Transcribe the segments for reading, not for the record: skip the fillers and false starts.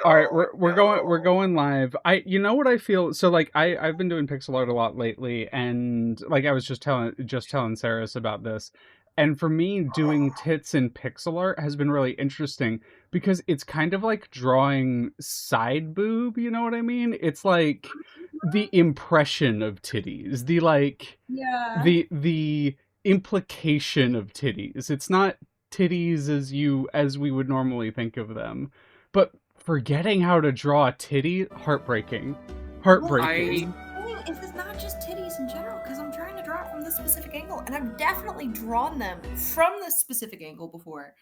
All right, we're going live. You know what I feel? So like I've been doing pixel art a lot lately, and like I was just telling Saris about this. And for me, doing tits in pixel art has been really interesting because it's kind of like drawing side boob, you know what I mean? It's like the impression of titties, the like Yeah. the implication of titties. It's not titties as we would normally think of them. But forgetting how to draw a titty, heartbreaking. Well, Heartbreaking. is this not just titties in general? Because I'm trying to draw it from this specific angle, and I've definitely drawn them from this specific angle before.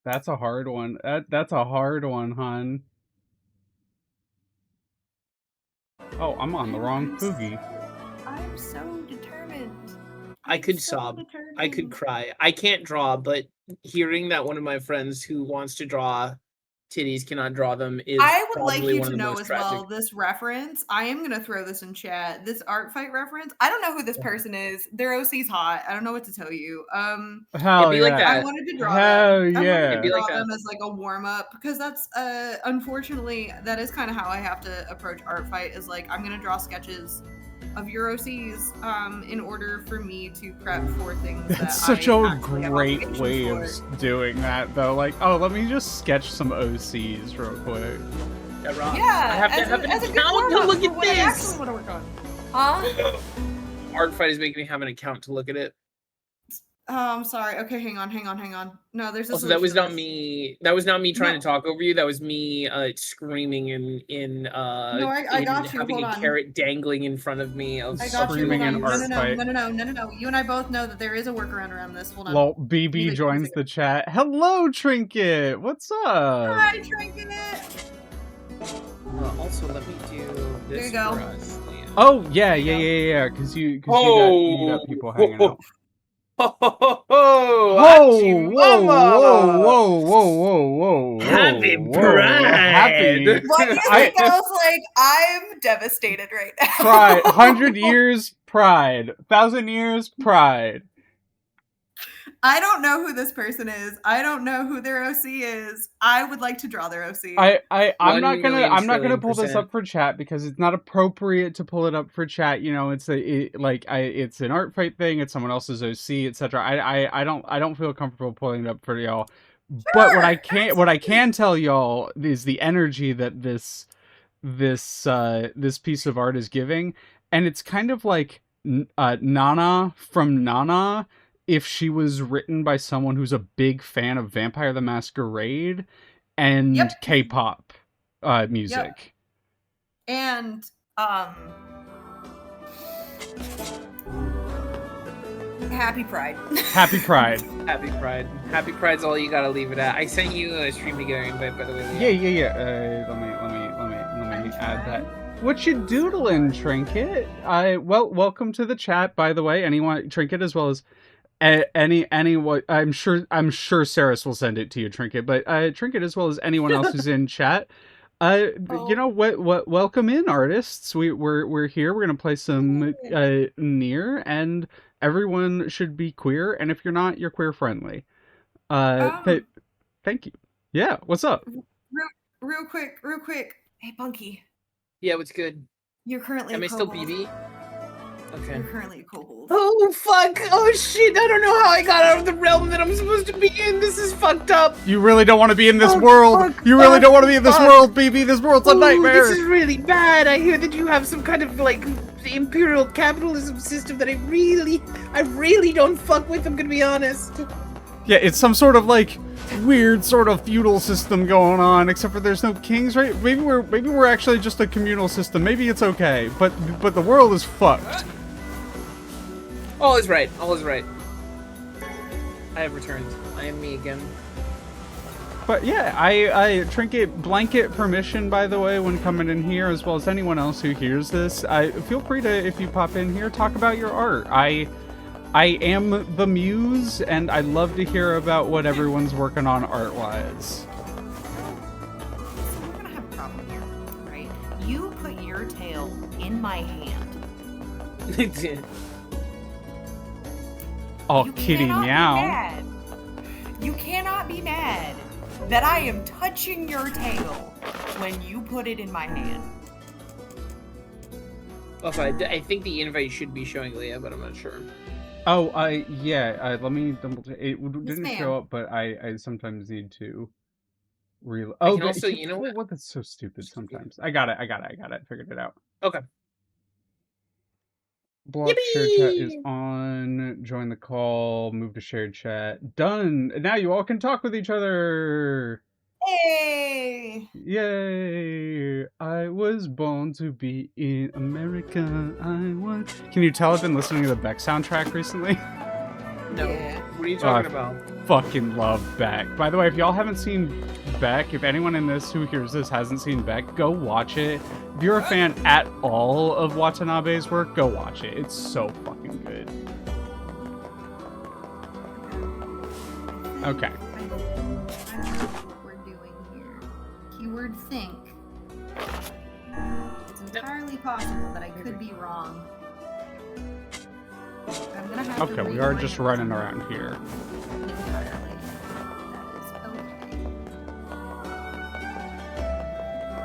That's a hard one. That's a hard one, hun. Oh, I'm on the wrong Poogie. I'm so determined. I I'm could so sob. I could determined. cry. I can't draw, but hearing that one of my friends who wants to draw titties cannot draw them is I would like probably you one of to the know most as tragic. well, this reference, I am going to throw this in chat. This art fight reference, I don't know who this Yeah. person is. Their OC's hot. I don't know what to tell you. Hell It'd be like yeah. I that. wanted to draw Hell them. I wanted yeah. to It'd be draw like that. them as like a warm up because that's unfortunately that is kind of how I have to approach art fight is like I'm gonna draw sketches of your OCs in order for me to prep for things That's that such I a actually have great obligations way for. of doing that, though. Like, oh, let me just sketch some OCs real quick. That rocks. Yeah, I have to have an as a good account to warm-up look for at what I actually this. want to work on. Huh? Art fight is making me have an account to look at it. Oh, I'm sorry. Okay, hang on. No, there's a Also, that was solution to not this. me. That was not me trying No. to talk over you. That was me screaming in I got you. having Hold a on. carrot dangling in front of me. I got you. Screaming Hold in on. art fight. No. You and I both know that there is a workoaround around this. Hold on. Lol, BB joins the chat. Hello, Trinket. What's up? Hi, Trinket. Also, let me do this There you go. for us. Liam. Oh yeah. Because you got people hanging out. Ho, Whoa. Happy Pride. Happy What do you think? I was like, I'm devastated right now. Pride. 100 years, pride. 1,000 years, pride. I don't know who this person is. I don't know who their OC is. I would like to draw their OC. I'm not gonna pull this %. up for chat because it's not appropriate to pull it up for chat. You know, it's it's an art fight thing. It's someone else's OC, etc. I don't feel comfortable pulling it up for y'all. Sure, but what I can tell y'all is the energy that this piece of art is giving, and it's kind of like Nana from Nana if she was written by someone who's a big fan of Vampire the Masquerade and K-pop music. Yep. And Happy Pride. Happy Pride. Happy Pride. Happy Pride's all you gotta leave it at. I sent you a stream together invite, by the way. Liam. Yeah. Let me add that. What you doodling, Trinket? Welcome to the chat, by the way. Anyone, Trinket, as well as anyone. I'm sure Saris will send it to you, Trinket. But Trinket, as well as anyone else who's in chat. You know what? Welcome in, artists. We're here. We're gonna play some Nier, and everyone should be queer. And if you're not, you're queer friendly. Thank you. Yeah. What's up? Real quick. Hey, Bunky. Yeah, what's good? You're currently. Am I still BB? Okay. You're currently a kobold. Oh fuck! Oh shit! I don't know how I got out of the realm that I'm supposed to be in. This is fucked up. You really don't want to be in this world. You really don't want to be in this world, BB. This world's a nightmare. This is really bad. I hear that you have some kind of like imperial capitalism system that I really don't fuck with. I'm gonna be honest. Yeah, it's some sort of like weird sort of feudal system going on, except for there's no kings, right? Maybe we're actually just a communal system. Maybe it's okay, but the world is fucked. All is right. I have returned. I am me again. But yeah, I Trinket blanket permission, by the way, when coming in here, as well as anyone else who hears this. I feel free to, if you pop in here, talk about your art. I am the muse, and I love to hear about what everyone's working on art-wise. So we're gonna have a problem here, right? You put your tail in my hand. Oh, You kitty cannot be meow. mad. You cannot be mad that I am touching your tail when you put it in my hand. Also, I think the invite should be showing Leah, but I'm not sure. Oh, yeah. Let me double check. It didn't ma'am. show up, but I sometimes need to. I can also, you know what? That's so stupid. Sometimes I got it. Figured it out. Okay. Block shared chat is on. Join the call. Move to shared chat. Done. Now you all can talk with each other. Hey! Yay! I was born to be in America. Can you tell I've been listening to the Beck soundtrack recently? No. Yeah. What are you talking about? Fucking love Beck. By the way, if y'all haven't seen Beck, if anyone in this who hears this hasn't seen Beck, go watch it. If you're a fan at all of Watanabe's work, go watch it. It's so fucking good. Okay. I don't know what we're doing here. Keyword think. It's entirely possible that I could be wrong. I'm gonna have to Okay, we are reorient just running around here. entirely. That is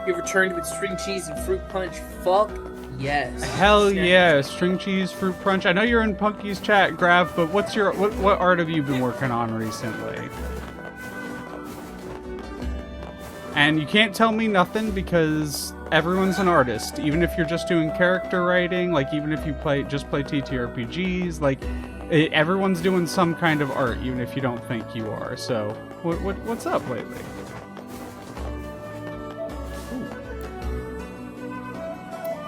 okay. You returned with string cheese and fruit punch. Fuck yes. Hell yeah, string cheese, fruit punch. I know you're in Punky's chat, Graf, but what art have you been working on recently? And you can't tell me nothing because everyone's an artist. Even if you're just doing character writing, like even if you just play TTRPGs, like everyone's doing some kind of art, even if you don't think you are. So, what's up lately?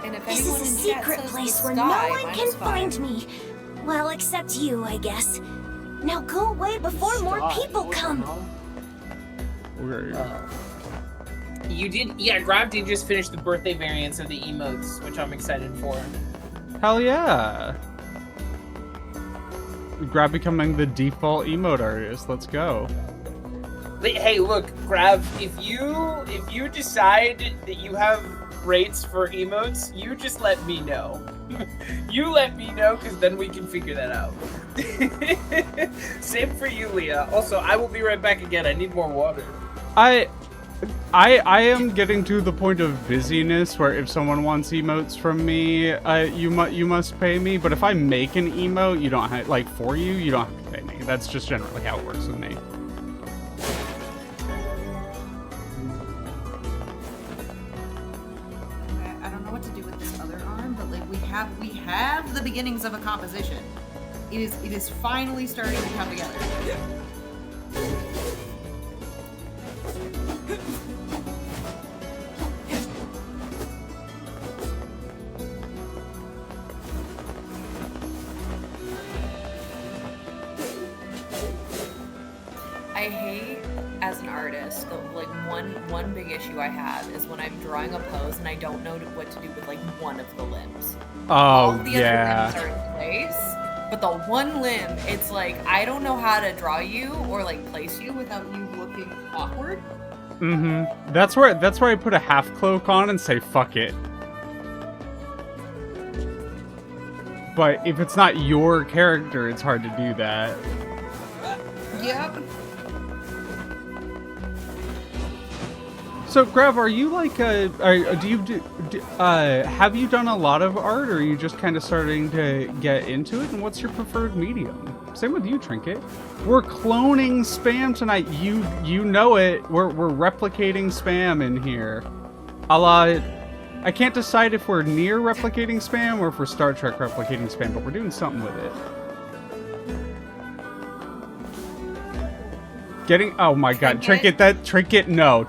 And if This anyone is a in chat secret says place the where no sky, one mine can is fine. find me. Well, except you, I guess. Now go away before more Stop. people come. You did, yeah, Grav did just finish the birthday variants of the emotes, which I'm excited for. Hell yeah! Grab becoming the default emote artist. Let's go. Hey, look, Grav, if you decide that you have rates for emotes, you just let me know. You let me know, because then we can figure that out. Same for you, Leah. Also, I will be right back again. I need more water. I am getting to the point of busyness where if someone wants emotes from me, you must pay me. But if I make an emote, you don't have, like, for you, you don't have to pay me. That's just generally how it works with me. I don't know what to do with this other arm, but like we have the beginnings of a composition. It is finally starting to come together. I hate, as an artist, like one big issue I have is when I'm drawing a pose and I don't know what to do with like one of the limbs. All Oh the yeah. other limbs are in place, but the one limb, it's like I don't know how to draw you or like place you without you looking awkward. Mm-hmm. That's where I put a half cloak on and say fuck it. But if it's not your character, it's hard to do that. Yep. So, Grav, are you like have you done a lot of art, or are you just kind of starting to get into it? And what's your preferred medium? Same with you, Trinket. We're cloning spam tonight. You know it. We're replicating spam in here. I can't decide if we're Nier replicating spam or if we're Star Trek replicating spam, but we're doing something with it. Oh my god, Trinket, no.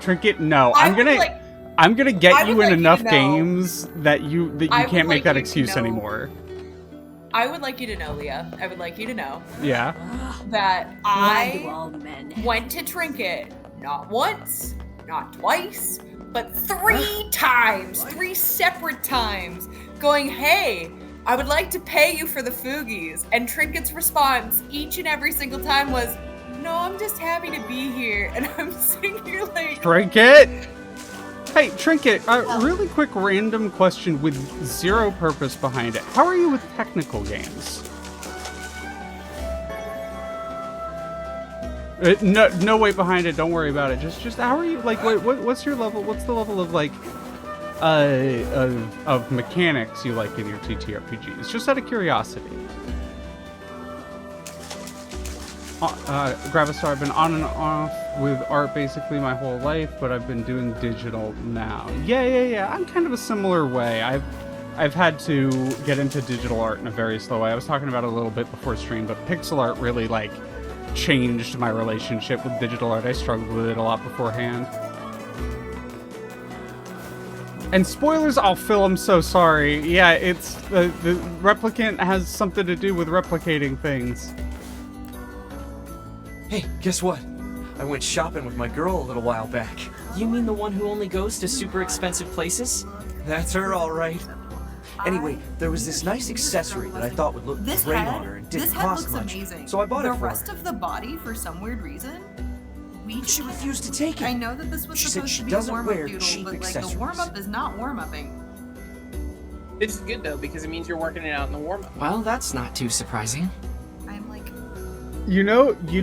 I'm gonna get you in enough games that you can't make that excuse anymore. I would like you to know, Leah. I would like you to know Yeah. that Why do I all men went to Trinket not once, not twice, but 3 times, 3 separate times, going, hey, I would like to pay you for the Foogies. And Trinket's response each and every single time was, no, I'm just happy to be here. And I'm sitting here like... Trinket? Hey, Trinket, really quick random question with zero purpose behind it. How are you with technical games? No weight behind it. Don't worry about it. Just how are you? Like, what's your level? What's the level of like, of mechanics you like in your TTRPGs? Just out of curiosity. Gravistar, I've been on and off with art basically my whole life, but I've been doing digital now. Yeah. I'm kind of a similar way. I've had to get into digital art in a very slow way. I was talking about it a little bit before stream, but pixel art really like changed my relationship with digital art. I struggled with it a lot beforehand. And spoilers, I'll Phil, I'm so sorry. Yeah, it's the Replicant has something to do with replicating things. Hey, guess what? I went shopping with my girl a little while back. You mean the one who only goes to super expensive places? That's her, all right. Anyway, there was this nice accessory that I thought would look This great head, on her and didn't this head cost looks much. amazing. So I bought it the for rest her. of the body, for some weird reason, She refused to take it. I know that this was She said supposed she to be a doesn't warm-up wear doodle, cheap but like the accessories. warm-up is not warm-upping. This is good though because it means you're working it out in the warm-up. Well, that's not too surprising. I'm like, You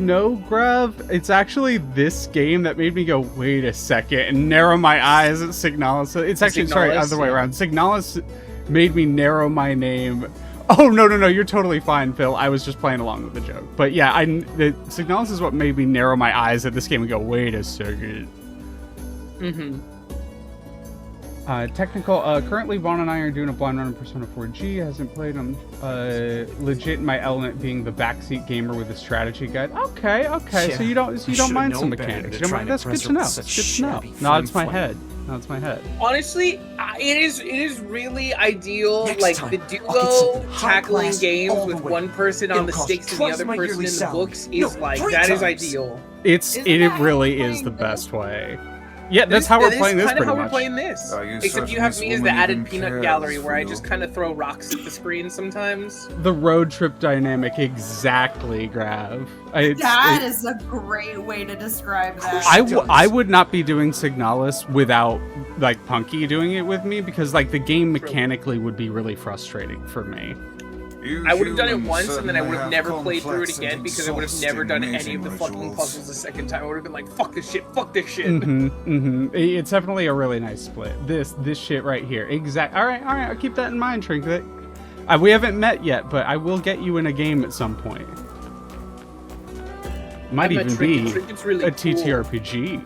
know, Grav, it's actually this game that made me go, wait a second, and narrow my eyes at Signalis. It's actually, sorry, Signalis, other way yeah. around. Signalis made me narrow my name. Oh, no, you're totally fine, Phil. I was just playing along with the joke. But yeah, Signalis is what made me narrow my eyes at this game and go, wait a second. Mm-hmm. Technical, currently Vaughn and I are doing a blind run of Persona 4G. Hasn't played them. Legit my element being the backseat gamer with a strategy guide. Okay. Yeah, so you don't I mind should've some known better mechanics. to You don't try mind? to That's good impress to her know. with It's such good to know. shabby No, it's my flim-flam. head. No, it's my head. Honestly, it is really ideal. Next like time, the I'll get duo something high tackling class games all the with way. one person on It'll the cost sticks and the twice other my person yearly in the salary. books No, is like 3 that is times. ideal. Isn't It that how really we're is the playing best this? way. Yeah, that's how we're playing this Kind of pretty how much. we're playing this. Are you Except certain you have this me as the woman added even peanut cares gallery where for I you? just kind of throw rocks at the screen sometimes. The road trip dynamic, exactly, Grav. That is a great way to describe that. I would not be doing Signalis without like Punky doing it with me because like the game mechanically would be really frustrating for me. I would have done it once and then I would have never played through it again because I would have never done any of the fucking puzzles a second time. I would have been like, fuck this shit. It's definitely a really nice split. This shit right here. All right. I'll keep that in mind, Trinket. We haven't met yet, but I will get you in a game at some point. Might even be really a cool. TTRPG.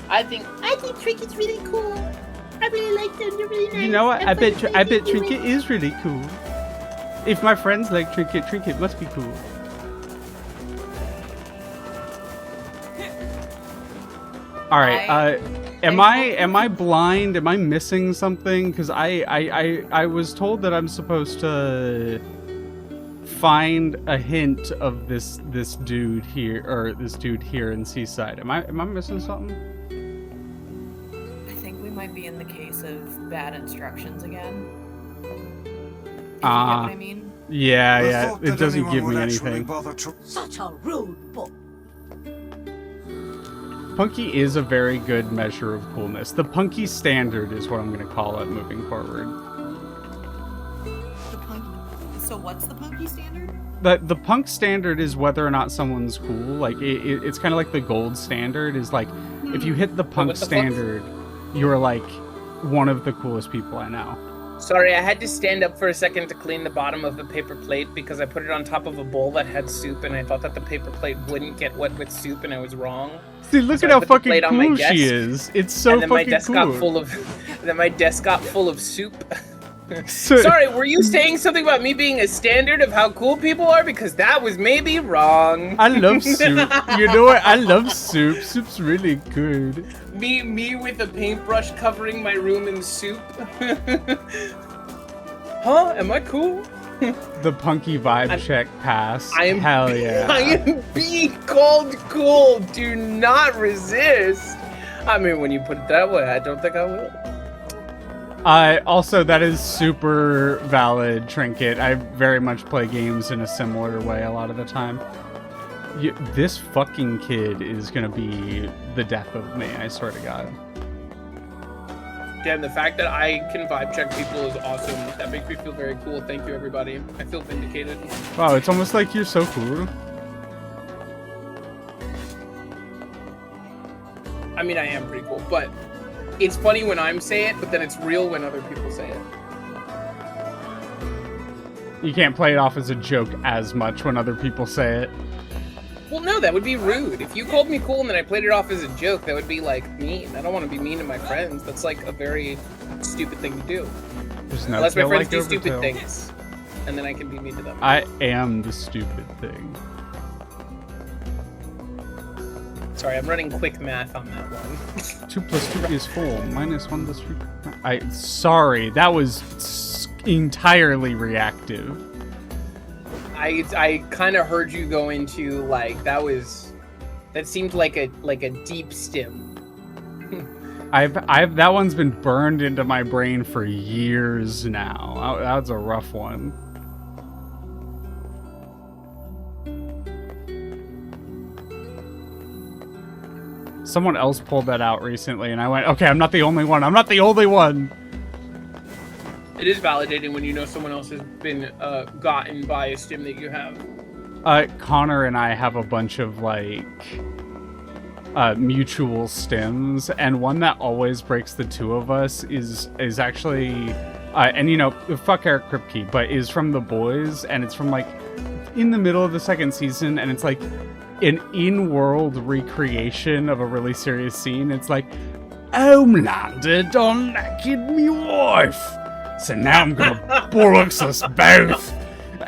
I think Trinket's really cool. I really like them. They're really nice. You know what? I bet Trinket Trinket is really cool. If my friends like Trinket must be cool. All right. Am I blind? Am I missing something? Because I was told that I'm supposed to find a hint of this dude here in Seaside. Am I missing something? I think we might be in the case of bad instructions again. If you get what I mean? Yeah. It doesn't give me anything. Such a rude boy. Punky is a very good measure of coolness. The Punky standard is what I'm going to call it moving forward. So what's the Punky standard? The punk standard is whether or not someone's cool. Like it's kind of like the gold standard is like if you hit the punk standard, you're like one of the coolest people I know. Sorry, I had to stand up for a second to clean the bottom of the paper plate because I put it on top of a bowl that had soup and I thought that the paper plate wouldn't get wet with soup and I was wrong. See, look at how fucking cool she is. It's so fucking cool. Then my desk got full of soup. Sorry, were you saying something about me being a standard of how cool people are? Because that was maybe wrong. I love soup. You know what? I love soup. Soup's really good. Me with a paintbrush covering my room in soup. Huh? Am I cool? The Punky vibe check pass. Hell yeah. I am being called cool. Do not resist. I mean, when you put it that way, I don't think I will. Also, that is super valid, Trinket. I very much play games in a similar way a lot of the time. This fucking kid is gonna be the death of me, I swear to God. Damn, the fact that I can vibe check people is awesome. That makes me feel very cool. Thank you, everybody. I feel vindicated. Wow, it's almost like you're so cool. I mean, I am pretty cool, but it's funny when I'm saying it, but then it's real when other people say it. You can't play it off as a joke as much when other people say it. Well, no, that would be rude. If you called me cool and then I played it off as a joke, that would be, like, mean. I don't want to be mean to my friends. That's, like, a very stupid thing to do. There's no Unless my tail friends like do stupid Overtail. things. And then I can be mean to them. I am the stupid thing. Sorry, I'm running quick math on that one. 2 + 2 is 4. -1 + 3. Sorry, that was entirely reactive. I kind of heard you go into, like, that seemed like a deep stim. That one's been burned into my brain for years now. That's a rough one. Someone else pulled that out recently, and I went, okay, I'm not the only one. I'm not the only one. It is validating when you know someone else has been gotten by a stim that you have. Connor and I have a bunch of, like, mutual stims, and one that always breaks the two of us is actually, and you know, fuck Eric Kripke, but is from The Boys, and it's from, like, in the middle of the 2nd season, and it's like an in-world recreation of a really serious scene. It's like, Homelander done naked me wife, so now I'm gonna bollocks us both.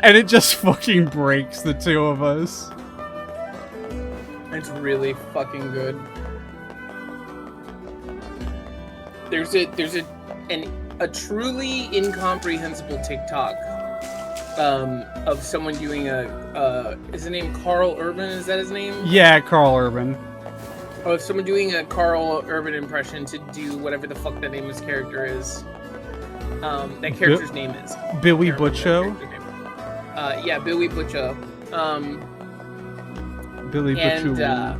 And it just fucking breaks the two of us. It's really fucking good. There's a truly incomprehensible TikTok of someone doing is the name Carl Urban? Is that his name? Yeah, Carl Urban. Oh, if someone doing a Carl Urban impression to do whatever the fuck that name of his character is. That character's name is Billy Butcho. Yeah, Billy Butcho. Billy Butcho.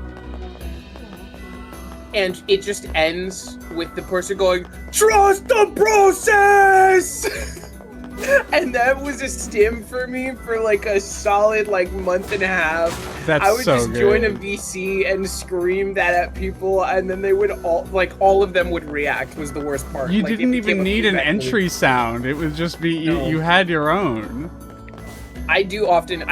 And it just ends with the person going, "Trust the process!" And that was a stim for me for like a solid month and a half. That's I would so just good. join a VC and scream that at people, and then they would all of them would react. Was the worst part. You Like, it didn't became even a need an feedback loop. entry sound. It would just be No. you had your own. I do often.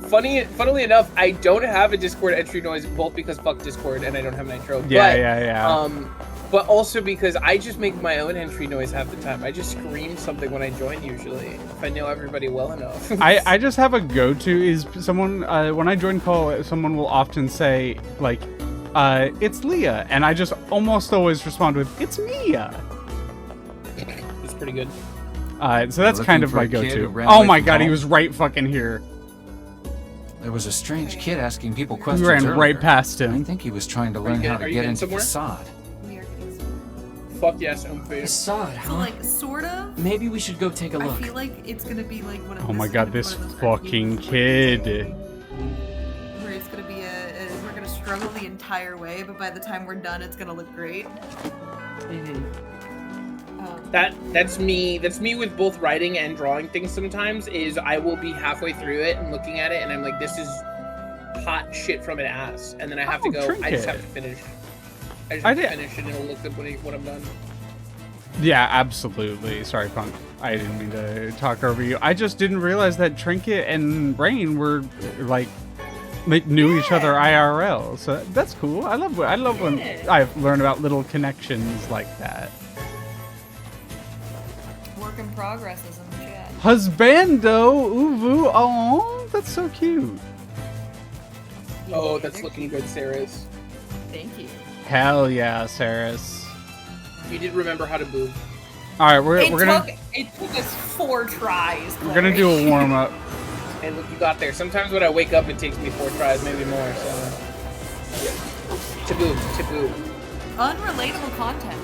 Funnily enough, I don't have a Discord entry noise, both because fuck Discord and I don't have Nitro. Yeah. But also because I just make my own entry noise half the time. I just scream something when I join usually, if I know everybody well enough. I just have a go-to is someone, when I join call, someone will often say, like, it's Leah. And I just almost always respond with, it's Mia. It's pretty good. So that's kind of my Looking for a kid go-to. who ran Oh away my from god, he home? was right fucking here. There was a strange kid asking people We questions ran earlier. right past I him. think he was trying to you learn getting- how are to you get getting into somewhere? facade. We are getting somewhere. Fuck yes, Umphrey. Facade, So huh? like sort of. Maybe we should go take a I look. feel like it's gonna be like one of. Oh my is god, gonna be this one of those fucking RPGs kid. Where it's gonna be we're gonna struggle the entire way, but by the time we're done, it's gonna look great. That's me with both writing and drawing things sometimes, is I will be halfway through it and looking at it and I'm like, this is hot shit from an ass. And then I have to go, I just have to finish. I just have to finish and it'll look good when I'm done. Yeah, absolutely. Sorry, Punk. I didn't mean to talk over you. I just didn't realize that Trinket and Rain were knew each other IRL. So that's cool. I love when I learn about little connections like that. Work in progress is in the chat. Husbando, uvu, oh, that's so cute. Oh, that's looking good, Sarah's. Thank you. Hell yeah, Saris. You did remember how to move. All right, we're It gonna took us 4 tries. we're gonna do a warm up. And look, you got there. Sometimes when I wake up, it takes me 4 tries, maybe more, so. Taboo. Unrelatable content.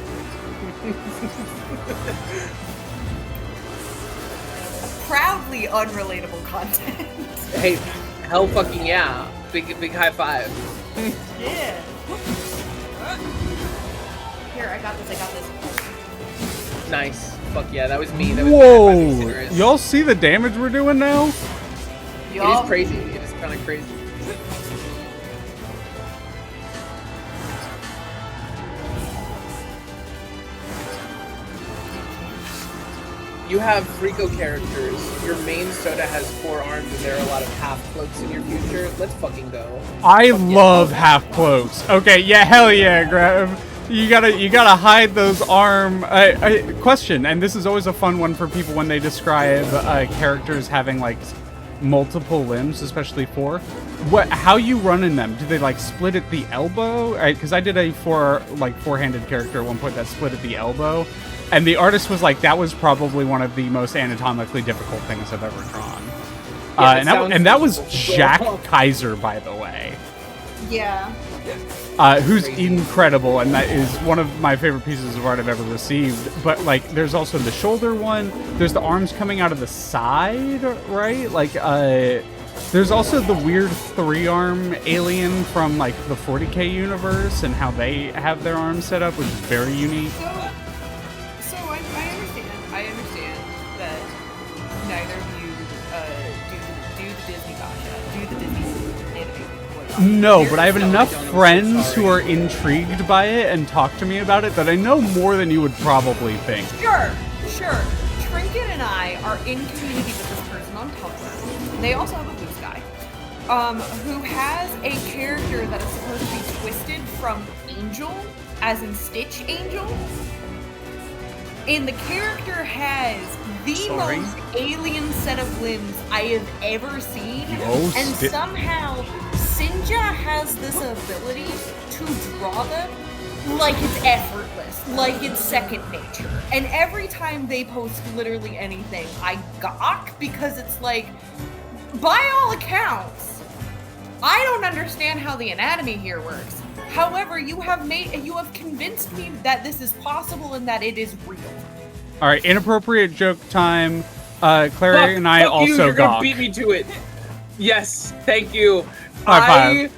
Proudly unrelatable content. Hey, hell fucking yeah. Big high five. Yeah. Here, I got this. Nice. Fuck yeah, that was me. That was Whoa! Y'all see the damage we're doing now? It is crazy. It is kind of crazy. You have Frico characters. Your main soda has 4 arms, and there are a lot of half cloaks in your future. Let's fucking go. I love half cloaks. Okay, yeah, hell yeah, Grab. You gotta hide those arm. Question, and this is always a fun one for people when they describe characters having like multiple limbs, especially 4. How you running them? Do they like split at the elbow? Because I did a four-handed character at one point that split at the elbow. And the artist was like, that was probably one of the most anatomically difficult things I've ever drawn. Yeah, and that was Jack Kaiser, by the way. Yeah. Who's incredible, and that is one of my favorite pieces of art I've ever received. But like, there's also the shoulder one. There's the arms coming out of the side, right? Like, there's also the weird 3-arm alien from like the 40K universe, and how they have their arms set up, which is very unique. So I understand that neither of you do the Disney gotcha, do the Disney anime. No, but I have enough friends who are intrigued by it and talk to me about it that I know more than you would probably think. Sure. Trinket and I are in community with this person on Tumblr. They also have a blue sky, who has a character that is supposed to be twisted from Angel, as in Stitch Angel. And the character has the most alien set of limbs I have ever seen. And somehow, Sinja has this ability to draw them like it's effortless, like it's second nature. And every time they post literally anything, I gawk because it's like, by all accounts, I don't understand how the anatomy here works. However, you have convinced me that this is possible and that it is real. All right, inappropriate joke time. Clary and I also you're gawk. Gonna beat me to it. Yes, thank you. High five.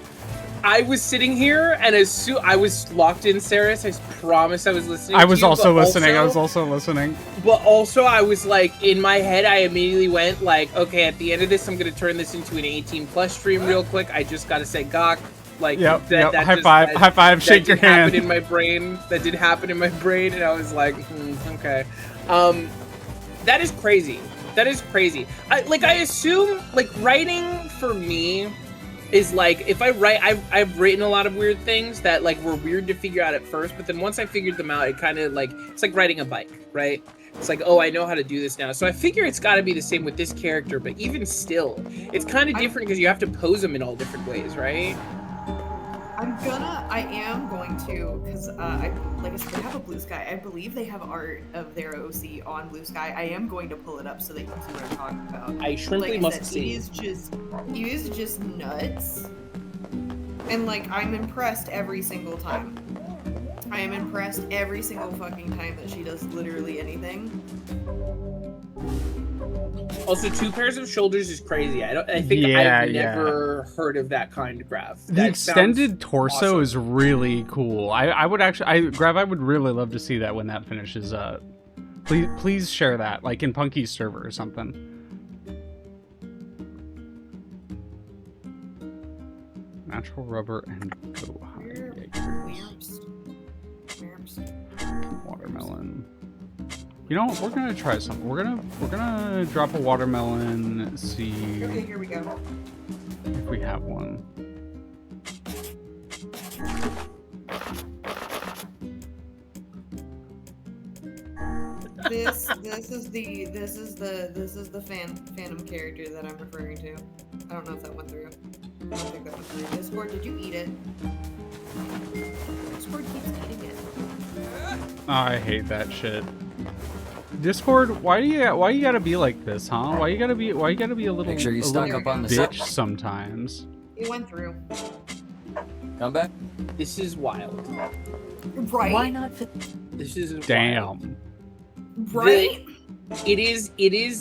I was sitting here, and as soon I was locked in, Saris. I promise I was listening. I was to you, also but listening. I was also listening. But also, I was like, in my head, I immediately went like, okay, at the end of this, I'm gonna turn this into an 18+ stream real quick. I just gotta say, gawk. Like, yep. High five, shake your hand. That did happen in my brain. That did happen in my brain, and I was like, okay. That is crazy. That is crazy. I assume, like, writing for me is like, if I write, I've written a lot of weird things that like were weird to figure out at first, but then once I figured them out, it kind of like, it's like riding a bike, right? It's like, oh, I know how to do this now. So I figure it's got to be the same with this character, but even still, it's kind of different because you have to pose them in all different ways, right? I am going to, because like I said, they have a blue sky. I believe they have art of their OC on blue sky. I am going to pull it up so that you can see what I'm talking about. I shrimply must see. He is just nuts. And like, I'm impressed every single time. I am impressed every single fucking time that she does literally anything. Also, 2 pairs of shoulders is crazy. I think I've never heard of that kind of graph. The extended torso awesome. Is really cool. I would actually, Grav, I would really love to see that when that finishes up. Please share that, like in Punky's server or something. Natural rubber and watermelon. You know what? We're gonna try something. We're gonna drop a watermelon. See. Okay, here we go. If we have one. This is the phantom character that I'm referring to. I don't know if that went through. I don't think that went through. Discord, did you eat it? Discord keeps eating it. Oh, I hate that shit. Discord, why you gotta be like this, huh? Why you gotta be a little, make sure you stock up on the bitch sometimes? It went through. Come back. This is wild. Right? Why not? This is damn. Wild. Right? It is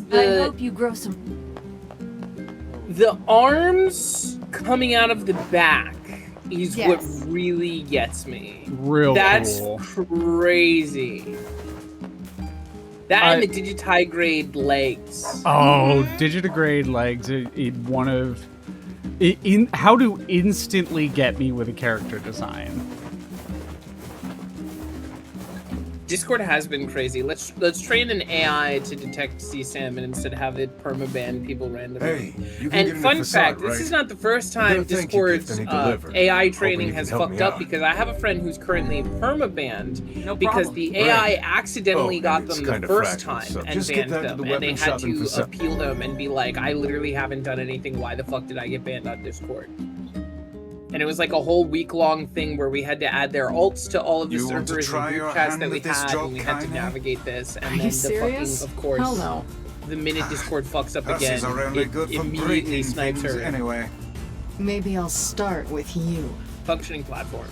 the. I hope you grow some. The arms coming out of the back is yes. what really gets me. Real That's cool. crazy. That and the digitigrade legs. Oh, digitigrade legs. One of in how to instantly get me with a character design. Discord has been crazy. Let's train an AI to detect CSAM and instead have it permaban people randomly. Hey, you can get And in fun the facade, fact, right? this is not the first time They'll thank you if Discord's they deliver. AI Hoping training you has can help fucked me up out. because I have a friend who's currently permabanned No because problem. the AI Right. accidentally Oh, got and it's them the kinda first fragile, time so and just get banned that to them, the and they weapon had shop and to for sale. appeal them and be like, I literally haven't done anything. Why the fuck did I get banned on Discord? And it was like a whole week-long thing where we had to add their alts to all of the You want to servers try and your group chats hand that we at this had, job, and we had to Kaine? navigate this. And Are then you the serious? fucking, of course, Hell no. the minute Discord fucks up again, Hussies are only it good for immediately breaking snipes things her. anyway. Maybe I'll start with you. Functioning platform,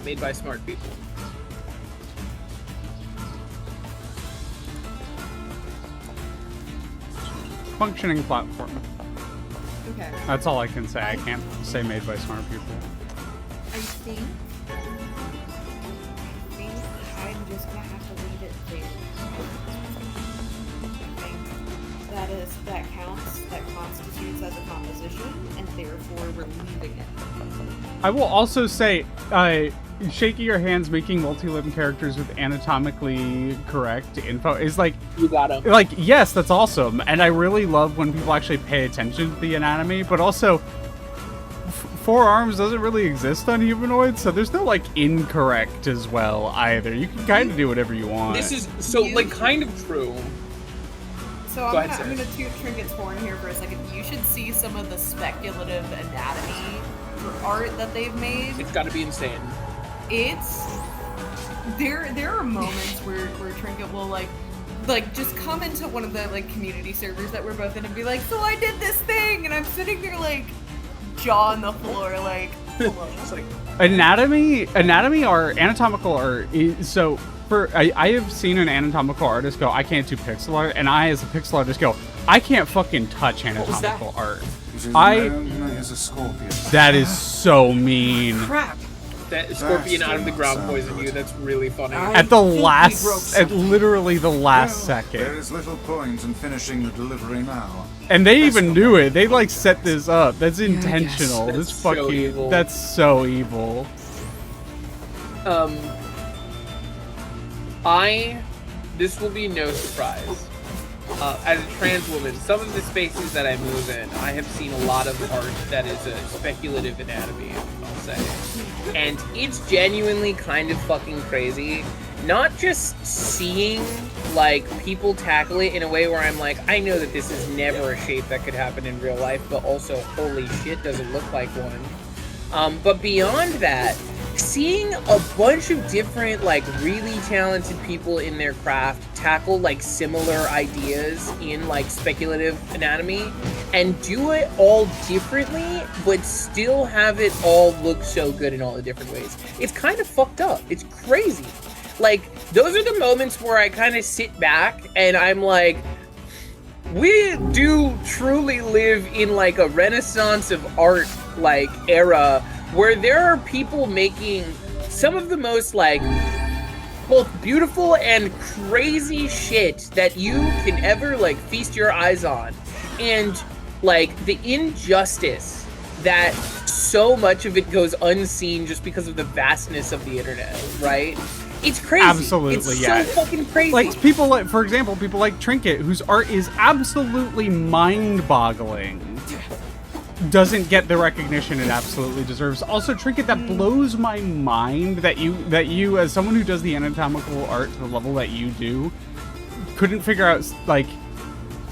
made by smart people. Functioning platform. Okay. That's all I can say. I can't say made by smart people. I think I'm just gonna have to leave it there. I think that counts, that constitutes as a composition, and therefore we're leaving it. I will also say, shaking your hands making multi-limb characters with anatomically correct info is like, You got him. like, yes, that's awesome. And I really love when people actually pay attention to the anatomy, but also forearms doesn't really exist on humanoids, so there's no like incorrect as well either. You can kind of do whatever you want. This is so like kind of true. So I'm Go ahead, gonna Sarah. toot Trinket's horn here for a second. You should see some of the speculative anatomy for art that they've made. It's got to be insane. It's there are moments where Trinket will like just come into one of the like community servers that we're both in and be like, so I did this thing, and I'm sitting there like jaw on the floor like hello. It's like anatomy or anatomical art is, so for I have seen an anatomical artist go, I can't do pixel art, and I as a pixel artist go, I can't fucking touch was that? anatomical art. I is a scorpion. That is so mean. Crap. that scorpion That's out of the not ground sound poisoned good. you. That's really funny. At the think we broke last, at something. literally the last Well, second. There is little point in finishing the delivery now. And they That's even not knew my it. They like set this up. That's intentional. That's This so fucking evil. that's so evil. This will be no surprise. As a trans woman, some of the spaces that I move in, I have seen a lot of art that is a speculative anatomy, I'll say. And it's genuinely kind of fucking crazy. Not just seeing, like, people tackle it in a way where I'm like, I know that this is never a shape that could happen in real life, but also, holy shit, does it look like one. But beyond that, seeing a bunch of different, like, really talented people in their craft tackle, like, similar ideas in, like, speculative anatomy and do it all differently, but still have it all look so good in all the different ways. It's kind of fucked up. It's crazy. Like, those are the moments where I kind of sit back and I'm like, we do truly live in, like, a renaissance of art, like, era where there are people making some of the most, like, both beautiful and crazy shit that you can ever, like, feast your eyes on. And, like, the injustice that so much of it goes unseen just because of the vastness of the internet, right? It's crazy. Absolutely, it's yeah. so fucking crazy. Like people like, for example, people like Trinket, whose art is absolutely mind-boggling, doesn't get the recognition it absolutely deserves. Also, Trinket, that blows my mind that you, as someone who does the anatomical art to the level that you do, couldn't figure out like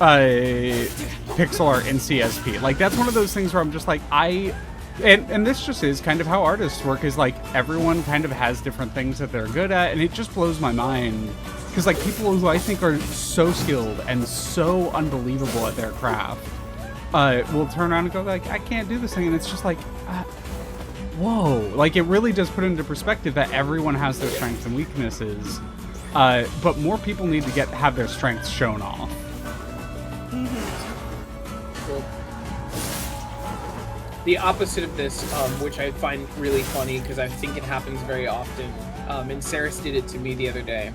pixel art in CSP. Like that's one of those things where I'm just like and this just is kind of how artists work, is like everyone kind of has different things that they're good at, and it just blows my mind because like people who I think are so skilled and so unbelievable at their craft will turn around and go like, I can't do this thing, and it's just like whoa, like it really does put into perspective that everyone has their strengths and weaknesses, but more people need to have their strengths shown off. The opposite of this, which I find really funny because I think it happens very often, and Saris did it to me the other day,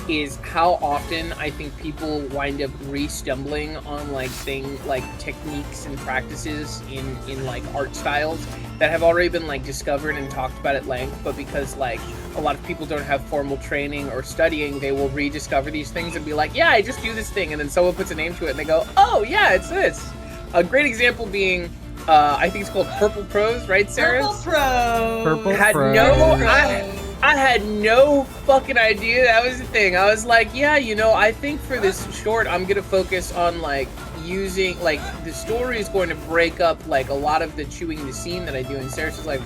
is how often I think people wind up re-stumbling on like techniques and practices in like art styles that have already been like discovered and talked about at length, but because like a lot of people don't have formal training or studying, they will rediscover these things and be like, yeah, I just do this thing, and then someone puts a name to it and they go, oh yeah, it's this. A great example being I think it's called Purple Prose, right, Sarah? Purple Prose. Purple Had Prose. I had no fucking idea that was the thing. I was like, yeah, you know, I think for this short, I'm gonna focus on like using like the story is going to break up like a lot of the chewing the scene that I do. And Sarah's just like,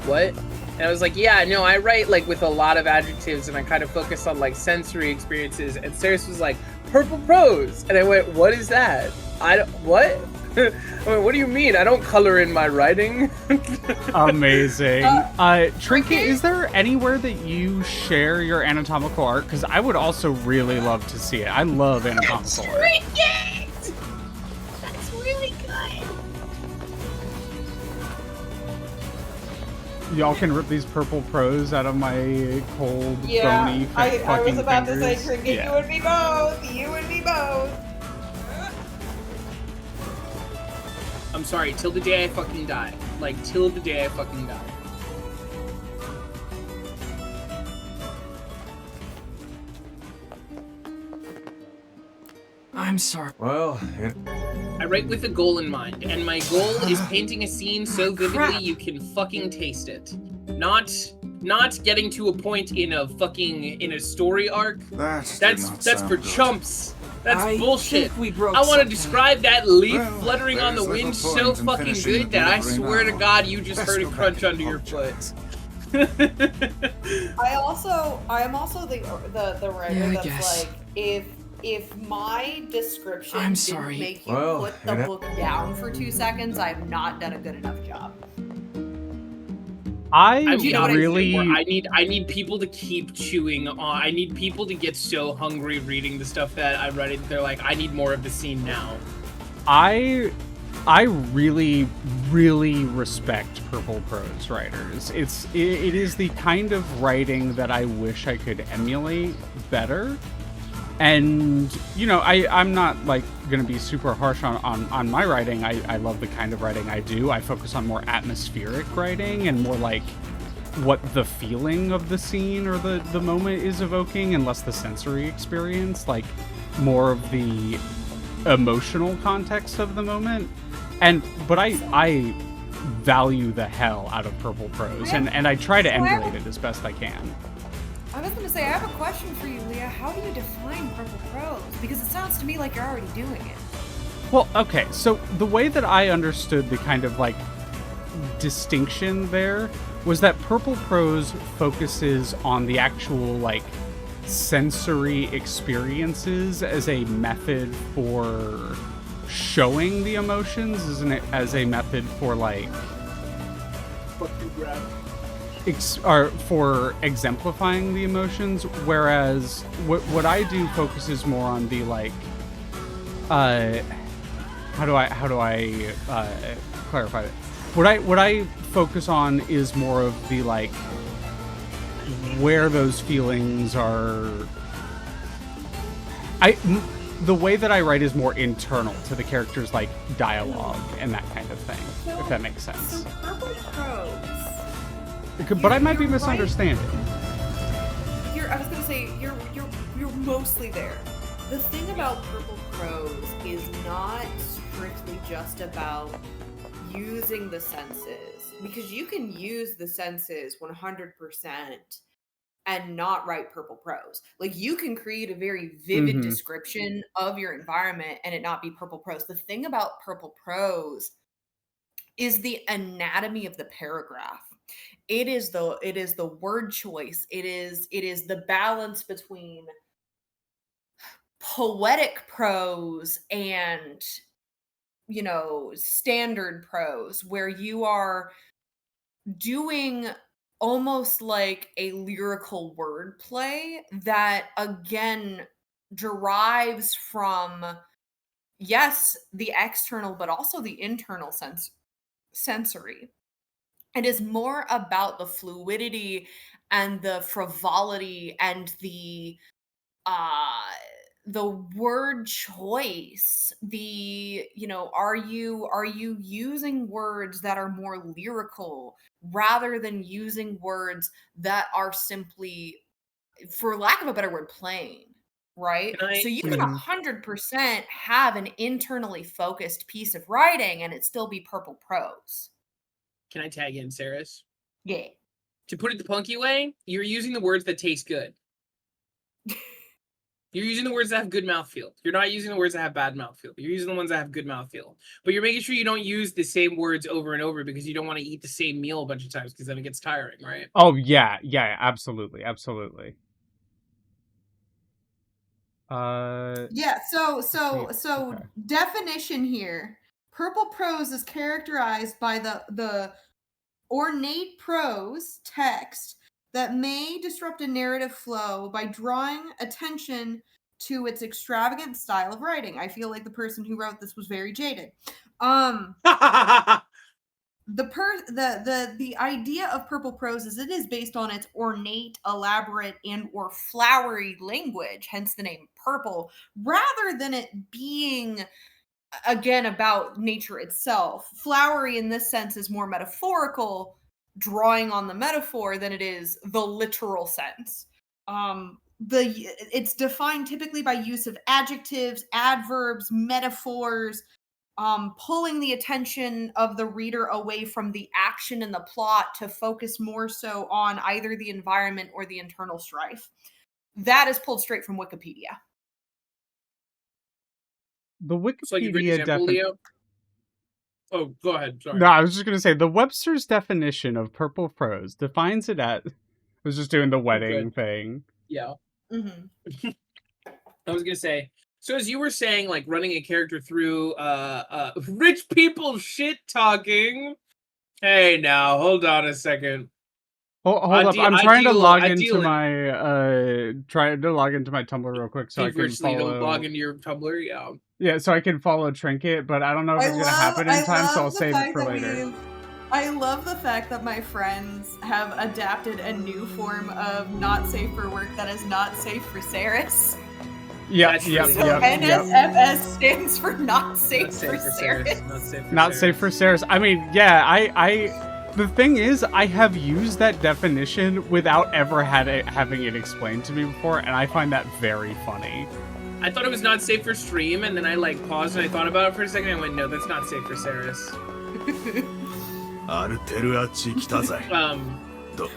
what? And I was like, yeah, no, I write like with a lot of adjectives and I kind of focus on like sensory experiences. And Sarah was like, Purple Prose, and I went, what is that? What? I mean, what do you mean? I don't color in my writing. Amazing. Trinket, is there anywhere that you share your anatomical art? Because I would also really love to see it. I love anatomical art. Trinket! That's really good. Y'all can rip these Purple Prose out of my cold, bony, I fucking was about to say, fingers. Trinket, Yeah. you and me both. You and me both. I'm sorry, till the day I fucking die. Like, till the day I fucking die. I'm sorry. Well, I write with a goal in mind, and my goal is painting a scene so vividly crap. you can fucking taste it. Not getting to a point in a story arc. That did That's not for sound good. chumps. That's I bullshit. think we broke I want to something. describe that leaf Well, fluttering on the there's wind little so point in fucking finishing good the that I delivery swear to now. God you just Let's heard go a back crunch and under your foot. apologize. I am also the writer Yeah, I that's guess. like, if my description I'm didn't sorry. make you Well, put the book down for 2 seconds, I've not done a good enough job. I I'm you know what I really, I need people to keep chewing on. I need people to get so hungry reading the stuff that I read. They're like, I need more of the scene now. I really, really respect Purple Prose writers. It is the kind of writing that I wish I could emulate better. And, you know, I'm not, like, going to be super harsh on my writing. I love the kind of writing I do. I focus on more atmospheric writing and more, like, what the feeling of the scene or the moment is evoking and less the sensory experience. Like, more of the emotional context of the moment. But I value the hell out of Purple Prose, and I try to emulate it as best I can. I was gonna say, I have a question for you, Leah. How do you define purple prose? Because it sounds to me like you're already doing it. Well, okay, so the way that I understood the kind of like distinction there was that Purple Prose focuses on the actual like sensory experiences as a method for showing the emotions, as a method for like or for exemplifying the emotions, whereas what I do focuses more on the like how do I clarify it? What I focus on is more of the like where those feelings are. The way that I write is more internal to the characters' like dialogue and that kind of thing, if that makes sense. So purple prose. But I might be misunderstanding. I was gonna say you're mostly there. The thing about purple prose is not strictly just about using the senses, because you can use the senses 100% and not write purple prose. Like, you can create a very vivid description of your environment and it not be purple prose. The thing about purple prose is the anatomy of the paragraph. It is the word choice. It is the balance between poetic prose and, you know, standard prose, where you are doing almost like a lyrical wordplay that again derives from, yes, the external but also the internal sensory. It is more about the fluidity and the frivolity and the the word choice, the, you know, are you using words that are more lyrical rather than using words that are simply, for lack of a better word, plain, right? Can I So you can Mhm. 100% have an internally focused piece of writing and it still be purple prose. tag in, Saris? Yeah. To put it the punky way, you're using the words that taste good. You're using the words that have good mouthfeel. You're not using the words that have bad mouthfeel. You're using the ones that have good mouthfeel. But you're making sure you don't use the same words over and over because you don't want to eat the same meal a bunch of times because then it gets tiring, right? Oh yeah, absolutely. Yeah, Sweet. so Okay. definition here. Purple prose is characterized by the ornate prose text that may disrupt a narrative flow by drawing attention to its extravagant style of writing. I feel like the person who wrote this was very jaded. The idea of purple prose is it is based on its ornate, elaborate, and or flowery language, hence the name purple, rather than it being again about nature itself. Flowery in this sense is more metaphorical, drawing on the metaphor than it is the literal sense. It's defined typically by use of adjectives, adverbs, metaphors, pulling the attention of the reader away from the action and the plot to focus more so on either the environment or the internal strife. That is pulled straight from Wikipedia. The So, like a great Wikipedia example, definition. Leo. Oh, go ahead. Sorry. No, I was just gonna say the Webster's definition of purple prose defines it as. I was just doing the wedding Good. thing. Yeah. Mm-hmm. I was gonna say. So as you were saying, like running a character through rich people shit talking. Hey, now hold on a second. Hold up! I'm trying to log into my Tumblr real quick so I can follow. Log into your Tumblr, yeah. Yeah, so I can follow Trinket, but I don't know if it's gonna happen in time, so I'll save it for later. I love the fact that my friends have adapted a new form of not safe for work that is not safe for Saris. Yeah. So NSFS stands for not safe for Saris. Not safe for Saris. I mean, yeah, the thing is, I have used that definition without ever having it explained to me before, and I find that very funny. I thought it was not safe for stream, and then I like paused and I thought about it for a second and I went, no, that's not safe for Saris.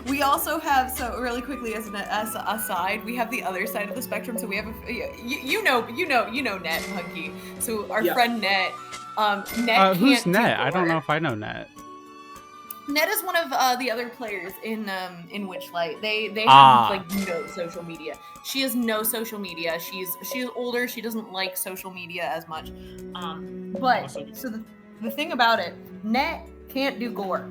We also have, so really quickly as an aside, we have the other side of the spectrum. So we have you know Net Hunky. So our friend Net, Net who's can't Net? do I don't know gore. if I know Net. Net is one of the other players in Witchlight. They have like no social media. She has no social media. She's older. She doesn't like social media as much. But so the thing about it, Net can't do gore.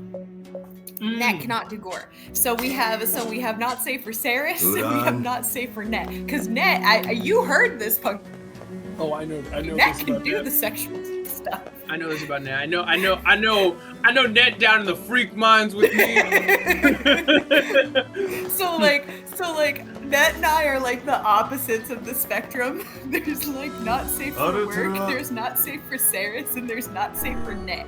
Net cannot do gore. So we have not safe for Saris and we have not safe for Net. Because Net, you heard this punk. Oh, I know. Net can do the sexual stuff. I know this about Net. I know Net down in the freak minds with me. so like Net and I are like the opposites of the spectrum. There's like not safe for work, there's not safe for Saris, and there's not safe for Net.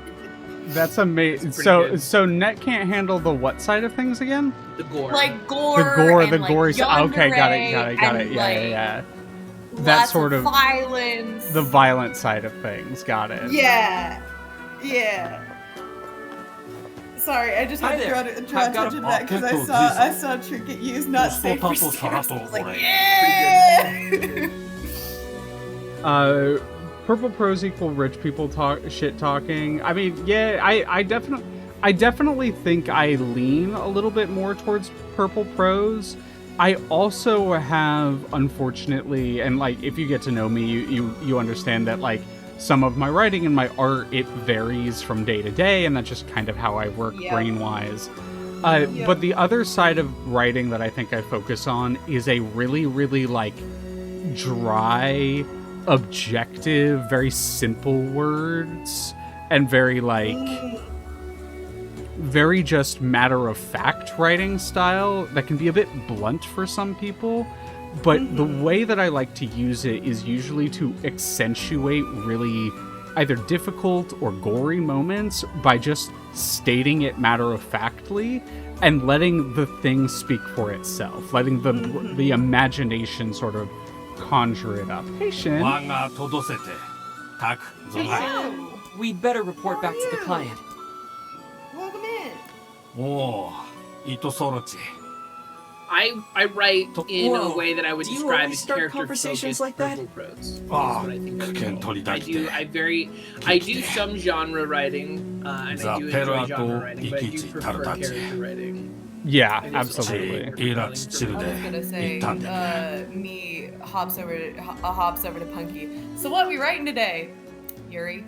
That's amazing. So Net can't handle the what side of things again? The gore. Like gore. The gore. Okay, got it. Yeah. That sort of violence. The violent side of things. Got it. Yeah. Sorry, I just had to draw attention to that because I saw Trinket use not safe for Saris. I was like, yeah. Purple prose equal rich people shit talking. I mean, yeah, I definitely think I lean a little bit more towards purple prose. I also have, unfortunately, and like if you get to know me, you understand that like some of my writing and my art, it varies from day to day, and that's just kind of how I work brain-wise. But the other side of writing that I think I focus on is a really, really like dry, objective, very simple words, and very like very just matter-of-fact writing style that can be a bit blunt for some people, but the way that I like to use it is usually to accentuate really either difficult or gory moments by just stating it matter-of-factly and letting the thing speak for itself, letting the imagination sort of conjure it up. Hey, Shin. We'd better report back to the client. Welcome in. I write in Whoa. a way that I would Do you describe always as start character conversations focused like that? verbal prose. Is what I think I do some genre writing, and I do enjoy genre writing, but I do prefer character writing. Yeah, absolutely. I was gonna say, me hops over to Punky. So what are we writing today, Yuri?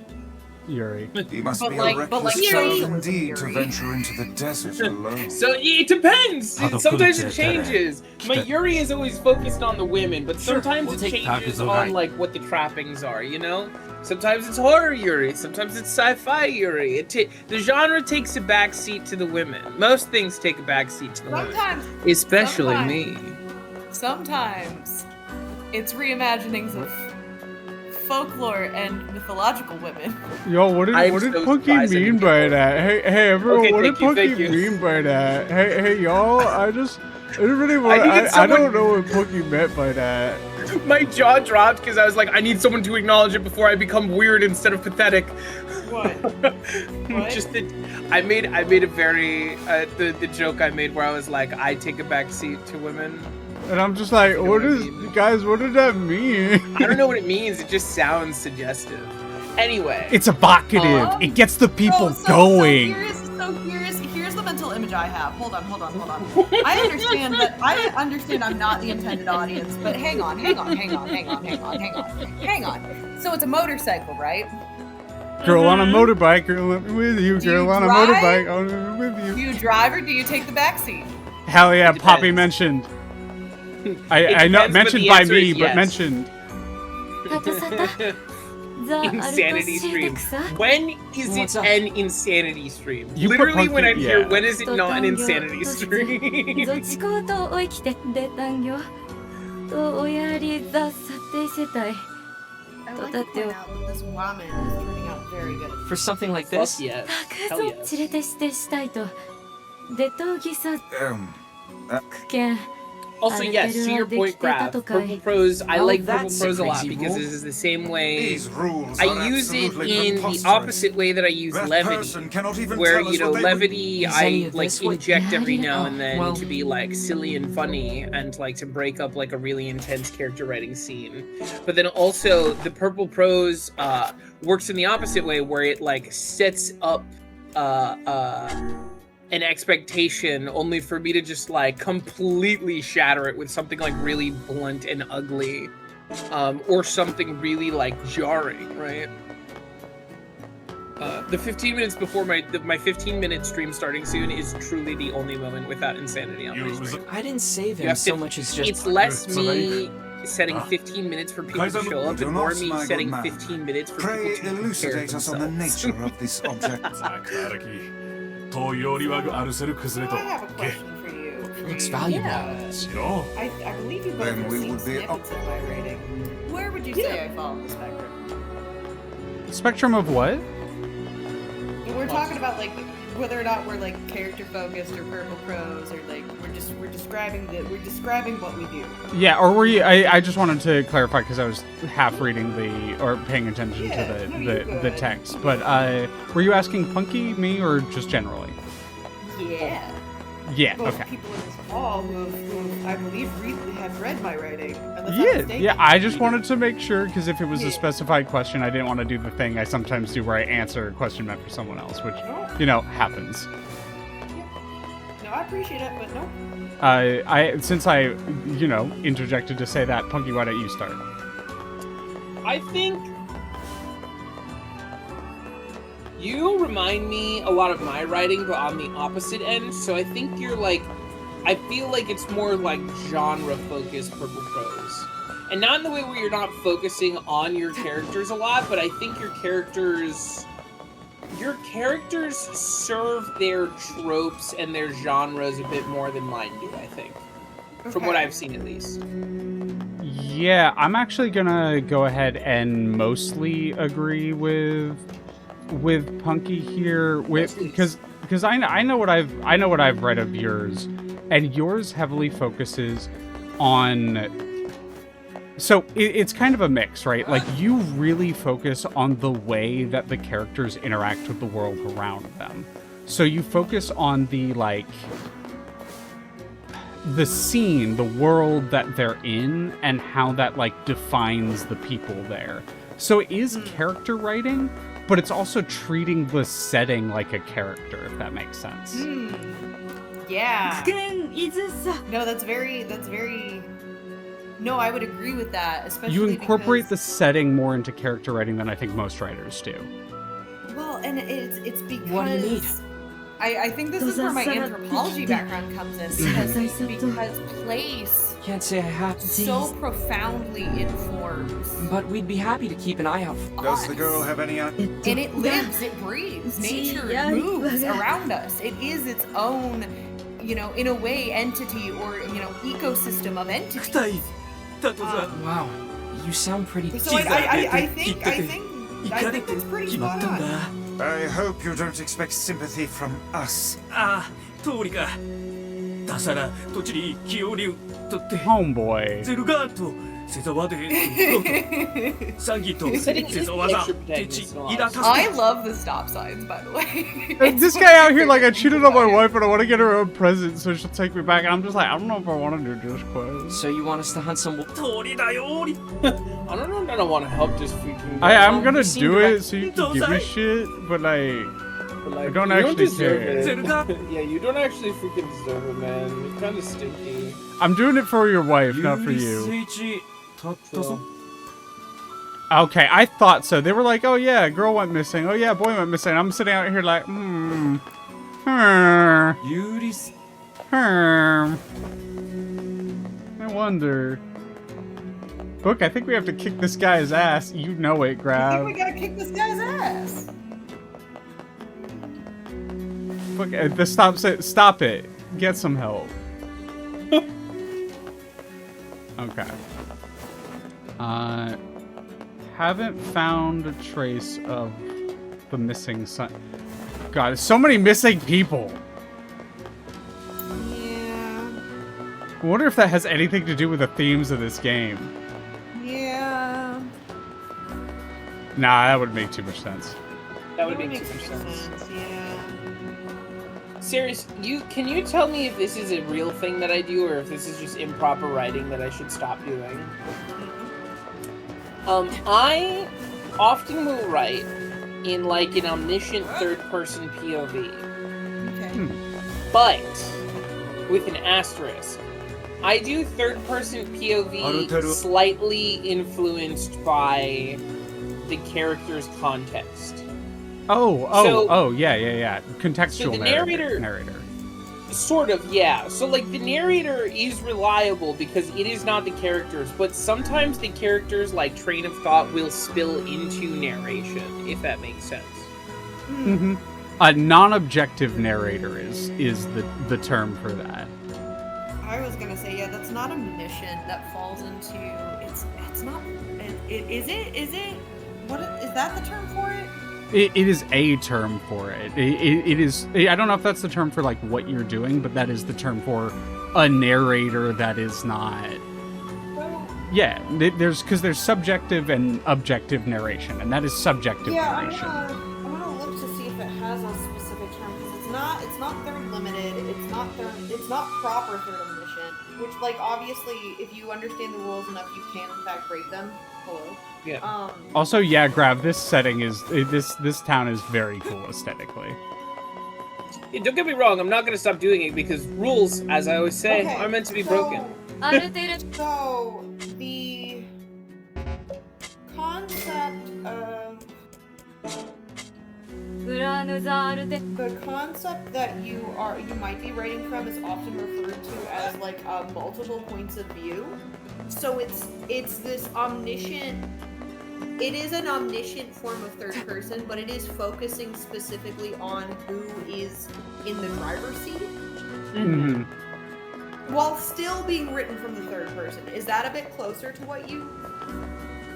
Yuri. He must But be like- a but like reckless fellow socialism indeed to theory. venture into the desert alone. So it depends. Sometimes it changes. My Yuri is always focused on the women, but sometimes we'll it take changes on like what the trappings are. You know, sometimes it's horror Yuri, sometimes it's sci-fi Yuri. The genre takes a backseat to the women. Most things take a backseat to the women, especially me. Sometimes it's reimaginings of folklore and mythological women. Yo, what did so Punky surprised I mean didn't by get that? Hey everyone, Okay, what did thank Punky you. mean by that? Hey y'all, I didn't really want. needed I don't someone- know what Punky meant by that. My jaw dropped because I was like, I need someone to acknowledge it before I become weird instead of pathetic. What? What? Just that I made a very the joke I made where I was like, I take a back seat to women. And I'm just like, what did that mean? I don't know what it means. It just sounds suggestive. Anyway, It's evocative. It gets the people going. So here's the mental image I have. Hold on. I understand I'm not the intended audience, But hang on. So it's a motorcycle, right? Girl on a motorbike, girl with you. Do Girl you on a drive? motorbike, with Do you. you drive or do you take the back seat? Hell yeah, It Poppy depends. mentioned. It I know depends, but mentioned the by answer me, is but yes. mentioned. Insanity stream. When is What's it up? an insanity stream? You put Literally, when I'm Punky- here, yeah. when is it not an insanity stream? コートを着て出たんよ。とおやりださて世帯。 I would like to point out that this ramen is turning out very good. For something like Fuck this? yes. たく Hell さん連れてしてしたいと。でとぎさくけん。 Also, yes, to your point, Graph, Purple Prose, I Oh, like Purple that's a Prose a lot crazy because rule. it is the same way. These rules I are use it absolutely in the preposterous. opposite way that I use That levity. person cannot even Where, tell us you know, what they would- levity Is any I of like this what- inject every now and then well- to be like silly and funny and like to break up like a really intense character writing scene. But then also the Purple Prose works in the opposite way where it like sets up an expectation only for me to just like completely shatter it with something like really blunt and ugly, or something really like jarring, right? The 15 minutes before my 15-minute stream starting soon is truly the only moment without insanity on my stream. I didn't save You him have so to- much as just. It's less me setting 15 minutes for people to show up Do and not more me smile, setting good man. 15 minutes for Pray people to compare elucidate us on the themselves. nature of this object. I have a question for you. Looks valuable. I believe you both Then have we seen would be snippets of my writing. Where would you say I fall on the spectrum? Spectrum of what? We're talking about like whether or not we're like character focused or purple prose or like we're describing what we do. Yeah, or were you? I just wanted to clarify because I was half reading or paying attention Yeah, to no, you're the good. text. But were you asking Punky, me, or just generally? Yeah. Yeah. Both Okay. people in this hall who I believe have read my writing. Unless I'm Yeah, mistaken. yeah. I just wanted to make sure because if it was Yeah. a specified question, I didn't want to do the thing I sometimes do where I answer a question meant for someone else, which happens. No, I appreciate it, but no. Since I interjected to say that, Punky, why don't you start? I think you remind me a lot of my writing, but on the opposite end. So I think you're like, I feel like it's more like genre-focused purple prose. And not in the way where you're not focusing on your characters a lot, but I think your characters serve their tropes and their genres a bit more than mine do, I think. From what Okay. I've seen, at least. Yeah, I'm actually gonna go ahead and mostly agree with Punky here, because I know what I've read of yours, and yours heavily focuses on. So it's kind of a mix, right? Like, you really focus on the way that the characters interact with the world around them. So you focus on the, like, the scene, the world that they're in, and how that, like, defines the people there. So it is character writing, but it's also treating the setting like a character, if that makes sense. Yeah. No, that's very. No, I would agree with that, especially You incorporate because, the setting more into character writing than I think most writers do. Well, and it's because. What do you need? I think this is where my anthropology background comes in, because place Can't say I have. so profoundly informs. But we'd be happy to keep an eye out. Does the girl have any idea? And it lives, it breathes, nature moves around us. It is its own, in a way, entity or, ecosystem of entities. Wow, you sound pretty. So I think that's pretty spot on. I hope you don't expect sympathy from us. Homeboy. I love the stop signs, by the way. This guy out here, like, I cheated on my wife and I want to get her a present so she'll take me back. And I'm just like, I don't know if I want to do this quest. So you want us to hunt some? I don't know if I don't want to help just freaking. I'm gonna do it so you can give me shit, but I don't actually care. Yeah, you don't actually freaking deserve it, man. You're kind of stinky. I'm doing it for your wife, not for you. Okay, I thought so. They were like, oh yeah, girl went missing. Oh yeah, boy went missing. I'm sitting out here like, No wonder. Book, I think we have to kick this guy's ass. You know it, I Grab. think we gotta kick this guy's ass. Book, stop it. Get some help. Okay. Haven't found a trace of the missing son. God, there's so many missing people. Yeah. I wonder if that has anything to do with the themes of this game. Yeah. Nah, that would make too much sense. That would make too much sense. Yeah. Serious, can you tell me if this is a real thing that I do or if this is just improper writing that I should stop doing? I often will write in like an omniscient third-person POV. Okay. But with an asterisk. I do third-person POV slightly influenced by the character's context. Yeah. Contextual So the narrator. Sort of, yeah. So, like, the narrator is reliable because it is not the characters, but sometimes the characters' like train of thought will spill into narration, if that makes sense. Mm-hmm. A non-objective narrator is the term for that. I was gonna say, yeah, that's not omniscient. That falls into it's not. Is it? What is that the term for it? It is a term for it. It is. I don't know if that's the term for like what you're doing, but that is the term for a narrator that is not. Yeah, there's subjective and objective narration, and that is subjective narration. I'm gonna look to see if it has a specific term because it's not third limited. It's not proper third omniscient. Which, like, obviously, if you understand the rules enough, you can in fact break them. Hello. Yeah. Also, yeah, Grav, this setting is this town is very cool aesthetically. Yeah, don't get me wrong, I'm not gonna stop doing it because rules, as I always say, are meant to be broken. So the concept of the concept that you might be writing from is often referred to as like multiple points of view. So it's this omniscient. It is an omniscient form of third person, but it is focusing specifically on who is in the driver's seat. Mm-hmm. while still being written from the third person. Is that a bit closer to what you?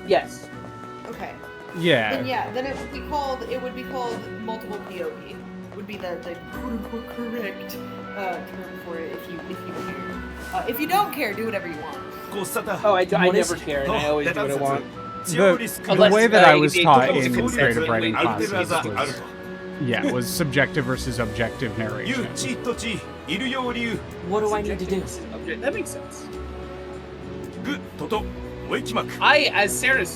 Yes. Okay. Yeah. Then it would be called multiple POV. Would be the quote unquote correct term for it if you care. If you don't care, do whatever you want. Oh, I never care, and I always do what I want. The way that I was taught in Unless, creative writing like, classes was subjective versus objective narration. What do I need to do? That makes sense. I, as Sarah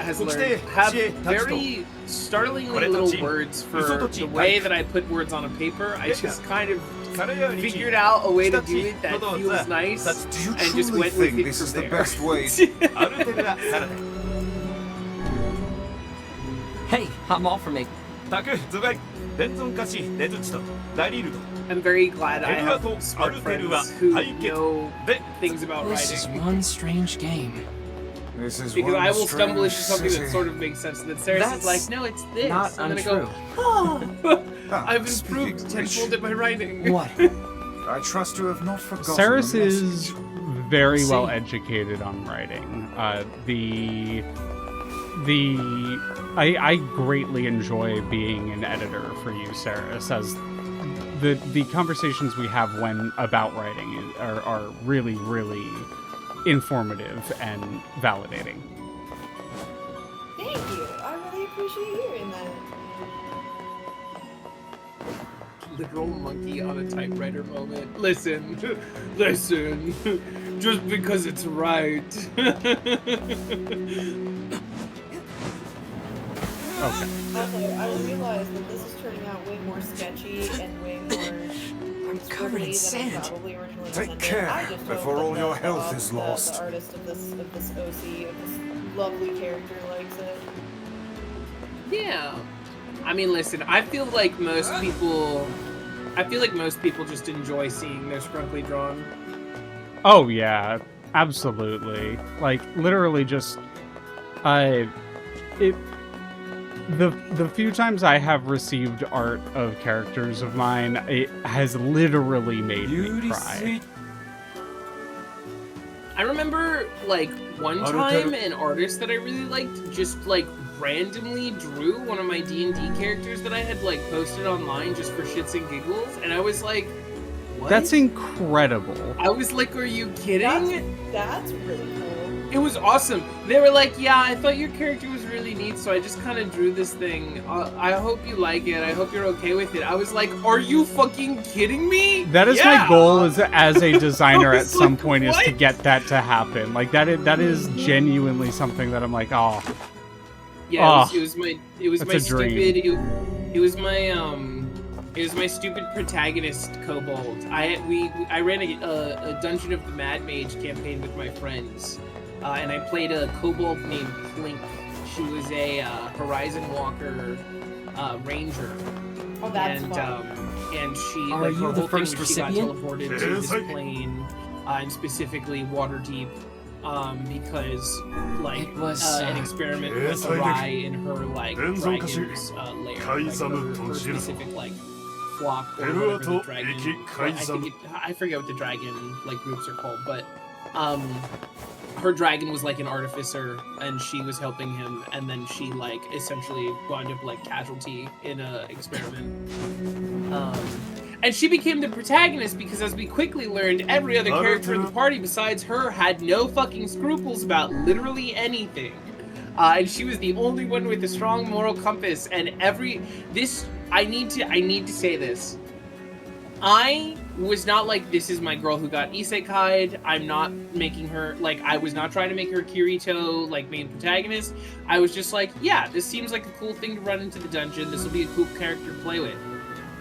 has learned, have very startlingly little words for the way that I put words on a paper. I just kind of figured out a way to do it that feels nice, and just went with it this from is there. the best way. Hey, I'm all for making. I'm very glad I have smart friends who know things about This is writing. one strange game. This is Because one I will stumble into something strange that sort of makes sense, and then Sarah's That's like, no, it's this. not I'm untrue. gonna go, oh, I've speaking improved of tenfold at my writing. What? I trust you have not forgotten. Saris the message. is very See. well educated on writing. I greatly enjoy being an editor for you, Saris, as the conversations we have about writing are really, really informative and validating. Thank you. I really appreciate hearing that. Literal monkey on a typewriter moment. Listen, just because it's right. Okay. Also, I realize that this is turning out way more sketchy and way more. I'm covered in sand. Take care before all your health is lost. The artist of this OC, of this lovely character, likes it. Yeah. I mean, listen, I feel like most people just enjoy seeing their scrunkly drawn. Oh yeah, absolutely. Like literally, just the few times I have received art of characters of mine, it has literally made me cry. I remember, like, one time an artist that I really liked just, like, randomly drew one of my D&D characters that I had, like, posted online just for shits and giggles, and I was like, what? That's incredible. I was like, are you kidding? That's really cool. It was awesome. They were like, yeah, I thought your character was really neat, so I just kind of drew this thing. I hope you like it. I hope you're okay with it. I was like, are you fucking kidding me? That is my goal as a designer at some like, point what? is to get that to happen. Like that is genuinely something that I'm like, oh. Yeah, Oh, it was my that's a dream. stupid. It was my stupid protagonist kobold. I ran a Dungeon of the Mad Mage campaign with my friends, and I played a kobold named Plink. She was a Horizon Walker ranger. Oh, that's and fun. And she Are like you her the whole thing first was she got recipient? teleported to this plane, and specifically Waterdeep. Because like It was, an experiment went awry in her like dragon's lair, like her specific like flock or whatever the dragon. I forget what the dragon like groups are called, but her dragon was like an artificer, and she was helping him, and then she like essentially wound up like casualty in a experiment. And she became the protagonist because, as we quickly learned, every other character in the party besides her had no fucking scruples about literally anything. And she was the only one with a strong moral compass. And I need to say this. I was not like, this is my girl who got isekai'd. I'm not making her, like, I was not trying to make her Kirito, like, main protagonist. I was just like, yeah, this seems like a cool thing to run into the dungeon. This will be a cool character to play with.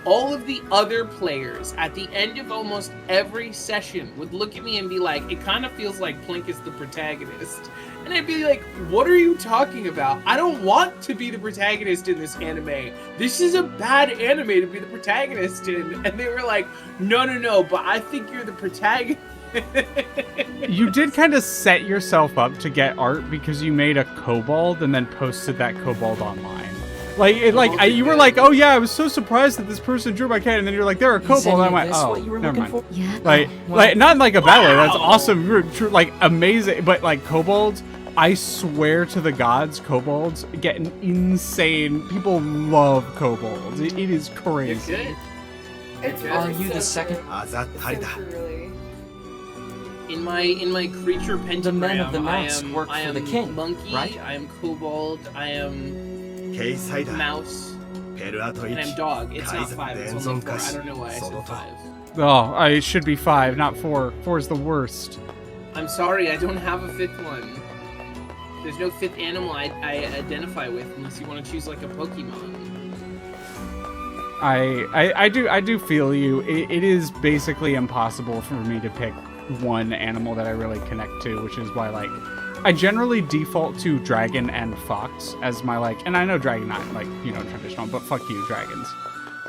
All of the other players at the end of almost every session would look at me and be like, it kind of feels like Plink is the protagonist. And I'd be like, what are you talking about? I don't want to be the protagonist in this anime. This is a bad anime to be the protagonist in. And they were like, no, but I think you're the protagonist. You did kind of set yourself up to get art because you made a kobold and then posted that kobold online. You were like, oh yeah, I was so surprised that this person drew my cat, and then you're like, they're a kobold, and I went, this oh, what you were never looking mind. for? Yeah. Like not in like a bad way. That's awesome. You're like amazing, but like kobolds, I swear to the gods, kobolds get an insane. People love kobolds. It is crazy. You're good. It's Are really you the so second? good. So true, really. In my creature pentagram, men of the mask I am, work I for am the king, monkey, right? I am kobold, I am mouse, and I'm dog. It's not 5, it's only 4. I don't know why I said 5. Oh, it should be 5, not 4. 4 is the worst. I'm sorry, I don't have a 5th one. There's no 5th animal I identify with unless you want to choose like a Pokemon. I do feel you. It is basically impossible for me to pick one animal that I really connect to, which is why like I generally default to dragon and fox as my like, and I know dragon not like traditional, but fuck you, dragons.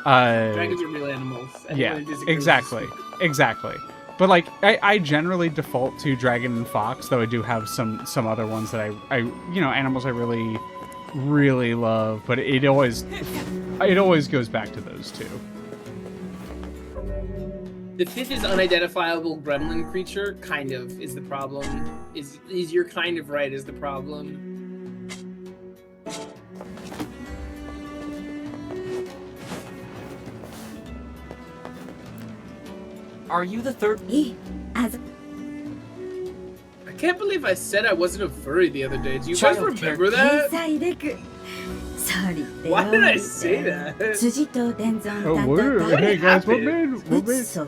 Dragons are real animals. Yeah, exactly. But like I generally default to dragon and fox, though I do have some other ones that I animals I really love, but it always goes back to those two. The 5th is unidentifiable gremlin creature, kind of, is the problem. Is you're kind of right, is the problem. Are you the third? I can't believe I said I wasn't a furry the other day. Do you guys remember that? Why did I say that? Oh, word. Hey guys, what made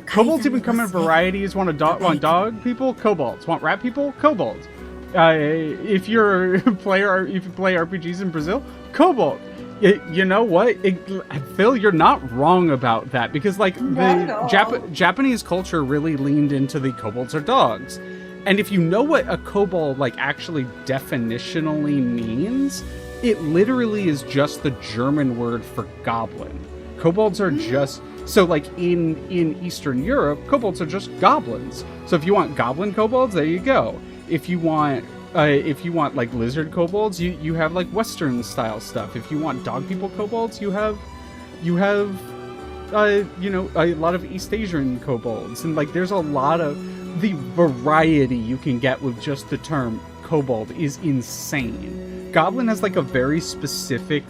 kobolds even come in varieties? Want dog people? Kobolds. Want rat people? Kobolds. If you play RPGs in Brazil, kobold. You know what, Phil, you're not wrong about that, because like the Japanese culture really leaned into the kobolds are dogs, and if you know what a kobold like actually definitionally means, it literally is just the German word for goblin. Kobolds are just so like in Eastern Europe, kobolds are just goblins. So if you want goblin kobolds, there you go. If you want like lizard kobolds, you have like Western style stuff. If you want dog people kobolds, you have a lot of East Asian kobolds, and like there's a lot of the variety you can get with just the term kobold is insane. Goblin has like a very specific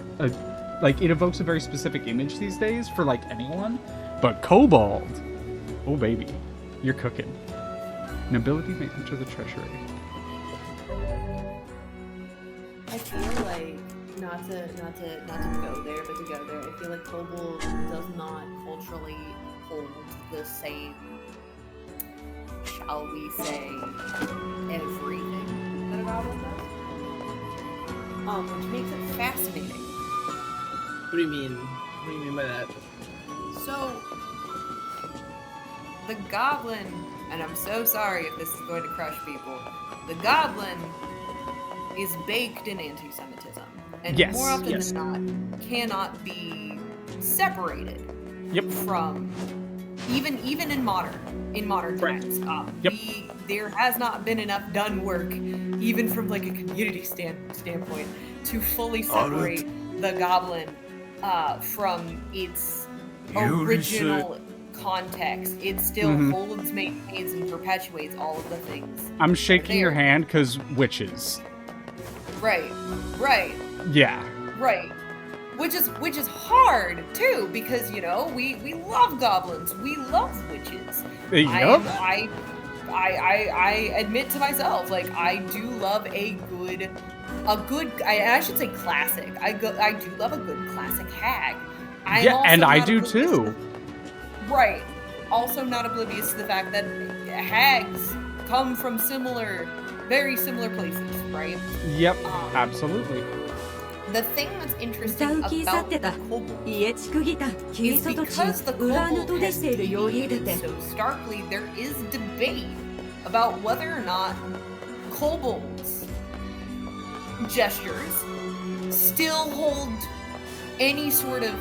like it evokes a very specific image these days for like anyone, but kobold, oh baby, you're cooking. Nobility may enter the treasury. I feel like not to go there, but to go there. I feel like kobold does not culturally hold the same, shall we say, everything that a goblin does. Which makes it fascinating. What do you mean? What do you mean by that? So, the goblin, and I'm so sorry if this is going to crush people, the goblin is baked in anti-Semitism, and more often than not, cannot be separated from even in modern times. There has not been enough done work, even from like a community standpoint, to fully separate the goblin from its original context. It still holds, maintains, and perpetuates all of the things. I'm shaking your hand because witches. Right. Yeah. Right. Which is hard too, because we love goblins, we love witches. Yep. I admit to myself, like I do love a good I should say classic. I do love a good classic hag. And I do too. Right. Also not oblivious to the fact that hags come from very similar places, right? Yep, absolutely. The thing that's interesting about the kobold is because the kobold has deviated so starkly, there is debate about whether or not kobolds' gestures still hold any sort of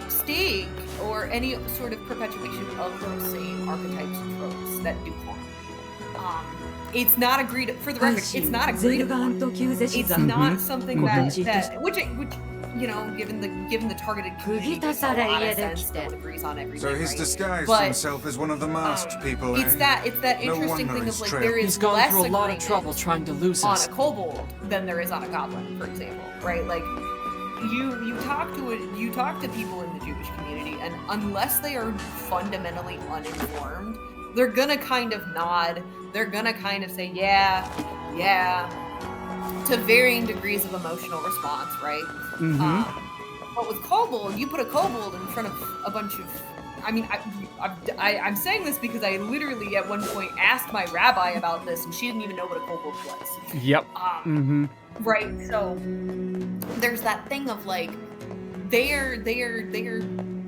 stake or any sort of perpetuation of those same archetypes and tropes that do harm. It's not agreed, for the record, it's not agreed upon. It's not something that which you know, given the targeted community, makes a lot of sense. No one agrees on everything. So he's right? disguised But, himself as one of the masked people, It's eh? that No interesting wonder thing he's of like trailed. there is He's gone less through a lot of agreement trouble trying to lose on us. a kobold than there is on a goblin, for example, right? Like you talk to people in the Jewish community, and unless they are fundamentally uninformed, they're gonna kind of nod. They're gonna kind of say, yeah, to varying degrees of emotional response, right? But with kobold, you put a kobold in front of a bunch of. I mean, I'm saying this because I literally at one point asked my rabbi about this, and she didn't even know what a kobold was. Yep. Right. So there's that thing of like they're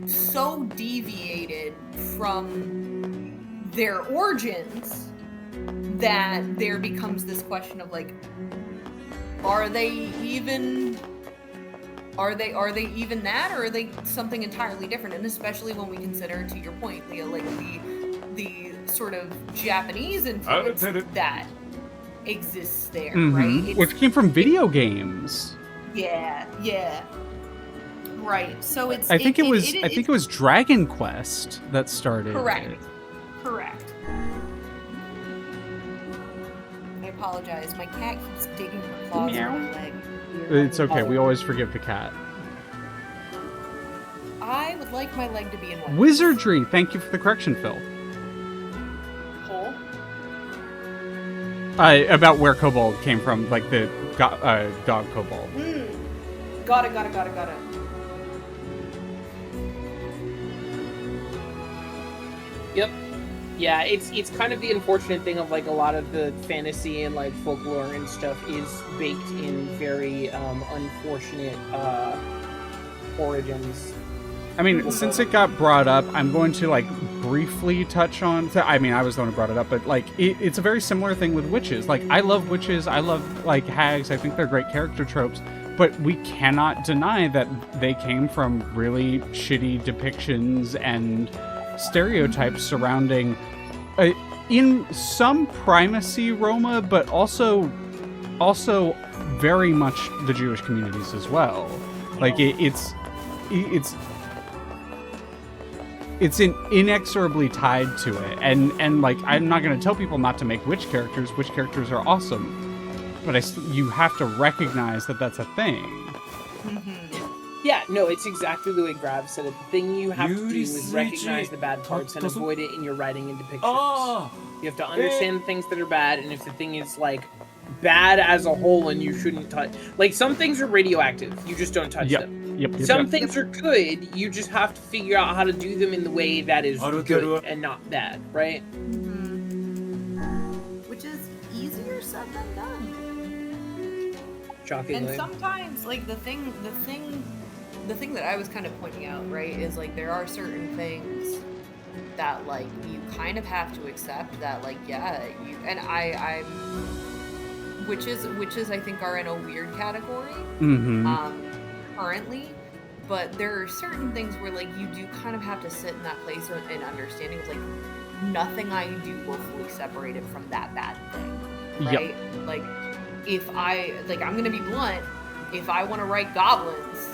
so deviated from their origins that there becomes this question of like, are they even that, or are they something entirely different? And especially when we consider, to your point, Leah, like the sort of Japanese influence that exists there, right? Which came from video games. Yeah. Right. So it's. I think it was Dragon Quest that started. Correct. I apologize. My cat keeps digging her claws in my leg. It's okay. We always forgive the cat. I would like my leg to be in one. Wizardry. Thank you for the correction, Phil. Hole? About where kobold came from, like the dog kobold. Got it. Yep. Yeah, it's kind of the unfortunate thing of like a lot of the fantasy and like folklore and stuff is baked in very unfortunate origins. I mean, since it got brought up, I'm going to like briefly touch on. I mean, I was the one who brought it up, but like it's a very similar thing with witches. Like, I love witches. I love like hags. I think they're great character tropes. But we cannot deny that they came from really shitty depictions and stereotypes surrounding, in some primacy Roma, but also very much the Jewish communities as well. Like it's inexorably tied to it, and like I'm not going to tell people not to make witch characters. Witch characters are awesome, but you have to recognize that that's a thing. Yeah, no, it's exactly the way Grav said it. The thing you have to do is recognize the bad parts and avoid it in your writing and depictions. You have to understand things that are bad, and if the thing is like bad as a whole and you shouldn't touch, like some things are radioactive, you just don't touch them. Some things are good, you just have to figure out how to do them in the way that is good and not bad, right? Which is easier said than done. Shockingly. And sometimes, like the thing that I was kind of pointing out, right, is like there are certain things that like you kind of have to accept that like I'm witches I think are in a weird category currently, but there are certain things where like you do kind of have to sit in that place and understanding of like nothing I do will fully separate it from that bad thing, right? Like if I'm gonna be blunt, if I want to write goblins,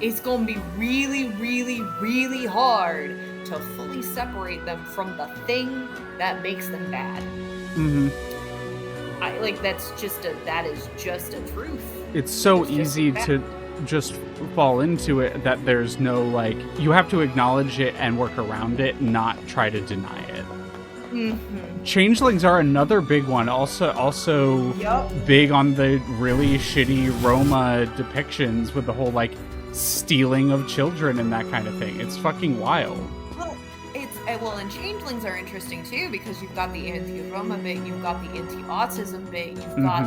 it's gonna be really, really, really hard to fully separate them from the thing that makes them bad. That is just a truth. It's so easy to just fall into it that there's no like, you have to acknowledge it and work around it, not try to deny it. Changelings are another big one. Also big on the really shitty Roma depictions with the whole like stealing of children and that kind of thing. It's fucking wild. And changelings are interesting too, because you've got the anti-Roma bit, you've got the anti-autism bit, you've got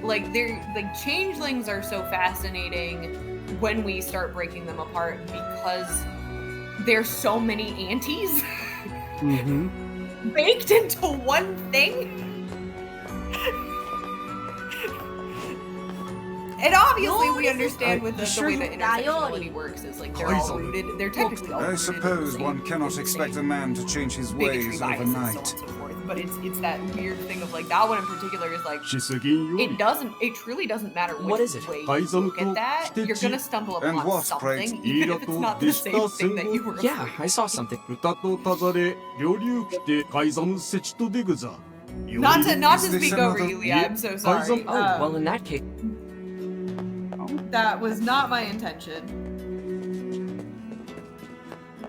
the changelings are so fascinating when we start breaking them apart because there's so many antis baked into one thing. And obviously we understand with the way that intersectionality works is like they're all rooted, they're technically all rooted. I suppose one cannot expect a man to change his ways overnight. but it's that weird thing of like that one in particular is like it truly doesn't matter which What is it? way you look at that, you're gonna stumble And upon what something, pranks even if it's not the same thing that you were Yeah, afraid I saw something. Not to speak over you, Leah, I'm so sorry. Oh, well, in that case, That was not my intention.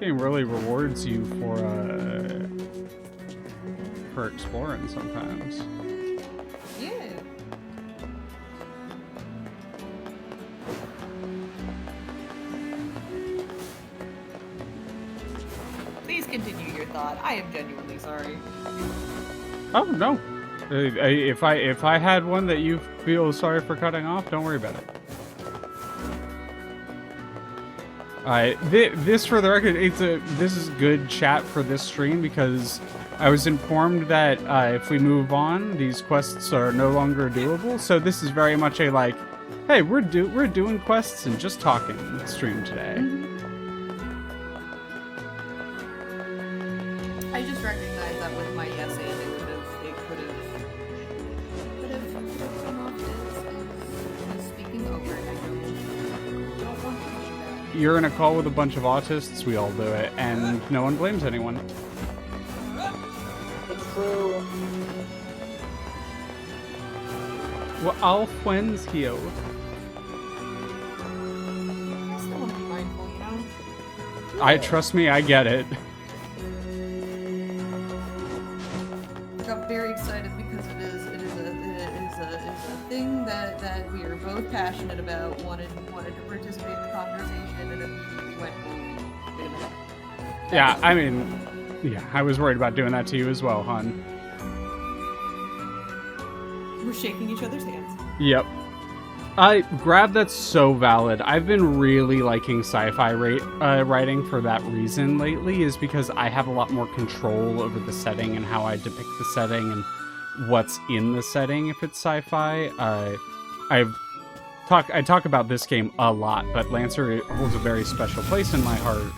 Game really rewards you for exploring sometimes. Yeah. Please continue your thought. I am genuinely sorry. Oh no. If I had one that you feel sorry for cutting off, don't worry about it. This, for the record, this is good chat for this stream because I was informed that if we move on, these quests are no longer doable. So this is very much a like, hey, we're doing quests and just talking stream today. I just recognize that with my yes and it could have come off as speaking over it. I don't want to do that. You're in a call with a bunch of autists, we all do it, and no one blames anyone. It's true. Well, all friends here. I still want to be mindful, you know? Trust me, I get it. Got very excited because it is a thing that we are both passionate about. Wanted to participate in the conversation and immediately went, wait a minute. Yeah, I mean, yeah, I was worried about doing that to you as well, hon. We're shaking each other's hands. Yep. Grab, that's so valid. I've been really liking sci-fi writing for that reason lately, is because I have a lot more control over the setting and how I depict the setting and what's in the setting if it's sci-fi. I talk about this game a lot, but Lancer holds a very special place in my heart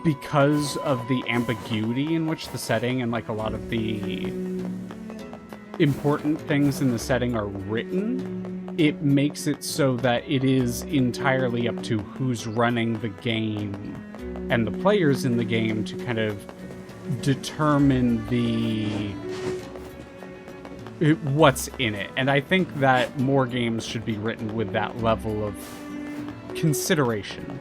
because of the ambiguity in which the setting and like a lot of the important things in the setting are written. It makes it so that it is entirely up to who's running the game and the players in the game to kind of determine what's in it. And I think that more games should be written with that level of consideration.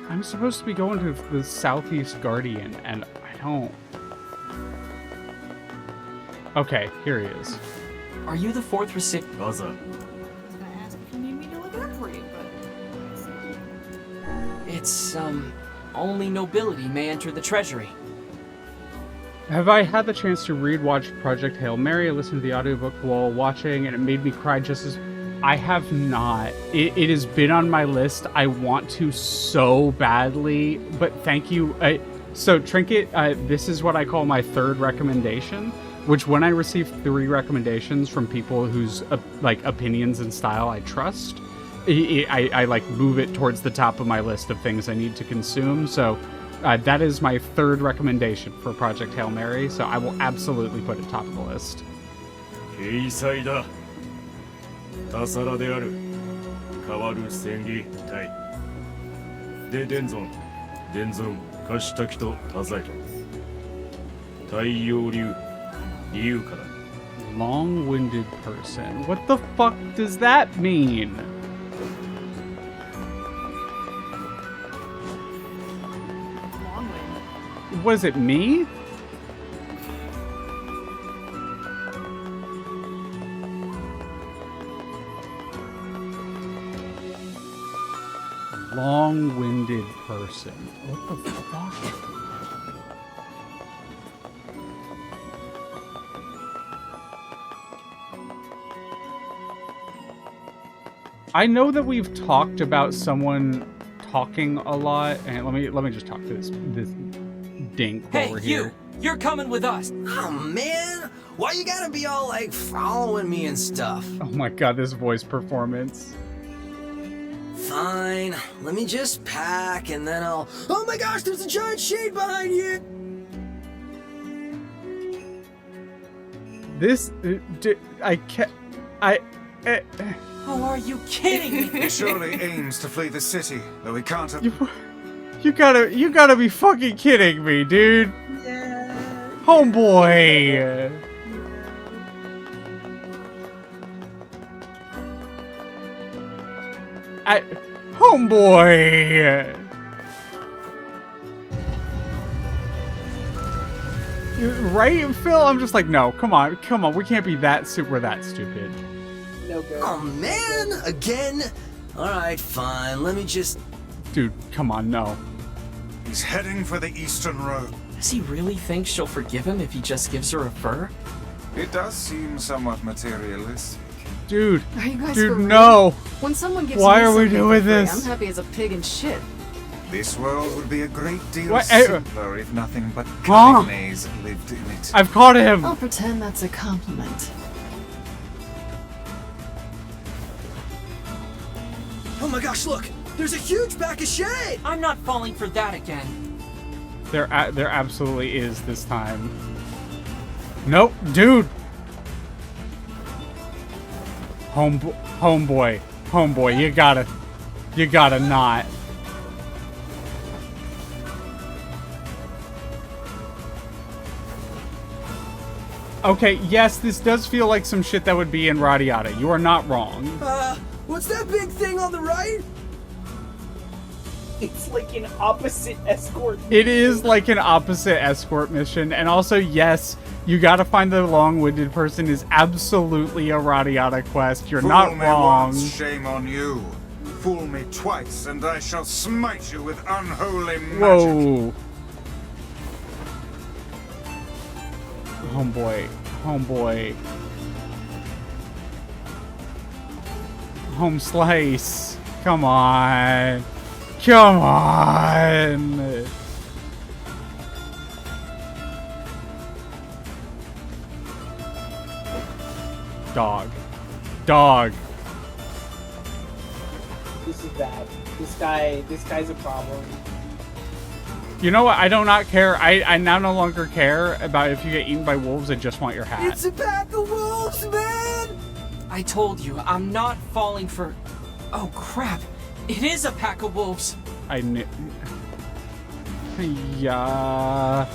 I'm supposed to be going to the Southeast Guardian, and I don't... Okay, here he is. are you the fourth recipient? I was gonna ask if you need me to look it up for you, but It's, only nobility may enter the treasury. Have I had the chance to watch Project Hail Mary? I listened to the audiobook while watching, and it made me cry just as... I have not. It has been on my list. I want to so badly, but thank you. So, Trinket, this is what I call my third recommendation, which when I receive 3 recommendations from people whose like opinions and style I trust, I like move it towards the top of my list of things I need to consume. So that is my third recommendation for Project Hail Mary, so I will absolutely put it top of the list. タサラである変わる戦技隊で伝存貸したきと多彩太陽流理由から Long-winded person. What the fuck does that mean? long-winded. Was it me? Long-winded person. What the fuck? I know that we've talked about someone talking a lot, and let me just talk to this dink while Hey, we're you! here. You're coming with us! Oh man, why you gotta be all like following me and stuff? Oh my god, this voice performance. fine. Let me just pack and then I'll... Oh my gosh, there's a giant shade behind you! This, I can't, Oh, are you kidding me? He surely aims to flee the city, though he can't have... you gotta be fucking kidding me, dude. Yeah. Homeboy. Homeboy. Right, Phil? I'm just like, no, come on, we can't be that stupid. No good. Oh man, again? Alright, fine, let me just... Dude, come on, no. He's heading for the Eastern Road. Does he really think she'll forgive him if he just gives her a fur? It does seem somewhat materialistic. Dude, Are you guys dude, for real? no. When someone gives Why me are we something doing for free, this? I'm happy as a pig in shit. This world would be a great deal What? simpler if nothing but Huh? maze lived in it. I've caught him. I'll pretend that's a compliment. Oh my gosh, look! There's a huge bag of shade! I'm not falling for that again. There absolutely is this time. Nope, dude. Homeboy, you gotta not. Okay, yes, this does feel like some shit that would be in Radiata. You are not wrong. What's that big thing on the right? It's like an opposite escort. It is like an opposite escort mission, and also, yes, you gotta find the long-winded person is absolutely a Radiata quest. You're not Fool me wrong. once, shame on you. Fool me twice, and I shall smite you with unholy magic. Whoa. Homeboy. Home slice. Come on. Dog. This is bad. This guy's a problem. You know what? I do not care. I now no longer care about if you get eaten by wolves. I just want your hat. It's a pack of wolves, man! I told you, I'm not falling for... Oh, crap. It is a pack of wolves. I knew. Yeah.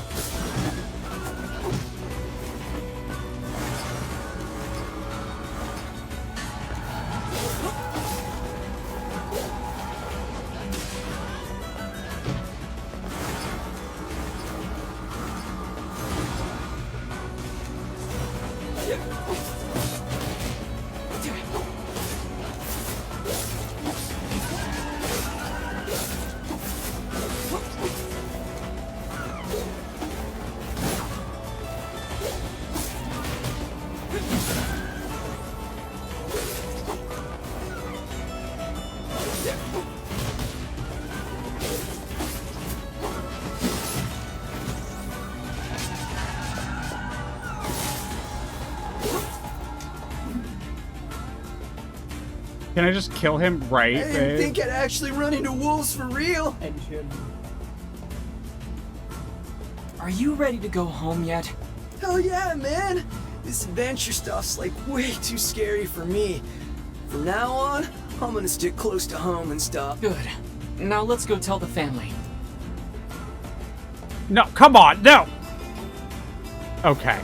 Can I just kill him right, I didn't babe? think I'd actually run into wolves for real. Engine. Are you ready to go home yet? Hell yeah, man! This adventure stuff's like way too scary for me. From now on, I'm gonna stick close to home and stuff. Good. Now let's go tell the family. No, come on, no! Okay.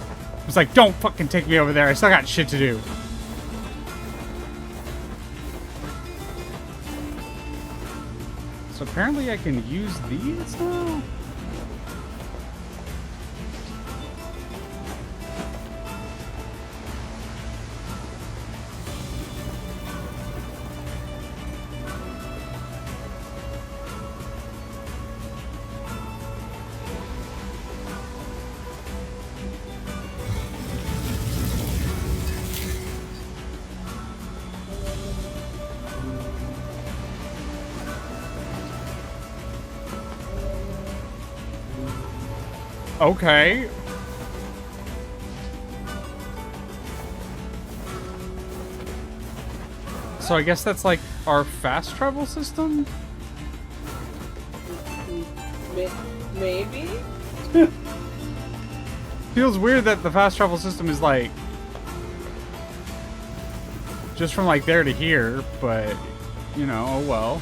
It's like, don't fucking take me over there. I still got shit to do. So apparently I can use these now? Okay. So I guess that's like our fast travel system? Maybe? Feels weird that the fast travel system is like just from like there to here, but you know, oh well.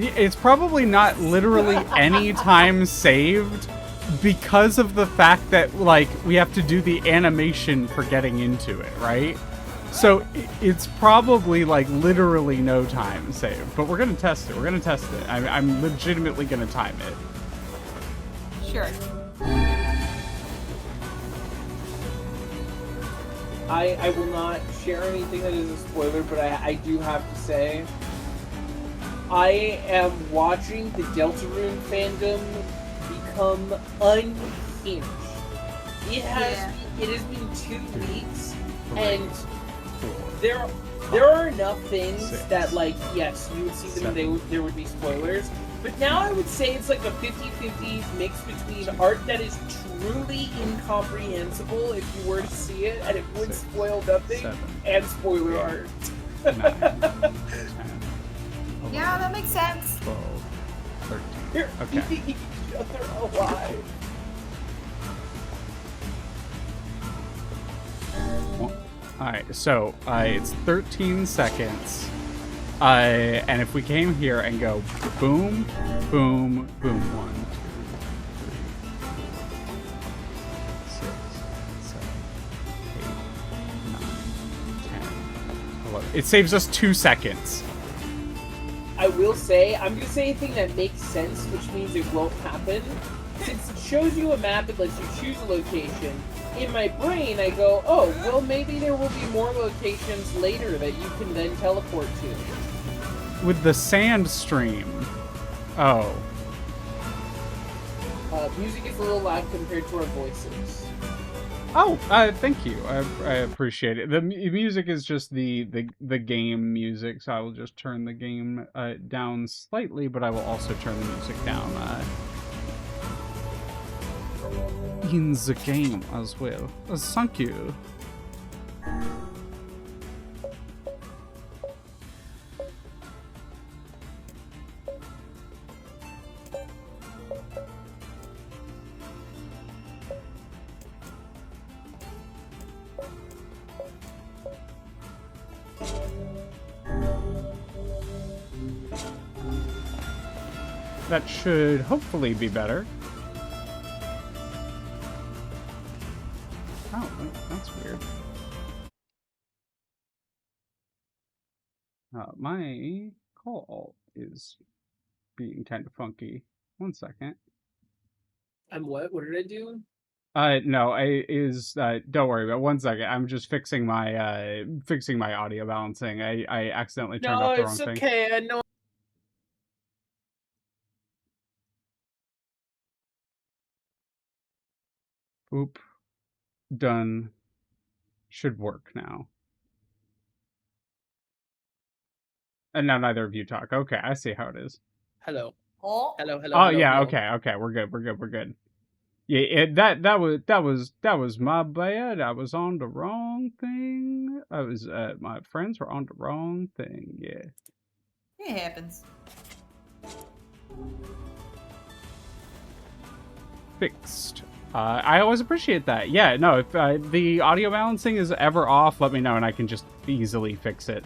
It's probably not literally any time saved because of the fact that, like, we have to do the animation for getting into it, right? So it's probably, like, literally no time saved. But we're going to test it. We're going to test it. I'm legitimately going to time it. Sure. I will not share anything that is a spoiler, but I do have to say, I am watching the Deltarune fandom become unhinged. It has been 2 weeks, and there are enough things that, like, yes, you would see them and there would be spoilers, but now I would say it's like a 50-50 mix between art that is truly incomprehensible if you were to see it, and it would spoil nothing, and spoiler art. 9, Yeah, that makes sense. 12, 13. They're Okay. eating each other alive. Alright, so it's 13 seconds. And if we came here and go boom, boom, boom, 1, 2, 3, 4, 5, 6, 7, 8, 9, 10, 11. It saves us 2 seconds. I will say, I'm going to say anything that makes sense, which means it won't happen. Since it shows you a map, it lets you choose a location. In my brain, I go, oh, well, maybe there will be more locations later that you can then teleport to. With the sand stream. Oh. Music is a little loud compared to our voices. Oh, thank you. I appreciate it. The music is just the game music, so I will just turn the game down slightly, but I will also turn the music down in the game as well. Thank you. That should hopefully be better. Oh, wait, that's weird. My call is being kind of funky. 1 second. I'm what? What did I do? No, don't worry about it. 1 second. I'm just fixing my audio balancing. I accidentally turned off the wrong thing. No, it's okay. I know. Oop. Done. Should work now. And now neither of you talk. Okay, I see how it is. Hello. Oh. Hello. Oh yeah. Okay. We're good. Yeah. That was my bad. I was on the wrong thing. My friends were on the wrong thing. Yeah. It happens. Fixed. I always appreciate that. Yeah, no, if the audio balancing is ever off, let me know and I can just easily fix it.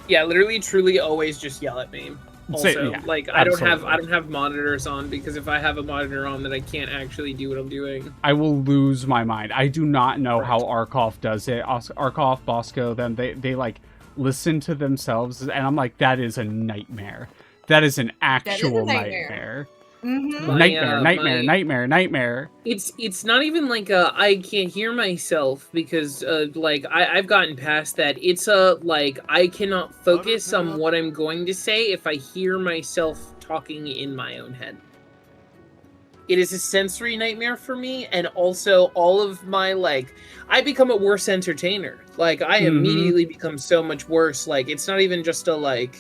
Yeah, literally, truly, always just yell at me. Also, yeah, like I don't have monitors on, because if I have a monitor on, then I can't actually do what I'm doing. I will lose my mind. I do not know how Arkoff does it. Arkoff, Bosco, them they like listen to themselves, and I'm like, that is a nightmare. That is an actual nightmare. Mhm. Nightmare. It's not even like I can't hear myself because like I've gotten past that. It's like I cannot focus on what I'm going to say if I hear myself talking in my own head. It is a sensory nightmare for me, and also all of my like I become a worse entertainer. Like I immediately become so much worse. Like it's not even just a like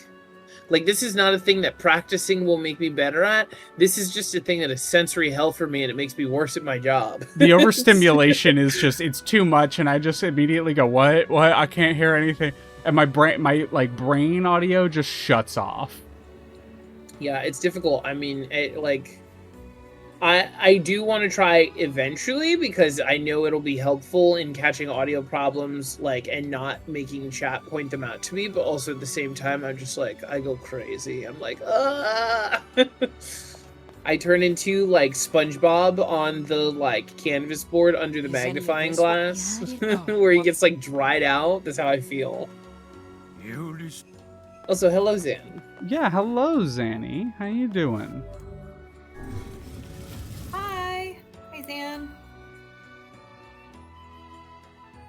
this is not a thing that practicing will make me better at. This is just a thing that is sensory hell for me, and it makes me worse at my job. The overstimulation is just, it's too much, and I just immediately go, what? I can't hear anything. And my brain audio just shuts off. Yeah, it's difficult. I mean, I do want to try eventually because I know it'll be helpful in catching audio problems, like, and not making chat point them out to me, but also at the same time, I'm just like, I go crazy. I'm like, ah! I turn into, like, SpongeBob on the, like, canvas board under the magnifying glass, where he gets, like, dried out. That's how I feel. Also, hello, Zan. Yeah, hello, Zanny. How you doing? Hi, Zan.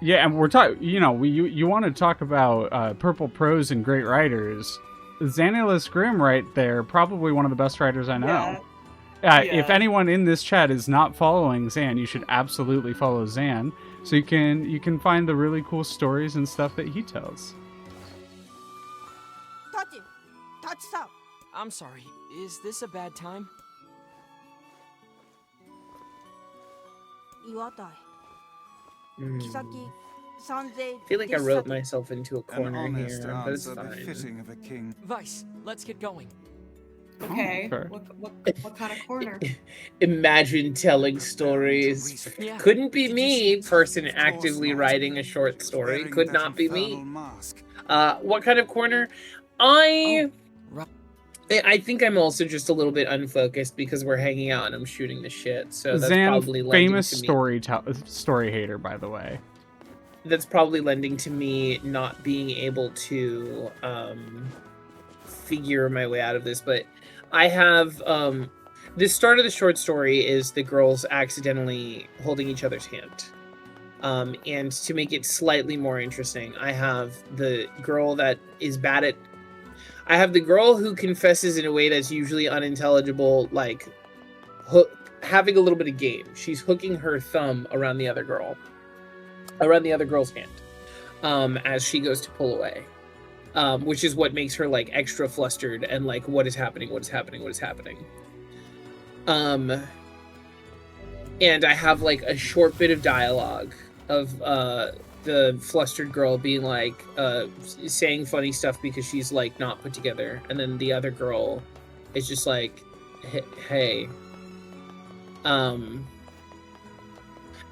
Yeah, and we're talking, you know, you want to talk about purple prose and great writers. Xanilus Grimm right there, probably one of the best writers I know. If anyone in this chat is not following Zan, you should absolutely follow Zan, so you can find the really cool stories and stuff that he tells. I'm sorry, is this a bad time? I feel like I wrote myself into a corner here, but it's fine. Of a king. Vice, let's get going. Okay, fair. what kind of corner? Imagine telling stories. Yeah. Couldn't be me, person actively writing a short story. Could not be me. What kind of corner? I think I'm also just a little bit unfocused because we're hanging out and I'm shooting the shit. So that's Zan, probably lending famous to me. story hater, by the way. That's probably lending to me not being able to figure my way out of this. But I have the start of the short story is the girls accidentally holding each other's hand. And to make it slightly more interesting, I have the girl that is bad at. I have the girl who confesses in a way that's usually unintelligible, like having a little bit of game. She's hooking her thumb around the other girl's hand, as she goes to pull away, which is what makes her like extra flustered and like, what is happening? And I have like a short bit of dialogue of the flustered girl being like saying funny stuff because she's like not put together, and then the other girl is just like, hey. And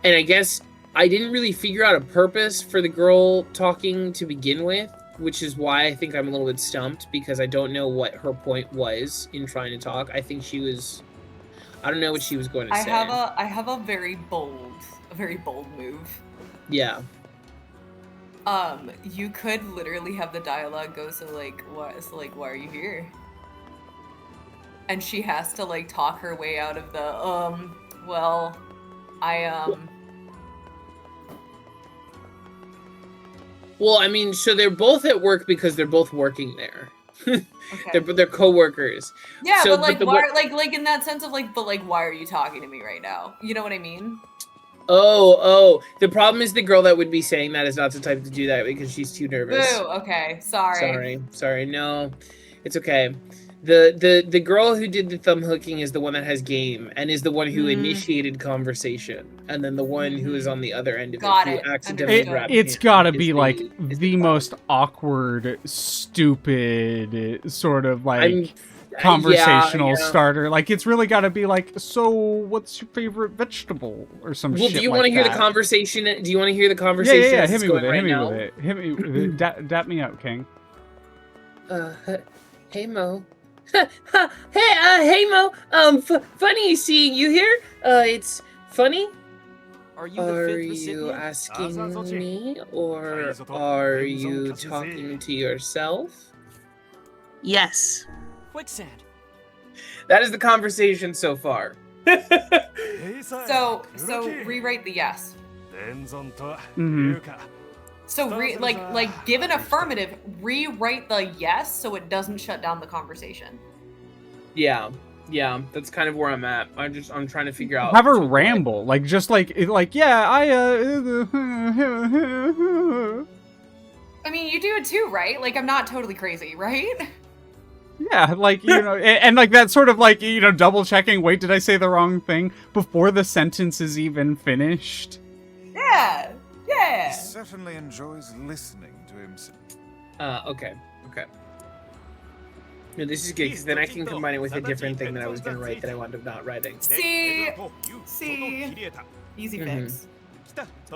I guess I didn't really figure out a purpose for the girl talking to begin with, which is why I think I'm a little bit stumped, because I don't know what her point was in trying to talk. I think she was, I don't know what she was going to say. I have a very bold move. Yeah. You could literally have the dialogue go, so like, why are you here? And she has to like talk her way out of the, well, Well, I mean, so they're both at work because they're both working there. Okay. they're co-workers. Yeah, so, but like, the why, like in that sense of like, but like, why are you talking to me right now? You know what I mean? Oh, the problem is the girl that would be saying that is not the type to do that because she's too nervous. Ooh, okay, sorry. No, it's okay. The girl who did the thumb hooking is the one that has game and is the one who initiated conversation, and then the one who is on the other end of who accidentally grabbed It's him gotta is be like the most awkward, stupid sort of like conversational starter. Like, it's really gotta be like, so what's your favorite vegetable or some shit like that. Do you want to hear the conversation? Do you want to hear the conversation? Yeah, hit me with it. Hit me with it. Dap me up, King. Hey Mo. Hey Mo. Funny seeing you here. It's funny. Are you the fifth recipient? Asking me, or are you talking to yourself? Yes. Quicksand. That is the conversation so far. So rewrite the yes. So like give an affirmative, rewrite the yes so it doesn't shut down the conversation. Yeah, that's kind of where I'm at. I'm trying to figure out. Have her ramble, like just like yeah, I mean, you do it too, right? Like I'm not totally crazy, right? Yeah, like, you know, and like that sort of like, you know, double checking, wait, did I say the wrong thing before the sentence is even finished? Yeah. He certainly enjoys listening to himself. Okay. No, this is good because then I can combine it with a different thing that I was going to write that I wound up not writing. See, easy fix.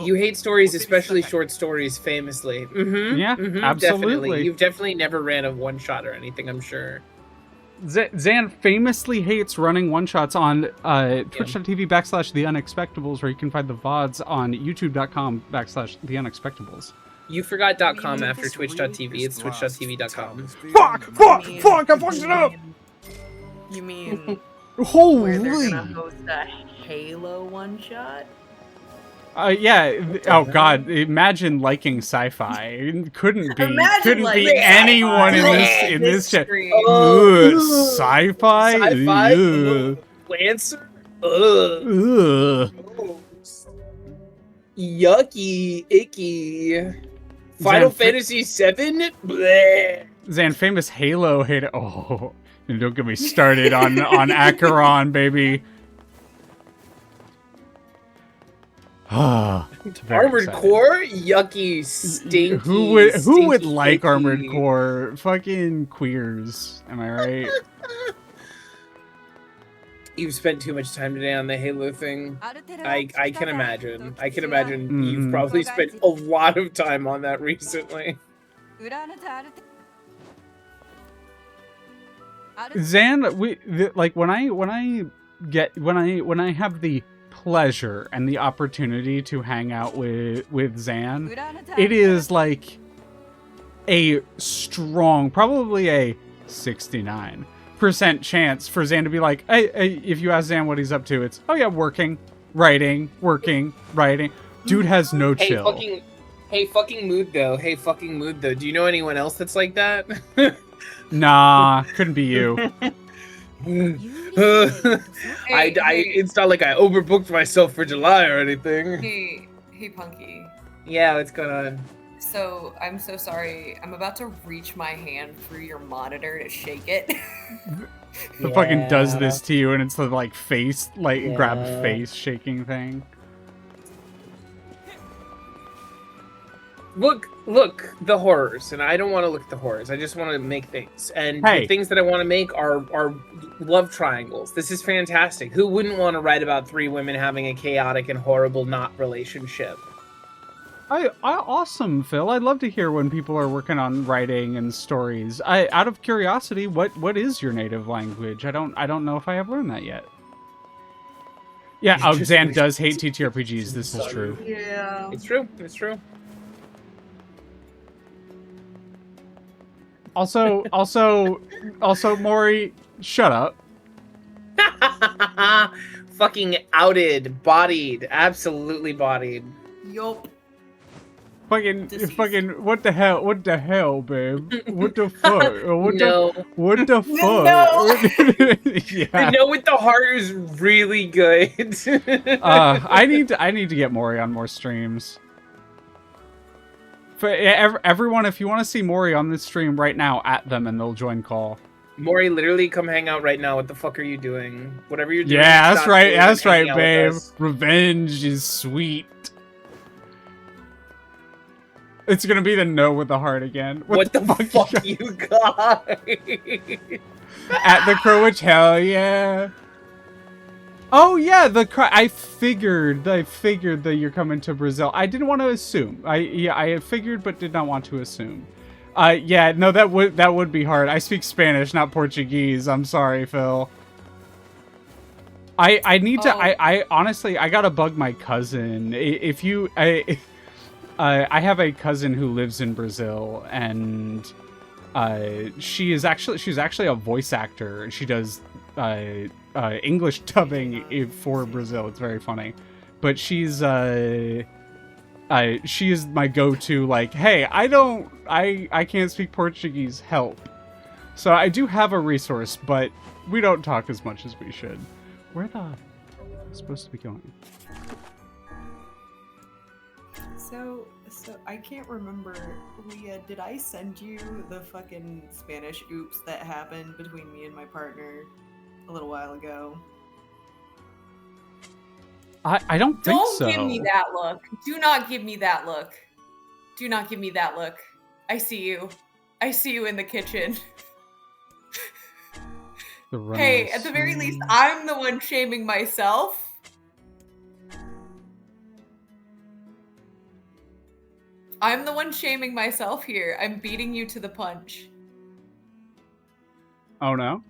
You hate stories, especially short stories, famously. Yeah, absolutely. Definitely. You've definitely never ran a one-shot or anything, I'm sure. Zan famously hates running one-shots on twitch.tv/TheUnexpectables, where you can find the VODs on youtube.com/TheUnexpectables. You forgot .com after twitch.tv. It's twitch.tv.com. Fuck! I fucked it up! You mean Holy! they're gonna host a Halo one-shot? Yeah. Oh God! Imagine liking sci-fi. It couldn't be anyone in this chat. Sci-fi. Lancer. Yucky. Icky. Final Fantasy VII. Bleh. Zan, famous Halo hater. Oh, don't get me started on Acheron, baby. Armored Core, yucky, stinky. Who would stinky, like icky. Armored Core? Fucking queers, am I right? You've spent too much time today on the Halo thing. I can imagine. I can imagine you've probably spent a lot of time on that recently. Zan, when I have the pleasure and the opportunity to hang out with Zan, it is like a strong, probably a 69% chance for Zan to be like, hey, if you ask Zan what he's up to, it's, oh yeah, working, writing. Dude has no chill. Hey, fucking mood though. Do you know anyone else that's like that? Nah, couldn't be you. It's not like I overbooked myself for July or anything. Hey, Punky. Yeah, what's going on? So, I'm so sorry. I'm about to reach my hand through your monitor to shake it. The fucking does this to you, and it's the like face, grab face shaking thing. Look, the horrors, and I don't want to look at the horrors. I just want to make things, and the things that I want to make are love triangles. This is fantastic. Who wouldn't want to write about 3 women having a chaotic and horrible not relationship? Awesome, Phil. I'd love to hear when people are working on writing and stories. Out of curiosity, what is your native language? I don't know if I have learned that yet. Yeah, Zan does hate TTRPGs. This is true. Yeah, it's true. Also, Maury, shut up. Fucking outed, bodied, absolutely bodied. Yup. Fucking, what the hell, babe? What the fuck? What the fuck? Yeah. The no with the heart is really good. I need to get Maury on more streams. For everyone, if you want to see Maury on this stream right now, at them and they'll join call. Maury, literally come hang out right now. What the fuck are you doing? Whatever you're doing. Yeah, that's right, babe. Revenge is sweet. It's gonna be the no with the heart again. What the fuck you got? At the Crowwich, hell yeah. Oh yeah, I figured that you're coming to Brazil. I didn't want to assume. I figured but did not want to assume. Yeah, no, that would be hard. I speak Spanish, not Portuguese. I'm sorry, Phil. I need to. I honestly, I gotta bug my cousin. If you, I have a cousin who lives in Brazil, and she's actually a voice actor. She does English dubbing for Brazil. It's very funny, but she is my go-to. Like, hey, I can't speak Portuguese. Help. So I do have a resource, but we don't talk as much as we should. Where the am I supposed to be going? So I can't remember, Leah, did I send you the fucking Spanish oops that happened between me and my partner a little while ago? I don't think so. Don't give me that look. Do not give me that look. Do not give me that look. I see you. I see you in the kitchen. Hey, at the very least, I'm the one shaming myself. I'm the one shaming myself here. I'm beating you to the punch. Oh no?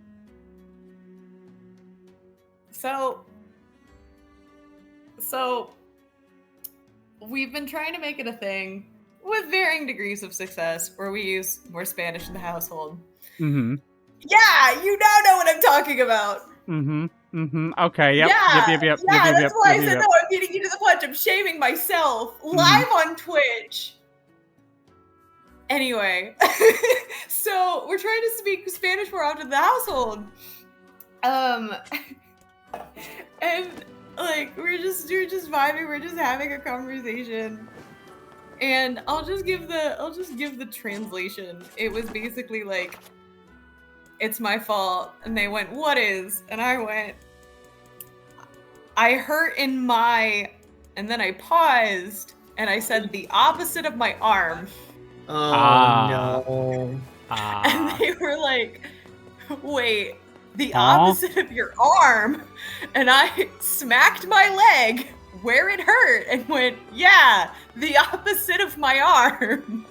So we've been trying to make it a thing with varying degrees of success where we use more Spanish in the household. Mm-hmm. Yeah, you now know what I'm talking about. Mm-hmm. Mm-hmm. Okay, yep. Yeah, Yep. yeah, that's why I said no, I'm beating you to the punch. I'm shaming myself live on Twitch. Anyway, so we're trying to speak Spanish more often in the household. And like we're just vibing, we're just having a conversation. And I'll just give the translation. It was basically like, it's my fault. And they went, what is? And I went, I hurt in my, and then I paused and I said the opposite of my arm. Oh no. And they were like, wait, the opposite of your arm? And I smacked my leg where it hurt and went, yeah, the opposite of my arm.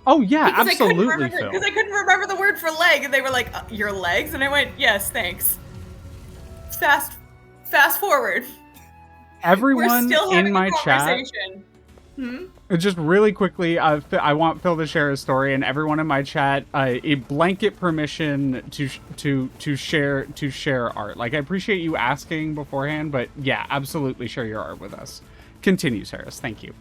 Oh yeah, absolutely, Phil. Because I couldn't remember the word for leg, and they were like, your legs? And I went, yes, thanks. Fast forward. Everyone in my chat. Just really quickly, I want Phil to share his story, and everyone in my chat, a blanket permission to share art. Like, I appreciate you asking beforehand, but yeah, absolutely share your art with us. Continue, Saris. Thank you.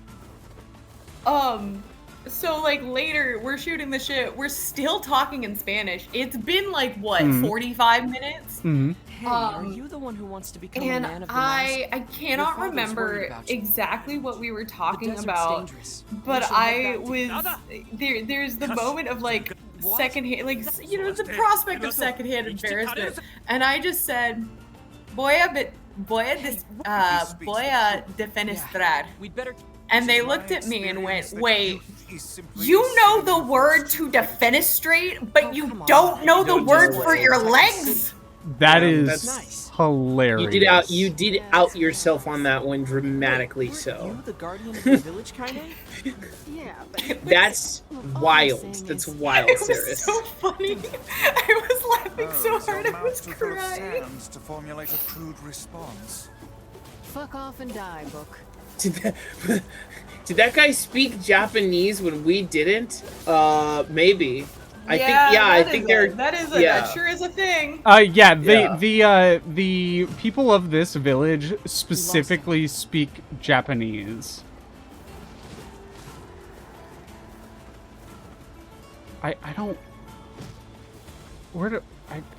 So like later, we're shooting the shit. We're still talking in Spanish. It's been like what, 45 minutes? Hey, are you the one who wants to become a man of the mask? I cannot remember exactly what we were talking about, but I was there's the moment of like secondhand, like the prospect of secondhand embarrassment, and I just said, voy a defenestrar. And they looked at me and went, wait, you know the word to defenestrate, but you don't know the word for your legs? That is hilarious. You did out yourself on that one dramatically so. You the guardian of the village, kind of? Yeah, but That's wild. That's wild, It Saris. was so funny. I was laughing so hard I was crying. To formulate a crude response. Fuck off and die, book. Did that guy speak Japanese when we didn't? Maybe. I think that sure is a thing. The people of this village specifically speak Japanese. I don't.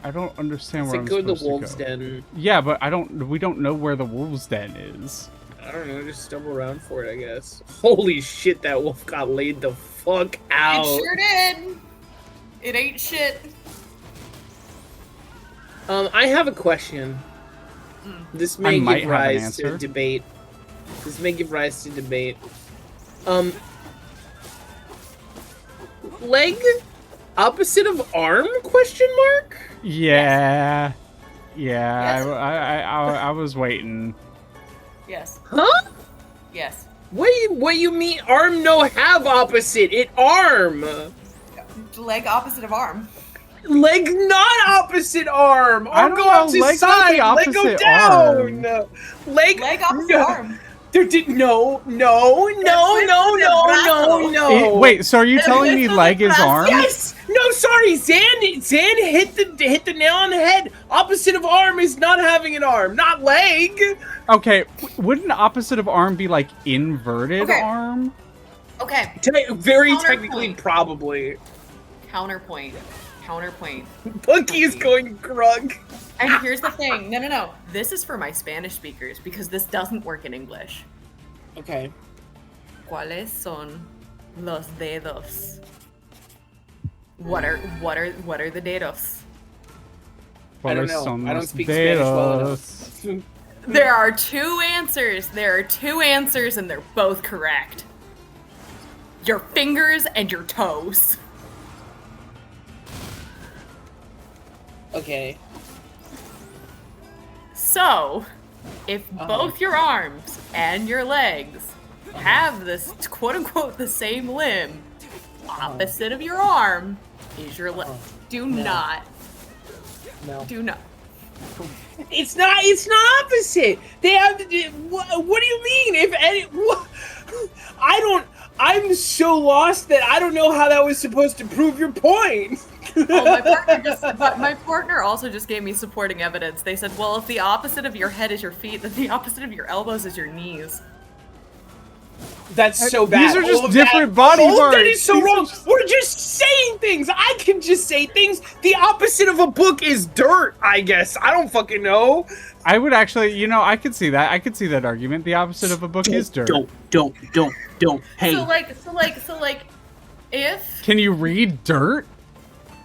I don't understand where I'm supposed to go. Go to the wolves' den. Yeah, but we don't know where the wolves' den is. I don't know, just stumble around for it, I guess. Holy shit, that wolf got laid the fuck out. It sure did. It ain't shit. I have a question. This may give rise to debate. Leg opposite of arm? Question mark? Yeah. Yeah, Yes. I was waiting. Yes. Huh? Yes. What you mean arm no have opposite? It arm. Leg opposite of arm. Leg not opposite arm. Arm go out to leg side. Leg go down. Leg opposite arm. No. Wait, so are you telling me leg is arm? Yes. No, sorry, Zan hit the nail on the head. Opposite of arm is not having an arm, not leg. Okay, wouldn't opposite of arm be like inverted arm? Okay. Very technically, probably. Counterpoint. Punky is going grug. And here's the thing. No. This is for my Spanish speakers because this doesn't work in English. Okay. ¿Cuáles son los dedos? What are the dedos? I don't know. I don't speak Spanish well enough. There are two answers. And they're both correct. Your fingers and your toes. Okay. So, if both your arms and your legs have this quote-unquote the same limb, opposite of your arm is your leg. Do not. It's not opposite. They have what do you mean? If any I'm so lost that I don't know how that was supposed to prove your point. My partner also just gave me supporting evidence. They said, well, if the opposite of your head is your feet, then the opposite of your elbows is your knees. That's so bad. These are just different body parts. That is so wrong. We're just saying things. I can just say things. The opposite of a book is dirt, I guess. I don't fucking know. I would actually, I could see that. I could see that argument. The opposite of a book is dirt. Don't. Hey. So like, if... Can you read dirt?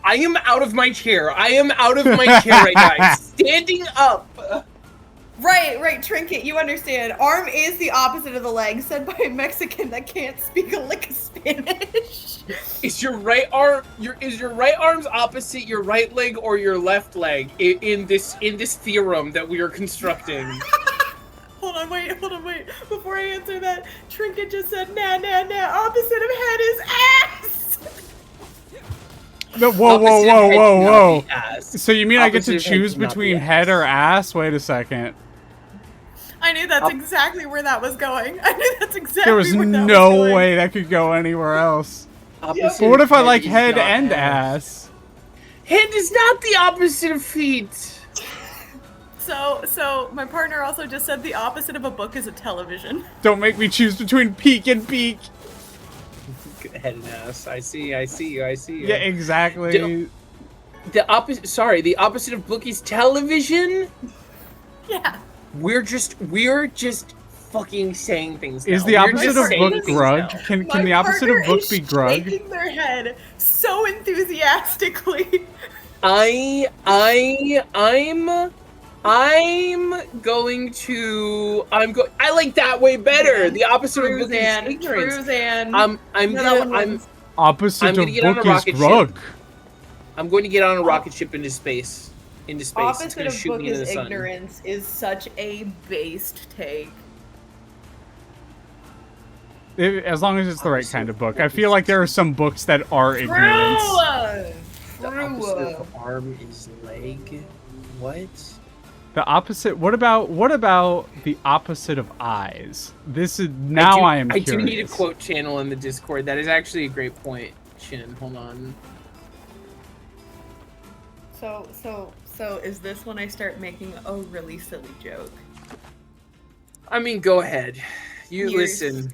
I am out of my chair. right now. I'm standing up. Right, Trinket, you understand. Arm is the opposite of the leg, said by a Mexican that can't speak a lick of Spanish. Is your right arm's opposite your right leg or your left leg in this theorem that we are constructing? Hold on, wait. Before I answer that, Trinket just said, nah, opposite of head is ass! No, whoa. So you mean I get to Opposite choose head cannot between be head or ass? Wait a second. I knew that's exactly where that was going. There was no way that could go anywhere else. But what if I like head and ass? Head is not the opposite of feet. So my partner also just said the opposite of a book is a television. Don't make me choose between peak and beak. Head and ass. I see you. Yeah, exactly. The opposite of book is television? Yeah. We're just fucking saying things now. Is the opposite of book grug? Can the opposite of book be grug? Shaking their head so enthusiastically. I'm going to. I like that way better. The opposite of book is ignorance. Opposite of book is grug. I'm going to get on a rocket ship into space. It's Opposite gonna of shoot book me into the is sun. ignorance is such a based take. As long as it's the right kind of book. I feel like there are some books that are ignorance. The opposite of arm is leg. What? The opposite. What about the opposite of eyes? This is now I am curious. I do need a quote channel in the Discord. That is actually a great point, Shin. Hold on. So is this when I start making a really silly joke? I mean, go ahead. You Ears. listen.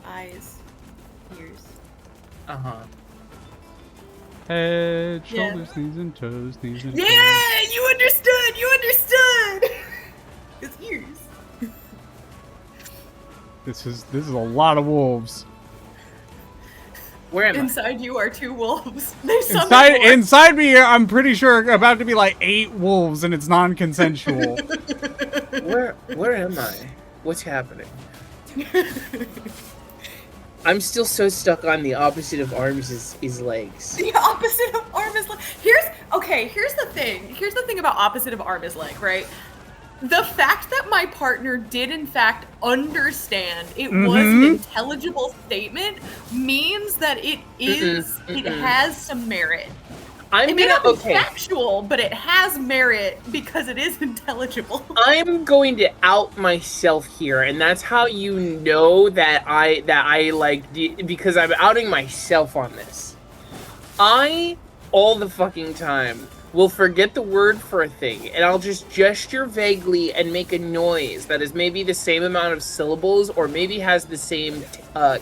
Eyes, ears. Head, shoulders, knees and toes, knees and toes. Yeah, you understood. It's ears. This is a lot of wolves. Where am Inside you are two wolves. Inside me, I'm pretty sure about to be like 8 wolves, and it's non-consensual. Where am I? What's happening? I'm still so stuck on the opposite of arms is legs. The opposite of arm is leg. Here's the thing. Here's the thing about opposite of arm is leg, right? The fact that my partner did in fact understand it was an intelligible statement means that it has some merit. It may not be factual, but it has merit because it is intelligible. I'm going to out myself here, and that's how you know that I like because I'm outing myself on this. I, all the fucking time, will forget the word for a thing, and I'll just gesture vaguely and make a noise that is maybe the same amount of syllables, or maybe has the same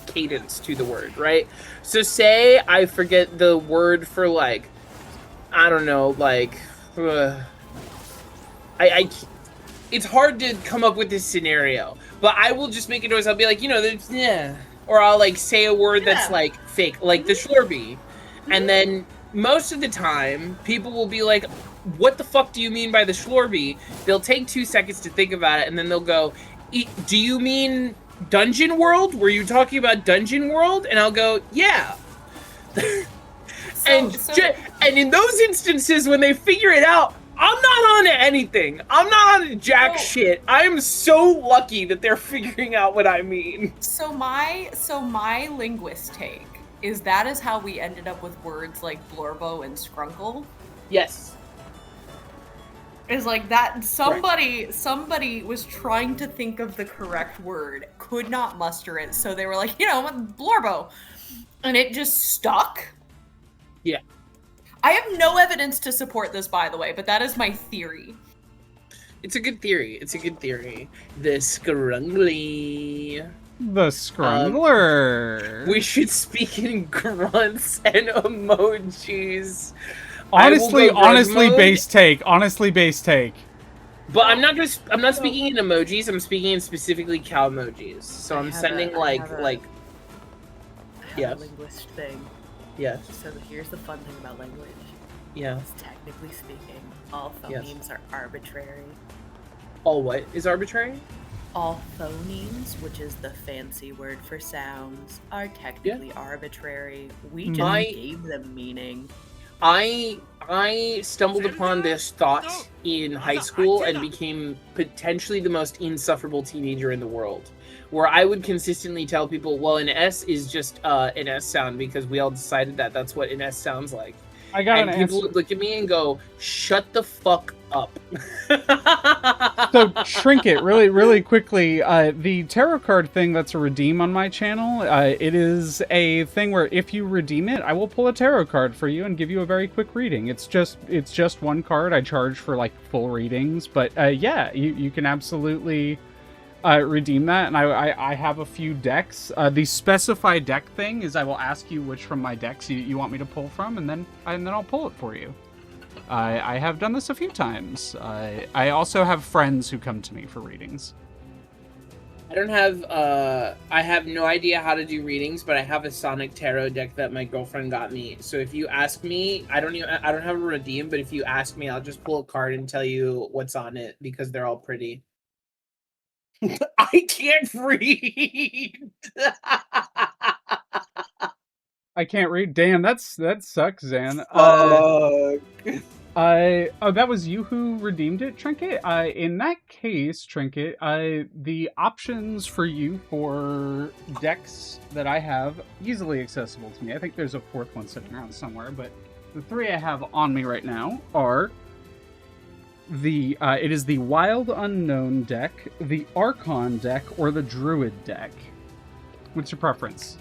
cadence to the word, right? So say I forget the word for, like, I don't know, like, it's hard to come up with this scenario, but I will just make a noise. I'll be like, you know, yeah, or I'll like say a word that's like fake, like the Schlurby, and then most of the time people will be like, what the fuck do you mean by the Schlurby? They'll take 2 seconds to think about it, and then they'll go, do you mean Dungeon World? Were you talking about Dungeon World? And I'll go, yeah. And in those instances when they figure it out, I'm not on to anything. I'm not on to jack shit. I am so lucky that they're figuring out what I mean. So my linguist take is that is how we ended up with words like blorbo and scrunkle. Yes. Is like that somebody was trying to think of the correct word, could not muster it, so they were like, you know, blorbo. And it just stuck. Yeah. I have no evidence to support this, by the way, but that is my theory. It's a good theory. It's a good theory. The scrungly. The scrungler. We should speak in grunts and emojis. Honestly, base take. Honestly, base take. But I'm not speaking in emojis. I'm speaking in specifically cow emojis. So I'm sending a linguist thing. Yes. So here's the fun thing about language. Yeah. Technically speaking, all phonemes are arbitrary. All what is arbitrary? All phonemes, which is the fancy word for sounds, are technically arbitrary. We just gave them meaning. I stumbled upon this thought in high school and became potentially the most insufferable teenager in the world, where I would consistently tell people, well, an S is just an S sound because we all decided that that's what an S sounds like. And people would look at me and go, shut the fuck up. So, Trinket, really quickly, the tarot card thing that's a redeem on my channel, it is a thing where if you redeem it, I will pull a tarot card for you and give you a very quick reading. It's just one card. I charge for, like, full readings, but, yeah, you can absolutely redeem that, and I have a few decks. The specify deck thing is I will ask you which from my decks you want me to pull from, and then I'll pull it for you. I have done this a few times. I also have friends who come to me for readings. I have no idea how to do readings, but I have a Sonic Tarot deck that my girlfriend got me. So if you ask me, I don't have a redeem, but if you ask me, I'll just pull a card and tell you what's on it because they're all pretty. I can't read. I can't read. Damn, that sucks, Zan. Fuck. Oh, that was you who redeemed it, Trinket? In that case, Trinket, the options for you for decks that I have easily accessible to me. I think there's a fourth one sitting around somewhere, but the 3 I have on me right now are it is the Wild Unknown deck, the Archon deck, or the Druid deck. What's your preference?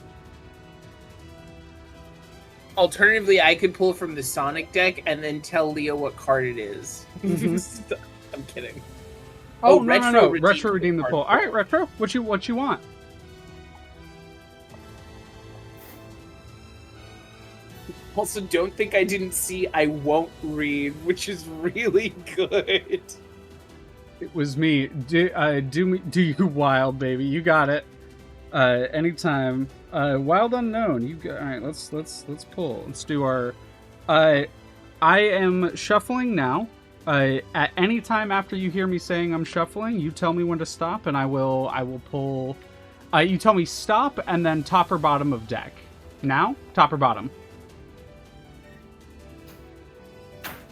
Alternatively, I could pull from the Sonic deck and then tell Leo what card it is. I'm kidding. Oh, no. Retro redeem the pull. All right, Retro. What you want? Also, don't think I didn't see I won't read, which is really good. It was me. Do you wild, baby. You got it. Anytime. Wild Unknown. You got. All right, let's pull. Let's do our I am shuffling now. At any time after you hear me saying I'm shuffling, you tell me when to stop and I will pull. You tell me stop and then top or bottom of deck. Now, top or bottom?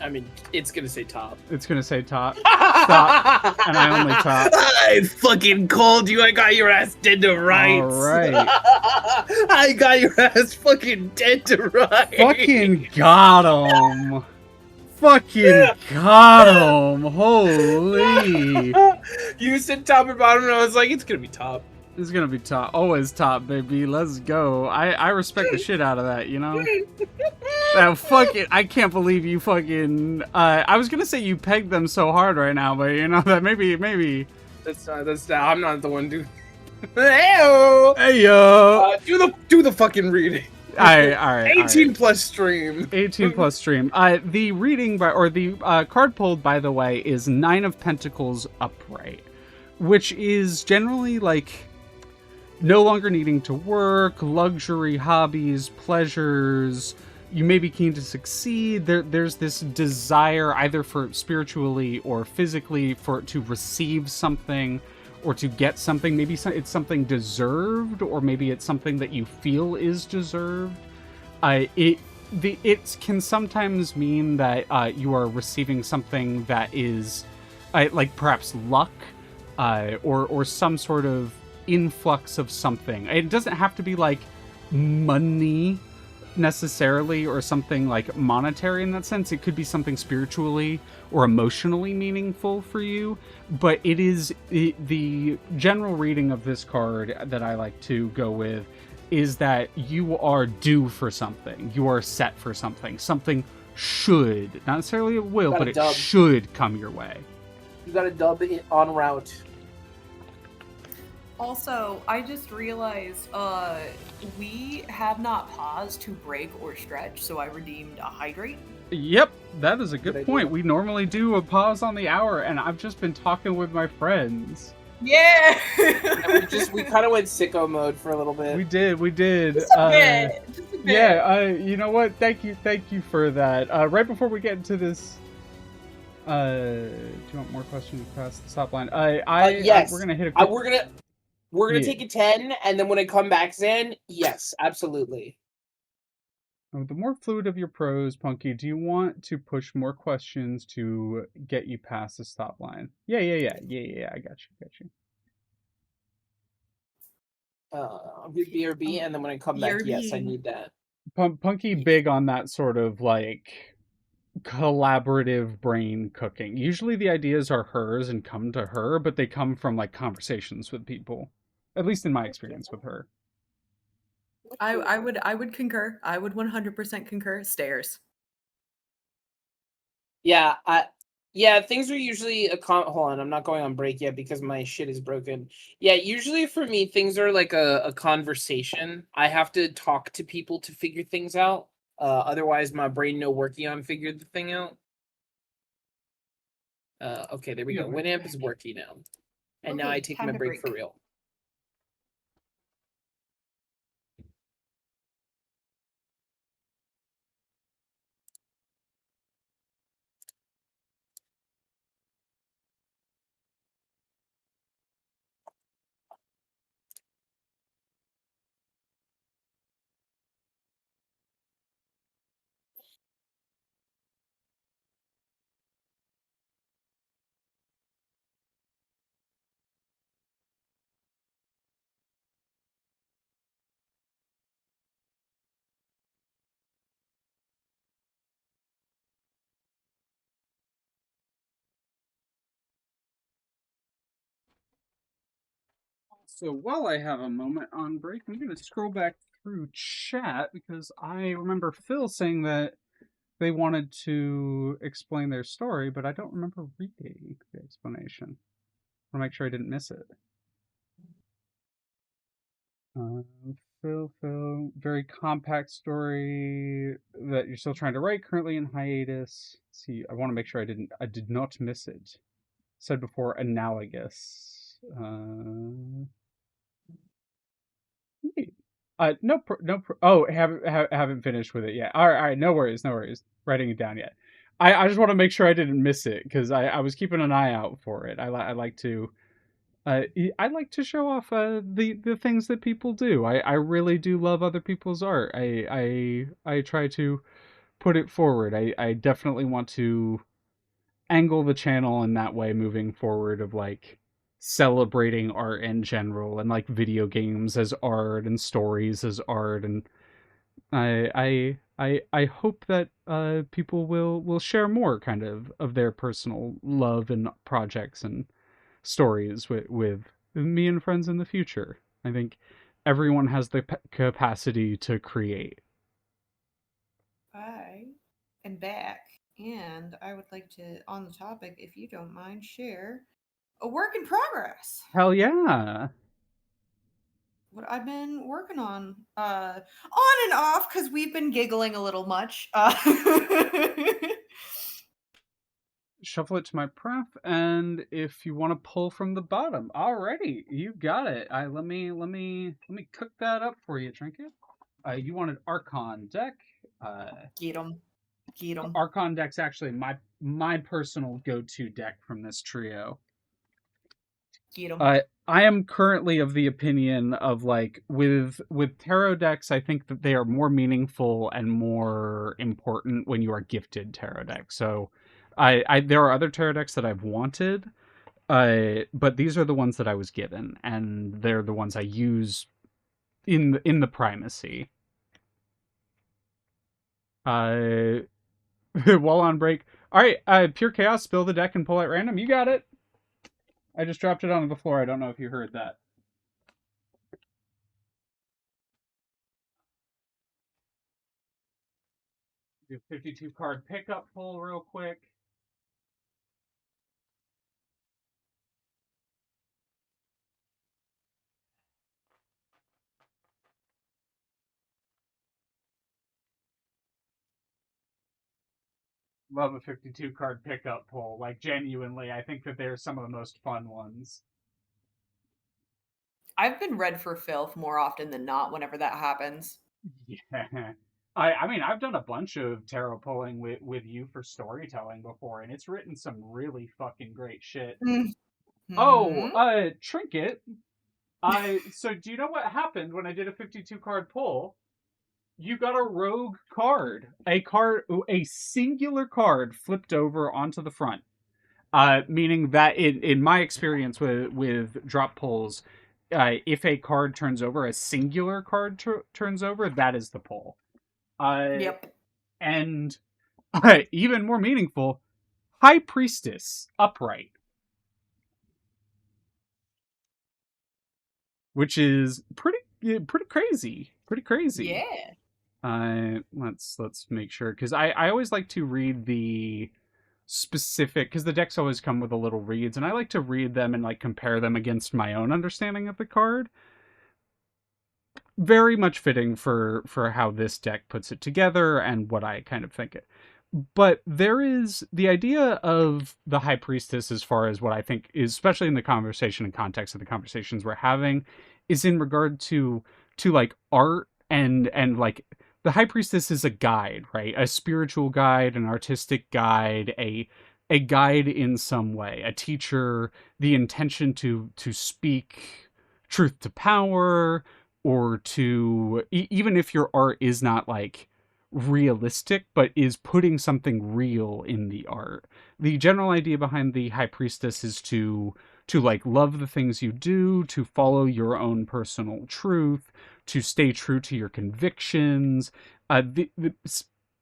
I mean, it's gonna say top. It's gonna say top. Stop. And I only top. I fucking called you. I got your ass dead to rights. All right. I got your ass fucking dead to rights. Fucking got him. Fucking got him. Holy. You said top or bottom, and I was like, it's gonna be top. It's gonna be top. Always top, baby. Let's go. I respect the shit out of that, you know? Now, fucking, I can't believe you fucking. I was gonna say you pegged them so hard right now, but you know that maybe. That's not. I'm not the one doing. Heyo! Hey yo! Do the fucking reading. All right. 18 plus stream. 18 plus stream. The reading or the card pulled, by the way, is Nine of Pentacles upright, which is generally like no longer needing to work, luxury, hobbies, pleasures. You may be keen to succeed. There's this desire, either for spiritually or physically, to receive something or to get something. Maybe it's something deserved, or maybe it's something that you feel is deserved. It can sometimes mean that you are receiving something that is like perhaps luck, or some sort of influx of something. It doesn't have to be like money necessarily, or something like monetary in that sense. It could be something spiritually or emotionally meaningful for you, but it is the general reading of this card that I like to go with is that you are due for something. You are set for something. Something should, not necessarily it will, but it should come your way. You got a dub en route. Also, I just realized we have not paused to break or stretch, so I redeemed a hydrate. Yep, that is a good point. We normally do a pause on the hour, and I've just been talking with my friends. Yeah! we kind of went sicko mode for a little bit. We did. Just a bit. Yeah, you know what? Thank you for that. Right before we get into this, do you want more questions past the stop line? Yes. We're gonna hit a quick... We're gonna take a 10, and then when I come back, Zan, yes, absolutely. The more fluid of your prose, Punky, do you want to push more questions to get you past the stop line? Yeah, I got you. BRB, and then when I come back, yes, I need that. Punky big on that sort of like collaborative brain cooking. Usually the ideas are hers and come to her, but they come from like conversations with people. At least in my experience with her. I would concur. I would 100% concur. Stairs. Yeah, things are usually hold on, I'm not going on break yet because my shit is broken. Yeah, usually for me things are like a conversation. I have to talk to people to figure things out. Otherwise my brain no working on figured the thing out. Okay, there we go. Winamp is working now. And now I take my break for real. So while I have a moment on break, I'm going to scroll back through chat because I remember Phil saying that they wanted to explain their story, but I don't remember reading the explanation. I want to make sure I didn't miss it. Phil, very compact story that you're still trying to write, currently in hiatus. Let's see, I want to make sure I did not miss it. Said before, analogous. Haven't finished with it yet. All right, no worries. Writing it down yet. I just want to make sure I didn't miss it because I was keeping an eye out for it. I like to show off the things that people do. I really do love other people's art. I try to put it forward. I definitely want to angle the channel in that way moving forward of like celebrating art in general and like video games as art and stories as art, and I hope that people will share more kind of their personal love and projects and stories with me and friends in the future. I think everyone has the capacity to create. I am back, and I would like to, on the topic, if you don't mind, share a work in progress. Hell yeah. What I've been working on and off, because we've been giggling a little much. Shuffle it to my pref, and if you want to pull from the bottom, alrighty, you got it. Let me cook that up for you, Trinket. You wanted Archon deck. Get 'em. Get 'em. Archon deck's actually my personal go-to deck from this trio. Get 'em. I am currently of the opinion of, like, with tarot decks, I think that they are more meaningful and more important when you are gifted tarot decks. So I there are other tarot decks that I've wanted, but these are the ones that I was given, and they're the ones I use in the primacy. While on break. All right, Pure Chaos, spill the deck and pull at random. You got it. I just dropped it onto the floor. I don't know if you heard that. Do 52 card pickup pull real quick. Love a 52 card pickup pull. Like, genuinely, I think that they're some of the most fun ones. I've been read for filth more often than not whenever that happens. Yeah. I mean, I've done a bunch of tarot pulling with you for storytelling before, and it's written some really fucking great shit. Mm-hmm. Oh, Trinket. So do you know what happened when I did a 52 card pull? You got a rogue card. A singular card flipped over onto the front. Meaning that in my experience with drop pulls, if a card turns over, a singular card turns over, that is the pull. Yep. And even more meaningful, High Priestess upright, which is pretty crazy. Pretty crazy. Yeah. Let's make sure, because I always like to read the specific, because the decks always come with a little reads, and I like to read them and like compare them against my own understanding of the card. Very much fitting for how this deck puts it together and what I kind of think it. But there is the idea of the High Priestess, as far as what I think is, especially in the conversation and context of the conversations we're having, is in regard to like art and like the High Priestess is a guide, right? A spiritual guide, an artistic guide, a guide in some way, a teacher, the intention to speak truth to power, or to even if your art is not like realistic but is putting something real in the art. The general idea behind the High Priestess is to like love the things you do, to follow your own personal truth, to stay true to your convictions.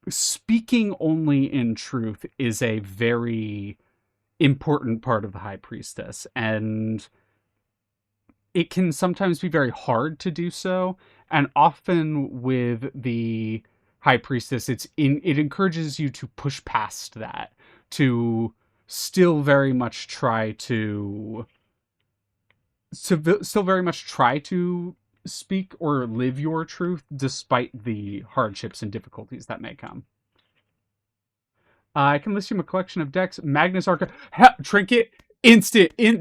Speaking only in truth is a very important part of the High Priestess, and it can sometimes be very hard to do so. And often with the High Priestess, it encourages you to push past that, to still very much try to speak or live your truth despite the hardships and difficulties that may come. I can list you a collection of decks. Magnus Archive, Trinket,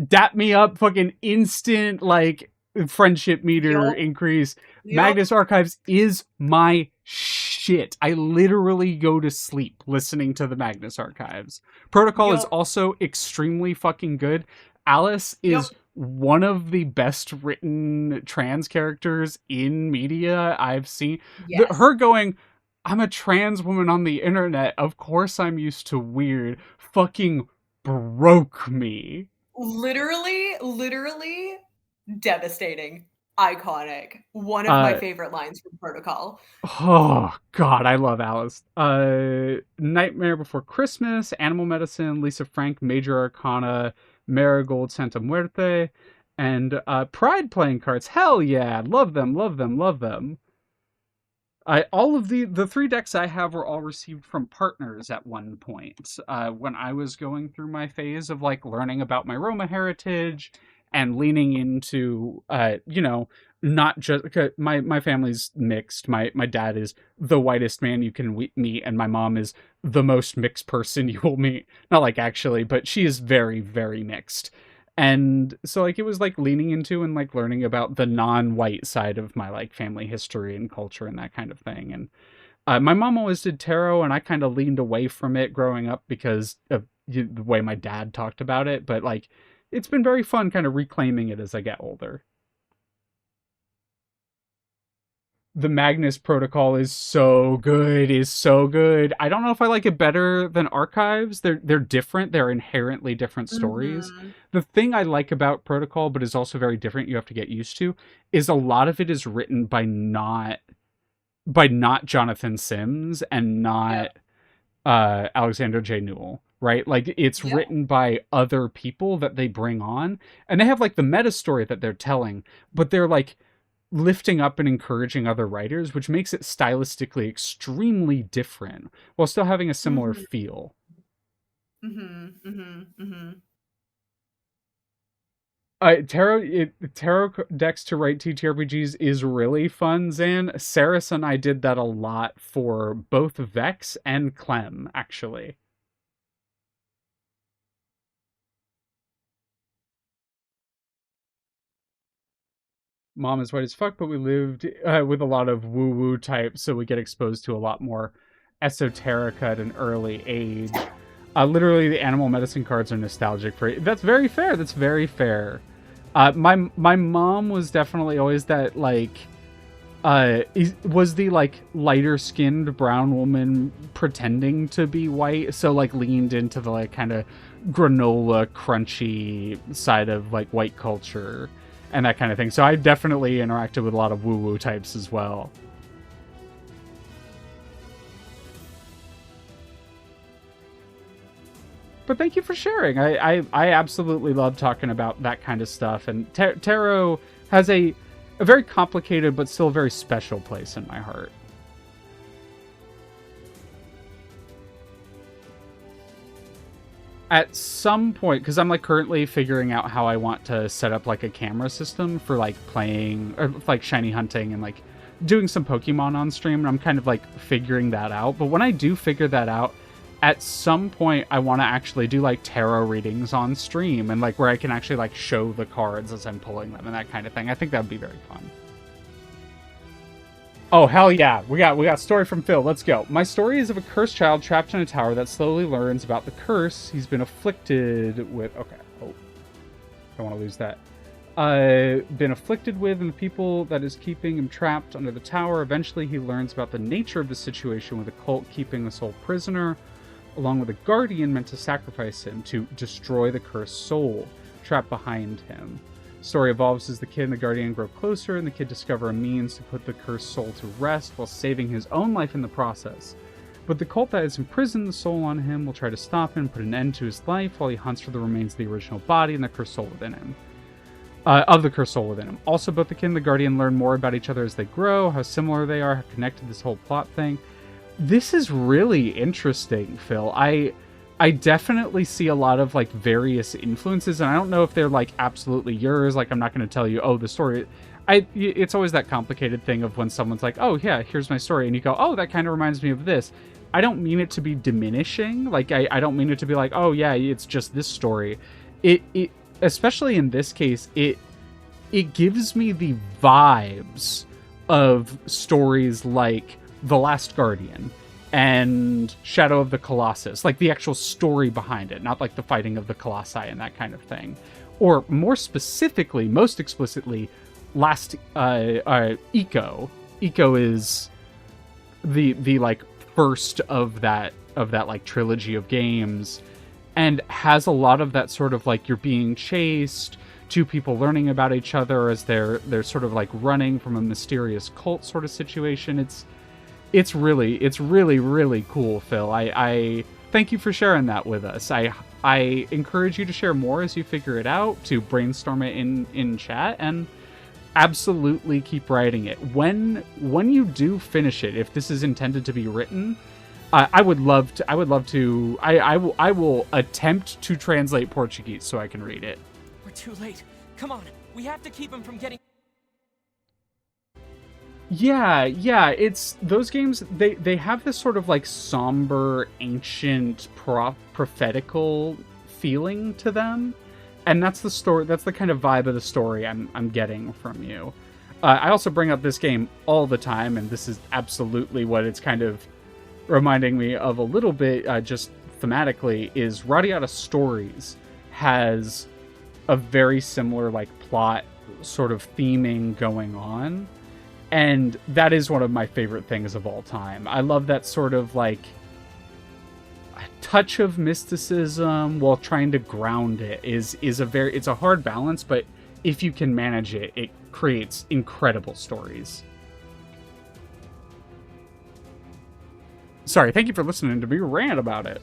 dap me up, fucking instant, like, friendship meter increase. Magnus Archives is my shit. I literally go to sleep listening to the Magnus Archives. Protocol is also extremely fucking good. Alice is one of the best written trans characters in media I've seen. Her going, I'm a trans woman on the internet, of course I'm used to weird, fucking broke me. Literally devastating. Iconic. One of my favorite lines from Protocol. Oh god, I love Alice. Nightmare Before Christmas, Animal Medicine, Lisa Frank, Major Arcana, Marigold, Santa Muerte, and Pride playing cards. Hell yeah, love them. All of the 3 decks I have were all received from partners at one point. When I was going through my phase of like learning about my Roma heritage and leaning into, not just my family's mixed. My dad is the whitest man you can meet, and my mom is the most mixed person you will meet. Not like actually, but she is very, very mixed. And so like it was like leaning into and like learning about the non-white side of my like family history and culture and that kind of thing. And my mom always did tarot, and I kind of leaned away from it growing up because of the way my dad talked about it. But like it's been very fun kind of reclaiming it as I get older. The Magnus Protocol is so good, is so good. I don't know if I like it better than Archives. They're different. They're inherently different stories. Mhm. The thing I like about Protocol, but is also very different, you have to get used to, is a lot of it is written by not Jonathan Sims and not Alexander J. Newell. Right? Like it's Yeah. written by other people that they bring on, and they have like the meta story that they're telling, but they're like lifting up and encouraging other writers, which makes it stylistically extremely different while still having a similar Mhm. feel. Mhm. Mhm. Mhm. Tarot decks to write TTRPGs is really fun, Zan. Saris and I did that a lot for both Vex and Clem, actually. Mom is white as fuck, but we lived with a lot of woo-woo types, so we get exposed to a lot more esoterica at an early age. Literally, the animal medicine cards are nostalgic for it. That's very fair. That's very fair. My mom was definitely always that like was the like lighter skinned brown woman pretending to be white, so like leaned into the like kind of granola crunchy side of like white culture and that kind of thing. So I definitely interacted with a lot of woo woo types as well. But thank you for sharing. I absolutely love talking about that kind of stuff, and tarot has a very complicated but still very special place in my heart. At some point, because I'm like currently figuring out how I want to set up like a camera system for like playing or like shiny hunting and like doing some Pokemon on stream, and I'm kind of like figuring that out. But when I do figure that out, at some point I want to actually do like tarot readings on stream and like where I can actually like show the cards as I'm pulling them and that kind of thing. I think that would be very fun. Oh, hell yeah. We got story from Phil. Let's go. My story is of a cursed child trapped in a tower that slowly learns about the curse he's been afflicted with. Okay. Oh. Don't want to lose that. Been afflicted with, and the people that is keeping him trapped under the tower. Eventually, he learns about the nature of the situation with the cult keeping the soul prisoner, along with a guardian meant to sacrifice him to destroy the cursed soul trapped behind him. Story evolves as the kid and the guardian grow closer, and the kid discover a means to put the cursed soul to rest while saving his own life in the process. But the cult that has imprisoned the soul on him will try to stop him and put an end to his life while he hunts for the remains of the original body and the cursed soul within him. The cursed soul within him. Also, both the kid and the guardian learn more about each other as they grow, how similar they are, how connected this whole plot thing. This is really interesting, Phil. I definitely see a lot of like various influences, and I don't know if they're like absolutely yours. Like I'm not going to tell you, oh, the story. It's always that complicated thing of when someone's like, oh yeah, here's my story, and you go, oh, that kind of reminds me of this. I don't mean it to be diminishing. Like I don't mean it to be like, oh yeah, it's just this story. It especially in this case, it gives me the vibes of stories like The Last Guardian and Shadow of the Colossus, like the actual story behind it, not like the fighting of the Colossi and that kind of thing. Or more specifically, most explicitly, Eco. Eco is the like first of that like trilogy of games, and has a lot of that sort of like you're being chased, two people learning about each other as they're sort of like running from a mysterious cult sort of situation. It's really cool, Phil. I thank you for sharing that with us. I encourage you to share more as you figure it out, to brainstorm it in chat, and absolutely keep writing it. When you do finish it, if this is intended to be written, I would love to. I will attempt to translate Portuguese so I can read it. We're too late. Come on, we have to keep him from getting. Yeah, it's those games. They have this sort of like somber, ancient, prophetical feeling to them, and that's the story. That's the kind of vibe of the story I'm getting from you. I also bring up this game all the time, and this is absolutely what it's kind of reminding me of a little bit, just thematically, is Radiata Stories has a very similar like plot sort of theming going on. And that is one of my favorite things of all time. I love that sort of like a touch of mysticism while trying to ground it it's a hard balance, but if you can manage it, it creates incredible stories. Sorry, thank you for listening to me rant about it.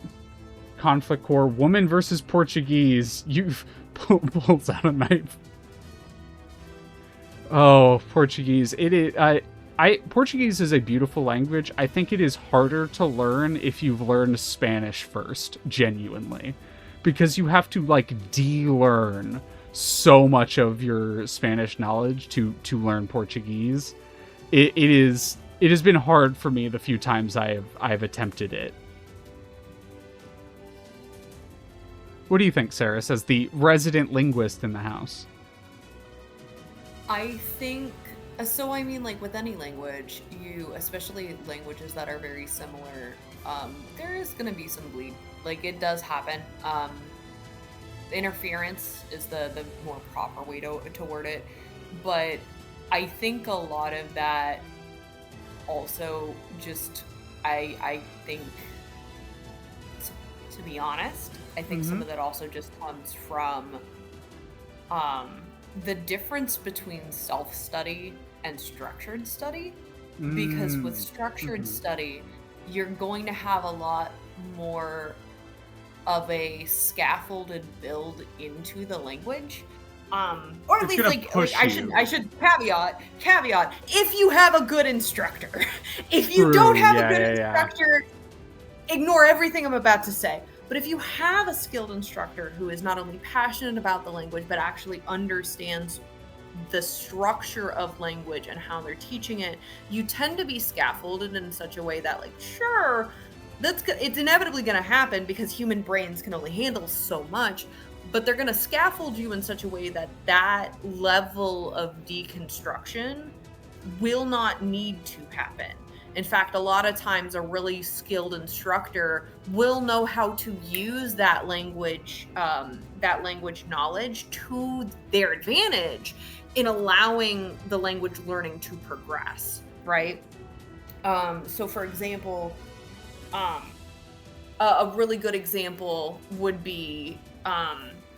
Conflict core, woman versus Portuguese. You've pulls out a knife. Oh, Portuguese. It is. Portuguese is a beautiful language. I think it is harder to learn if you've learned Spanish first, genuinely, because you have to like de-learn so much of your Spanish knowledge to learn Portuguese. It has been hard for me the few times I've attempted it. What do you think, Sarah, as the resident linguist in the house? I think, so I mean, like with any language, especially languages that are very similar, there is going to be some bleed. Like, it does happen. Interference is the more proper way to word it. But I think a lot of that also just, I think, to be honest, I think some of that also just comes from the difference between self-study and structured study. Because with structured study, you're going to have a lot more of a scaffolded build into the language. Or at least like I should caveat, if you have a good instructor. If you don't have a good instructor, ignore everything I'm about to say. But if you have a skilled instructor who is not only passionate about the language, but actually understands the structure of language and how they're teaching it, you tend to be scaffolded in such a way that, like, sure, it's inevitably going to happen because human brains can only handle so much, but they're going to scaffold you in such a way that that level of deconstruction will not need to happen. In fact, a lot of times a really skilled instructor will know how to use that language knowledge to their advantage in allowing the language learning to progress, right? So for example, a really good example would be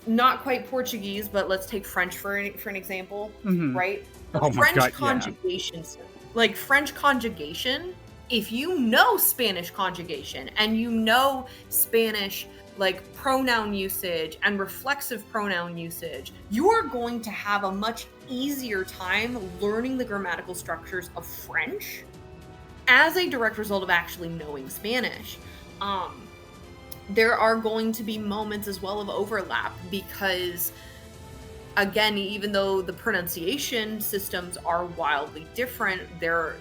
not quite Portuguese, but let's take French for an example, right? French conjugation. Like French conjugation, if you know Spanish conjugation and you know Spanish like pronoun usage and reflexive pronoun usage, you are going to have a much easier time learning the grammatical structures of French as a direct result of actually knowing Spanish. There are going to be moments as well of overlap because, again, even though the pronunciation systems are wildly different, they're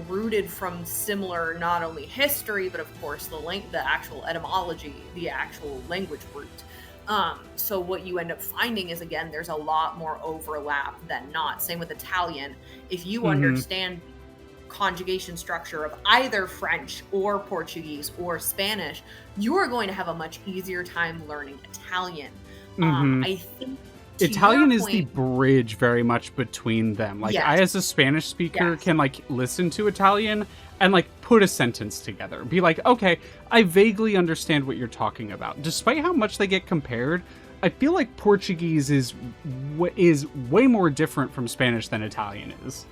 rooted from similar not only history, but of course the actual etymology, the actual language root. So what you end up finding is, again, there's a lot more overlap than not. Same with Italian. If you understand conjugation structure of either French or Portuguese or Spanish, you are going to have a much easier time learning Italian. I think Italian is the bridge very much between them. Like, I, as a Spanish speaker, can like listen to Italian and like put a sentence together, be like, okay, I vaguely understand what you're talking about. Despite how much they get compared, I feel like Portuguese is way more different from Spanish than Italian is.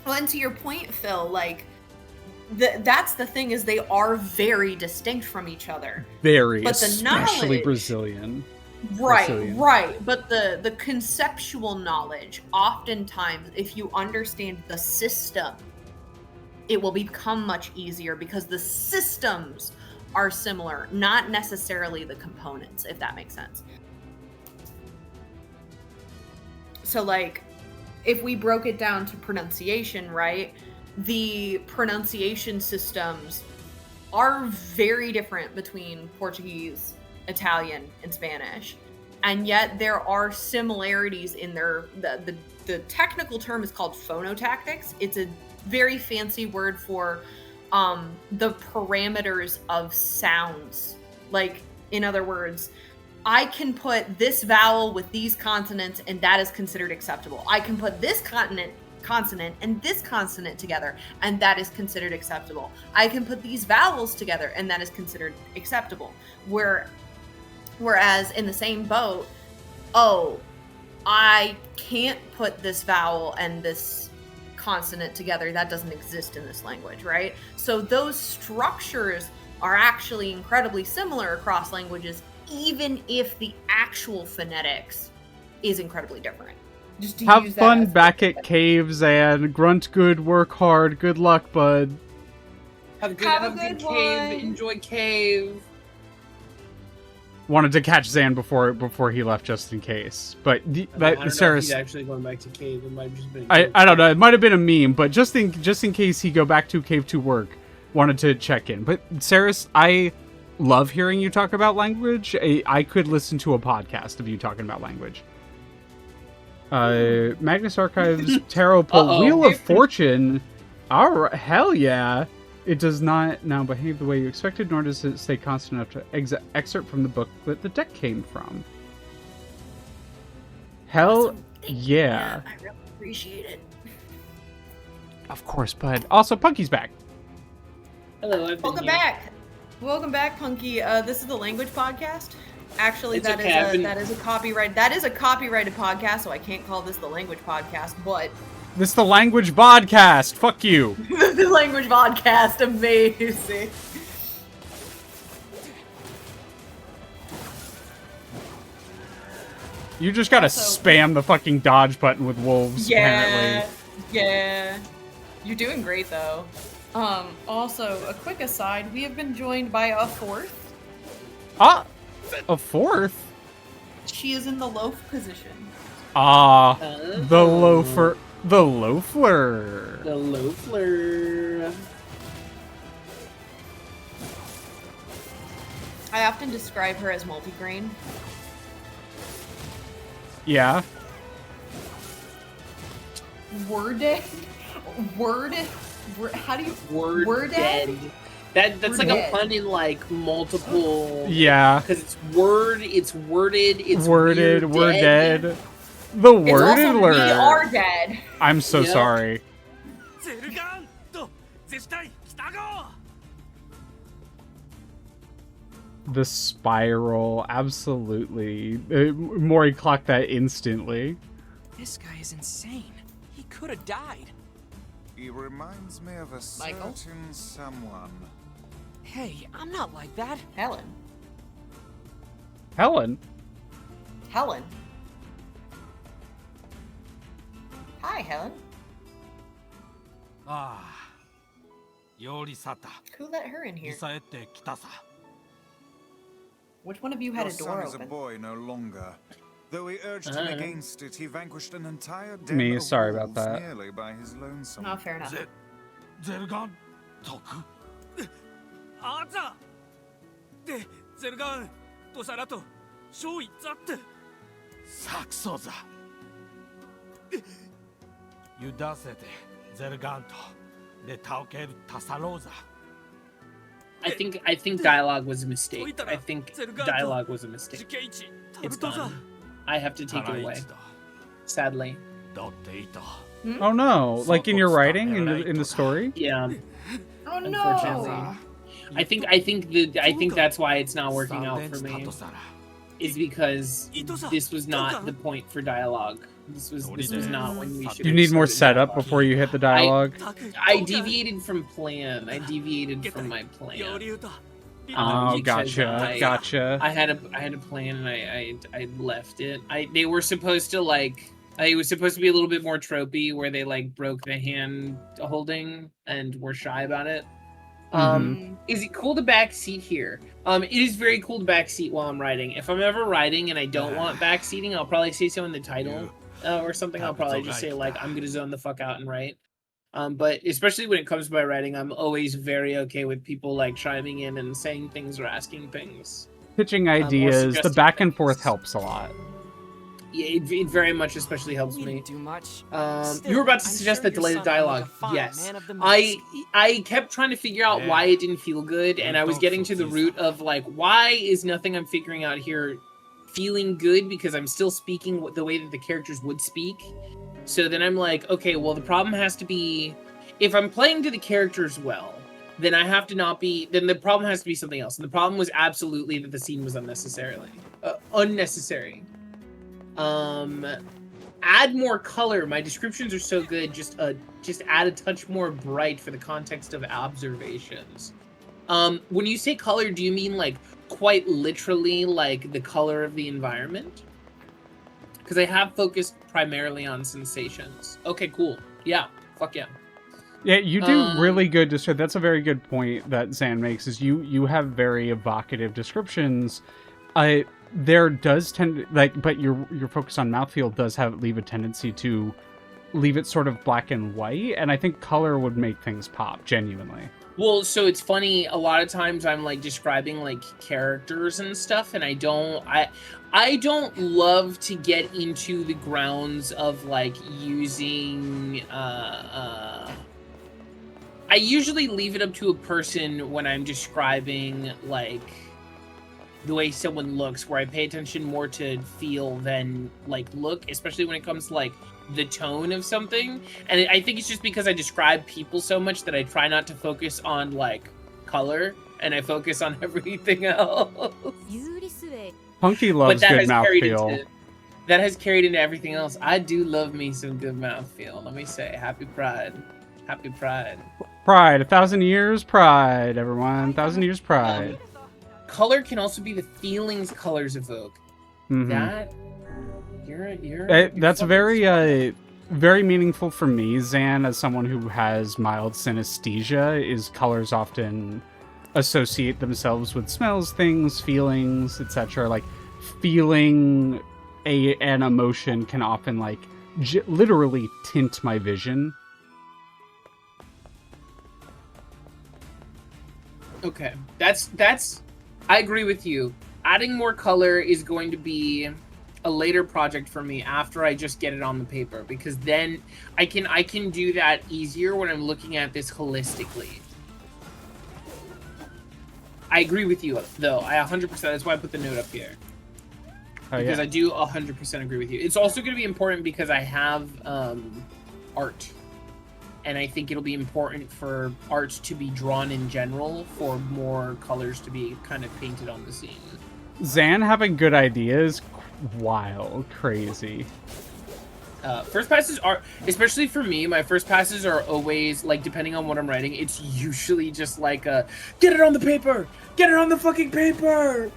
Well, and to your point, Phil, like that's the thing, is they are very distinct from each other. Very, but especially Brazilian. Right, Brazilian. right. But the conceptual knowledge, oftentimes, if you understand the system, it will become much easier because the systems are similar, not necessarily the components, if that makes sense. So, like, if we broke it down to pronunciation, right, the pronunciation systems are very different between Portuguese, Italian, and Spanish. And yet there are similarities in their, the technical term is called phonotactics. It's a very fancy word for the parameters of sounds. Like, in other words, I can put this vowel with these consonants and that is considered acceptable. I can put this consonant and this consonant together and that is considered acceptable. I can put these vowels together and that is considered acceptable. Whereas in the same boat, oh, I can't put this vowel and this consonant together. That doesn't exist in this language, right? So those structures are actually incredibly similar across languages, even if the actual phonetics is incredibly different. Just to Have use that fun as back at caves and grunt good, work hard. Good luck, bud. Have a Have a good good cave. one. Enjoy cave. Wanted to catch Zan before he left, just in case. But I don't know if Sarah's, he's actually going back to cave. It might have just been. I don't know. It might have been a meme, but just in case he go back to cave to work, wanted to check in. But Saris, I love hearing you talk about language. I could listen to a podcast of you talking about language. Magnus Archives Tarot Pull Wheel of Fortune. All right, hell yeah! It does not now behave the way you expected, nor does it stay constant enough to excerpt from the book that the deck came from. Hell yeah! I really appreciate it. Of course, bud. Also, Punky's back. Hello, I've been Welcome here. back. Welcome back, Punky. This is the language podcast. Actually, It's that okay, I've is been- that is a copyright. That is a copyrighted podcast, so I can't call this the language podcast. But This is the language podcast. Fuck you. the language podcast, amazing. You just gotta spam the fucking dodge button with wolves, apparently. Yeah. You're doing great though. Also, a quick aside, we have been joined by a fourth. Ah! A fourth? She is in the loaf position. Ah, the loafer. The loafler. The loafler. I often describe her as multigrain. Yeah. Worded? How do you... Worded. That's like a Worded. pun in like multiple. Yeah. Because it's word, it's worded, it's Worded, weird we're dead. dead. The It's worded also, we are dead. I'm so Yep. sorry. The spiral, absolutely. Mori clocked that instantly. This guy is insane. He could have died. He reminds me of a Michael? certain someone. Hey, I'm not like that. Helen. Helen? Helen. Hi, Helen. Ah, Yorisata. Who let her in here? 帰ってきたさ。 Which one of you had Your a door son is a open? boy no longer. Though we urged him against it, he vanquished an entire den Me, of sorry about wolves that. nearly by his lonesome. Not fair enough. ゼルガン徳あざでゼルガンとさらと勝利ざってサクソザユダセてゼルガンとでタオケルタサローザ I think dialogue was a mistake. I think dialogue was a mistake. It's gone. I have to take it away. Sadly. だっていた Oh no! Like in your writing, in the story? Yeah. Oh Unfortunately. no! I think that's why it's not working out for me. Is because this was not the point for dialogue. This was not when we should. You need more setup before you hit the dialogue. I deviated from plan. I deviated from my plan. Oh, because gotcha. I had a plan and I left it. They were supposed to like. It was supposed to be a little bit more tropey, where they like broke the hand holding and were shy about it. Is it cool to backseat here? It is very cool to backseat while I'm writing. If I'm ever writing and I don't want backseating, I'll probably say so in the title or something. I'll probably just say like, I'm gonna zone the fuck out and write. But especially when it comes to my writing, I'm always very okay with people like chiming in and saying things or asking things. Pitching ideas, the back and forth helps a lot. Yeah, it very much especially helps me. Too much. You were about to suggest that delayed dialogue. Yes. I kept trying to figure out why it didn't feel good, and I was getting to the root of like, why is nothing I'm figuring out here feeling good, because I'm still speaking the way that the characters would speak. So then I'm like, okay, well the problem has to be, if I'm playing to the characters well, then I have to not be, then the problem has to be something else. And the problem was absolutely that the scene was unnecessary. Add more color. My descriptions are so good. Just add a touch more bright for the context of observations. When you say color, do you mean like quite literally like the color of the environment? Because I have focused primarily on sensations. Okay, cool. Yeah, fuck yeah. Yeah, you do really good. That's a very good point that Zan makes. Is you have very evocative descriptions. There does tend but your focus on mouthfeel does leave a tendency to leave it sort of black and white, and I think color would make things pop genuinely. Well, so it's funny, a lot of times I'm like describing like characters and stuff, and I don't love to get into the grounds of like using I usually leave it up to a person when I'm describing like the way someone looks, where I pay attention more to feel than like look, especially when it comes to like the tone of something. And I think it's just because I describe people so much that I try not to focus on like color, and I focus on everything else. Punky loves good mouthfeel. That has carried into everything else. I do love me some good mouthfeel. Let me say, happy Pride. Happy Pride. Pride, 1,000 years pride, everyone. 1,000 years pride. Color can also be the feelings colors evoke. That that's very very meaningful for me, Zan, as someone who has mild synesthesia. Is colors often associate themselves with smells, things, feelings, etc. Like feeling an emotion can often like literally tint my vision. Okay, that's I agree with you. Adding more color is going to be a later project for me after I just get it on the paper, because then I can do that easier when I'm looking at this holistically. I agree with you though. I 100%. That's why I put the note up here. Because I do 100% agree with you. It's also going to be important because I have art. And I think it'll be important for art to be drawn in general, for more colors to be kind of painted on the scene. Zan having good ideas, wild, crazy. First passes are, especially for me, my first passes are always, like, depending on what I'm writing, it's usually just like a, get it on the paper! Get it on the fucking paper!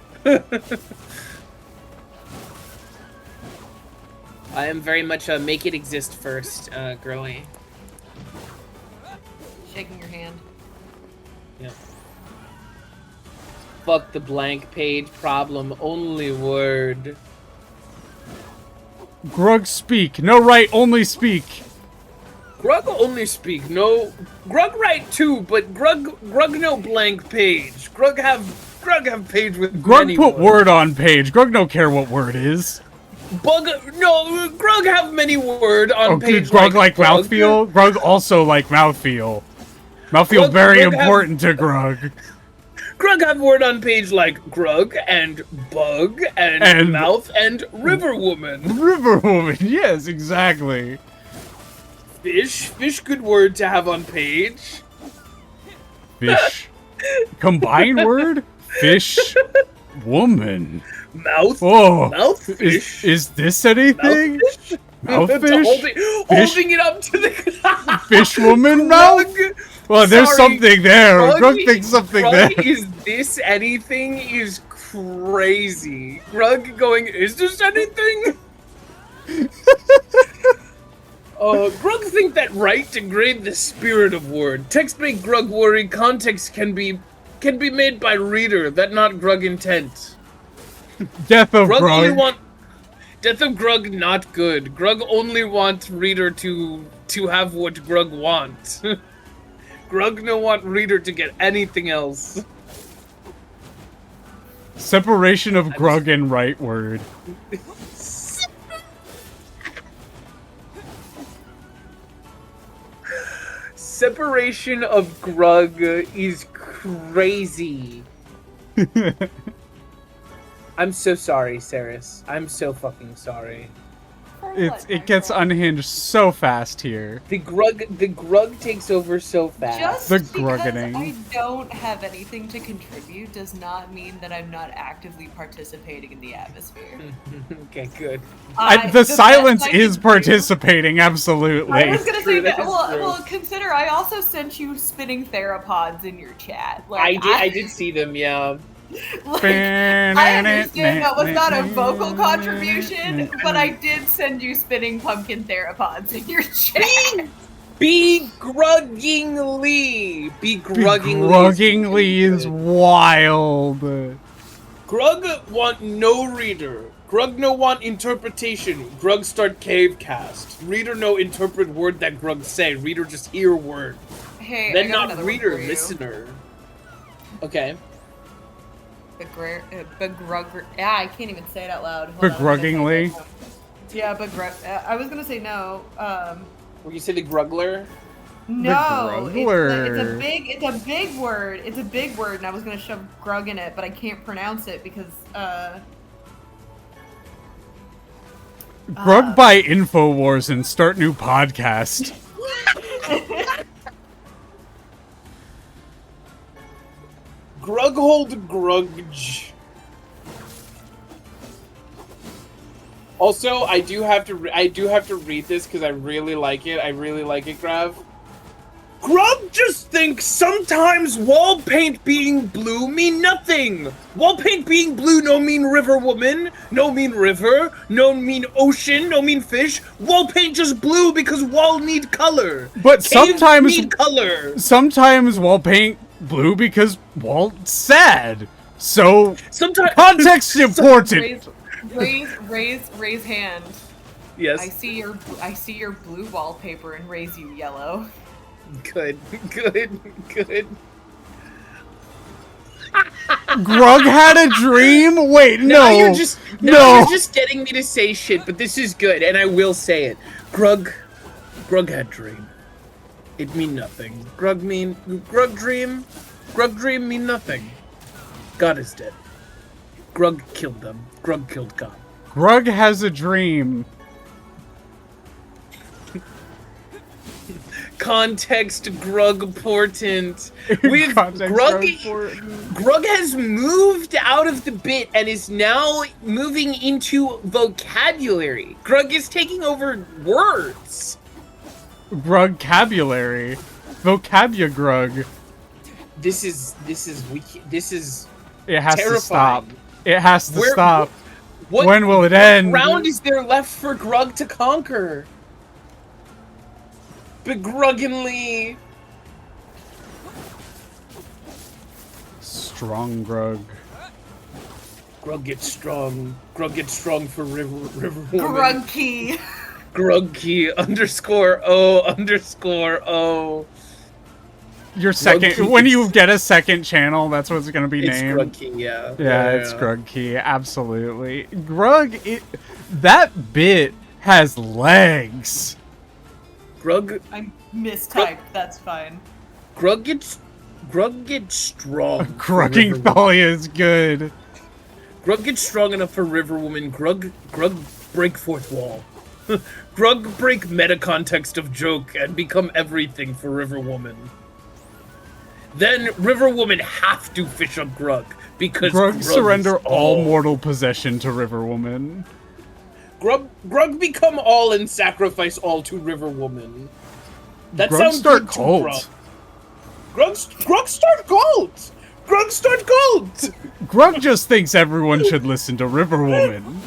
I am very much a make it exist first, girly. Shaking your hand. Yeah. Fuck the blank page problem, only word. Grug speak, no write, only speak. Grug only speak, no. Grug write too, but Grug no blank page. Grug have page with Grug many put words. word on page. Grug don't care what word is. Grug have many word on page. Grug like mouthfeel. Grug also like mouthfeel. Mouthfeel very important to Grug. Grug have word on page like Grug and Bug and Mouth and River Woman. River Woman, yes, exactly. Fish good word to have on page. Fish. Combined word? Fish. Woman. Mouth. Oh. Mouthfish. Is this anything? Mouthfish? Holding it up to the Fish woman mouth? Well, there's Sorry, something there. Grug thinks something there. Is this anything? Is crazy. Grug going, is this anything? Grug think that right degrade the spirit of word. Text make Grug worry. Context can be made by reader. That not Grug intent. Death of Grug. Only Grug. want Death of Grug not good. Grug only wants reader to have what Grug wants. Grug no want reader to get anything else. Separation of Grug and right word. Separation of Grug is crazy. I'm so sorry, Saris. I'm so fucking sorry. It gets unhinged so fast here. The Grug takes over so fast. Just The because gruggening. I don't have anything to contribute does not mean that I'm not actively participating in the atmosphere. Okay, good. The silence is participating, absolutely. I was gonna say That that. is Well, true. consider I also sent you spinning theropods in your chat. Like, I did see them, yeah. Like, I understand that was not a vocal contribution, but I did send you spinning pumpkin theropods in your chat. Begrudgingly Begrudgingly is wild. Grug want no reader. Grug no want interpretation. Grug start cave cast. Reader no interpret word that Grug say. Reader just hear word. Hey, I Then got not another one reader, for you. listener. Okay. I can't even say it out loud. Hold on, Begrudgingly. yeah, I was gonna say no. Were you say the Grugler? No, Gruggler. it's a big word. It's a big word, and I was gonna shove grug in it, but I can't pronounce it because Grug by InfoWars and start new podcast. Grughold Grudge. Also, I do have to read this because I really like it. I really like it, Grav. Grug just thinks sometimes wall paint being blue mean nothing. Wall paint being blue no mean river woman, no mean river, no mean ocean, no mean fish. Wall paint just blue because wall need color. But Caves sometimes need color. Sometimes wall paint blue because Walt's sad. So sometimes context important. raise hand. Yes. I see your blue wallpaper and raise you yellow. Good. Grug had a dream? Wait, Now no. you're just getting me to say shit, but this is good, and I will say it. Grug had dream. It mean nothing. Grug dream mean nothing. God is dead. Grug killed them. Grug killed God. Grug has a dream. Context Grug portent. With Grug has moved out of the bit and is now moving into vocabulary. Grug is taking over words. Grugcabulary. Vocabulary. This is It has terrifying. to stop. It has to Where- stop. What, When will it what end? round is there left for Grug to conquer? Begrudgingly. Strong Grug. Grug gets strong. Grug gets strong for river woman. Grug key. Grug key _O_O. Your second, Grug when key. you get a second channel, that's what it's gonna be It's named. Grug key, yeah. Yeah, it's Grug key, absolutely. Grug, that bit has legs. Grug. I mistyped. That's fine. Grug gets strong. for Grugging River Woman. Thalia is good. Grug gets strong enough for River Woman. Grug break fourth wall. Grug break meta context of joke and become everything for River Woman. Then River Woman have to fish up Grug because Grug is surrender all mortal possession to River Woman. Grug become all and sacrifice all to River Woman. That Grug sounds start good cult. to Grug. Grug start gold! Grug start gold! Grug just thinks everyone should listen to River Woman.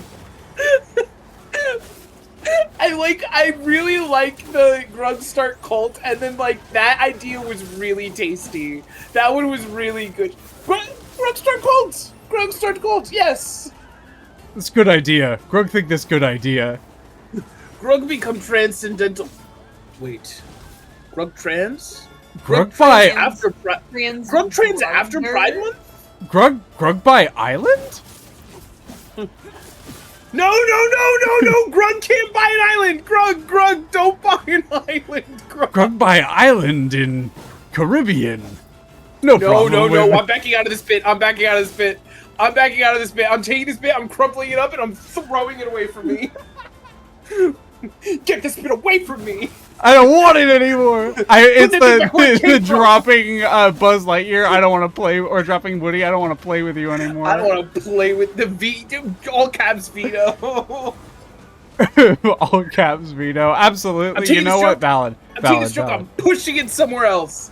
I really like the Grug start cult, and then like that idea was really tasty. That one was really good. Grug start cult! Grug start cult, yes! It's a good idea. Grug think this good idea. Grug become transcendental. Wait. Grug trans? Grug by after Grug trans after Pride Month? Grug by Island? No! Grug can't buy an island! Grug, don't buy an island! Grug by Island in Caribbean. No problem. No, I'm backing out of this bit. I'm taking this bit, I'm crumpling it up, and I'm throwing it away from me. Get this bit away from me! I don't want it anymore. It's the dropping Buzz Lightyear. I don't want to play, or dropping Woody. I don't want to play with you anymore. I don't want to play with the all caps veto. All caps veto. Absolutely. You know what? Valid. I'm taking a stroke. I'm pushing it somewhere else.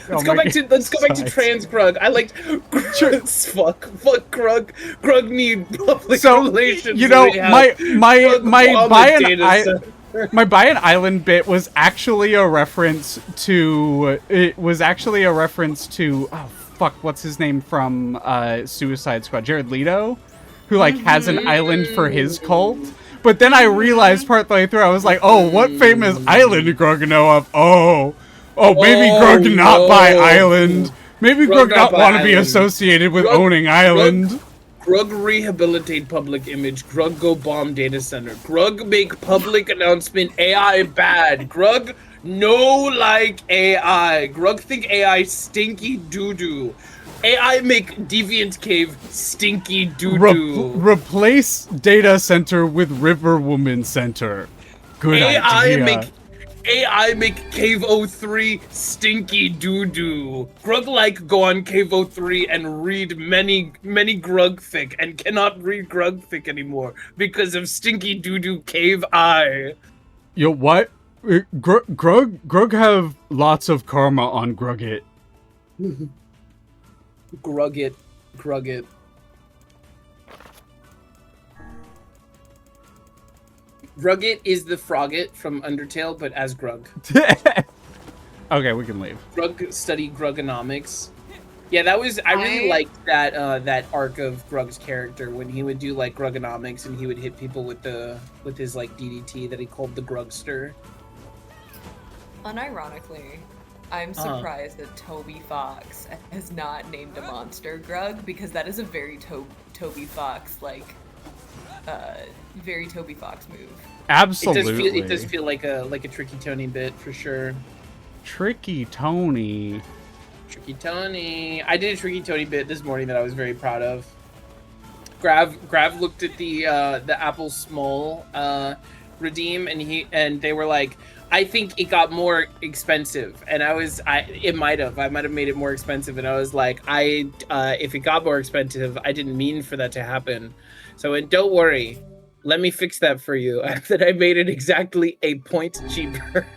Let's go back to trans Grug. I liked fuck Grug. Grug need public relations. You know, my buy an island bit was actually a reference to oh fuck, what's his name from Suicide Squad? Jared Leto, who like has an island for his cult. But then I realized partway through, I was like, oh, what famous island did Grug know of? Oh, maybe Grug not buy Island. Maybe Grug not want to be associated with owning Island. Grug rehabilitate public image. Grug go bomb data center. Grug make public announcement AI bad. Grug no like AI. Grug think AI stinky doo-doo. AI make Deviant Cave stinky doo-doo. Replace data center with River Woman Center. Good idea. AI make Cave 03 stinky doo-doo. Grug like go on Cave 03 and read many Grug fic and cannot read Grug fic anymore because of stinky doo-doo Cave I. Yo, what? Grug have lots of karma on Grugit. Grugit. Grugit is the Frogget from Undertale, but as Grug. Okay, we can leave. Grug study Grugonomics. Yeah, that was. I really liked that that arc of Grug's character when he would do like Grugonomics and he would hit people with his like DDT that he called the Grugster. Unironically, I'm surprised that Toby Fox has not named a monster Grug because that is a very Toby Fox very Toby Fox move. Absolutely. It does feel like a Tricky Tony bit for sure. Tricky Tony. I did a Tricky Tony bit this morning that I was very proud of. Grav looked at the Apple Small redeem and they were like, I think it got more expensive, and I might have made it more expensive, and I was like, if it got more expensive, I didn't mean for that to happen. So don't worry, let me fix that for you. That I made it exactly a point cheaper.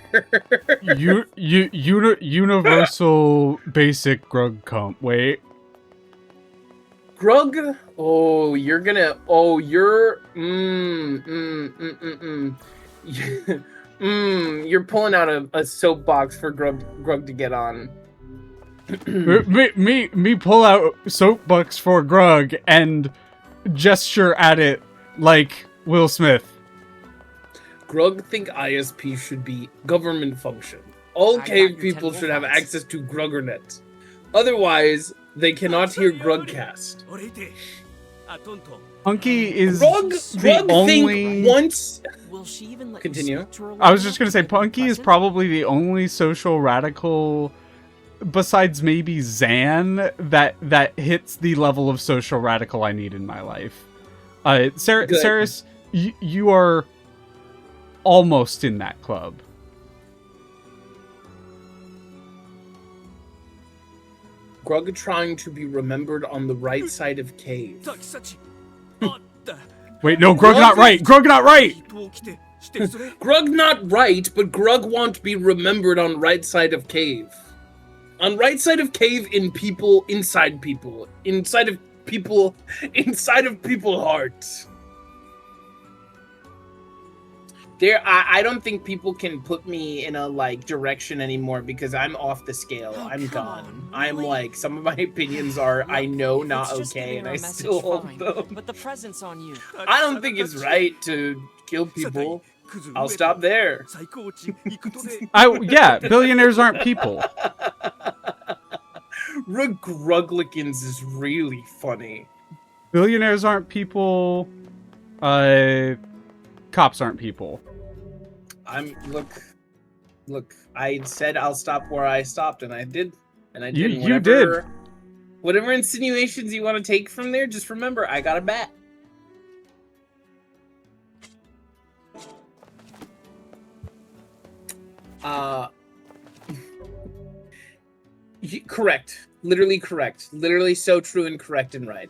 Universal basic Grug comp. Wait. Grug? Oh, you're you're pulling out a soapbox for Grug to get on. me pull out soapbox for Grug and gesture at it like Will Smith. Grug think ISP should be government function. All cave people should have access to Gruggernet. Otherwise, they cannot hear Grugcast. Punky is Grug the only... think once... Will she even let Continue. I was just going to say, Punky is probably the only social radical, besides maybe Zan, that hits the level of social radical I need in my life. Saris, you are almost in that club. Grug trying to be remembered on the right side of cave. Wait, no, Grug not right! Grug not right! Grug not right, but Grug want be remembered on right side of cave. On right side of cave in people, inside people. Inside of people hearts. I don't think people can put me in a like direction anymore because I'm off the scale. I'm gone. I'm like, some of my opinions are I know not okay and I still hold them. But the present's on you. I don't think it's right to kill people. I'll stop there. Yeah, billionaires aren't people. Gruglikins is really funny. Billionaires aren't people. Cops aren't people. Look, I said I'll stop where I stopped, and I did. And I did. You did. Whatever insinuations you want to take from there, just remember, I got a bat. Correct. Literally correct. Literally so true and correct and right.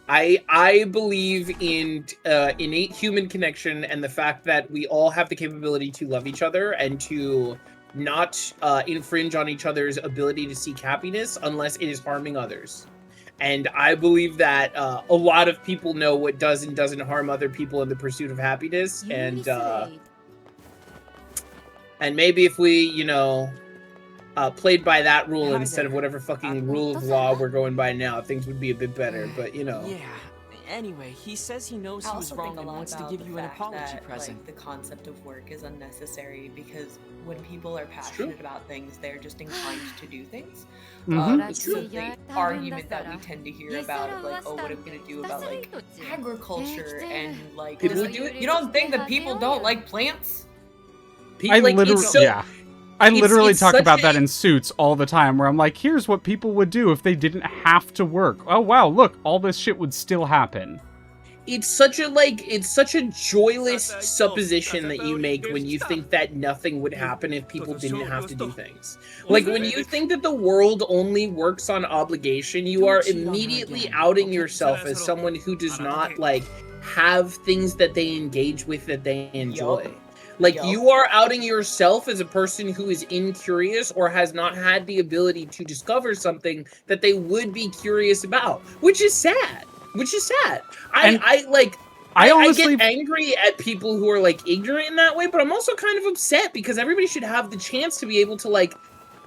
I believe in innate human connection and the fact that we all have the capability to love each other and to not infringe on each other's ability to seek happiness unless it is harming others. And I believe that a lot of people know what does and doesn't harm other people in the pursuit of happiness. And maybe if we, you know, played by that rule instead of whatever fucking rule of law we're going by now, things would be a bit better, but you know. Yeah. Anyway, he says he knows he was wrong and wants to give you an apology present. Like, the concept of work is unnecessary because when people are passionate about things, they're just inclined to do things. It's true. The argument that we tend to hear about of like, oh, what are we gonna do about like agriculture and like people do it? You don't think that people don't like plants? I literally talk about that in Suits all the time, where I'm like, here's what people would do if they didn't have to work. Oh wow, look, all this shit would still happen. It's such a joyless supposition that you make when you think that nothing would happen if people didn't have to do things. Like when you think that the world only works on obligation, you are immediately outing yourself as someone who does not like have things that they engage with that they enjoy. Like, you are outing yourself as a person who is incurious or has not had the ability to discover something that they would be curious about, which is sad. I get angry at people who are, like, ignorant in that way, but I'm also kind of upset because everybody should have the chance to be able to, like,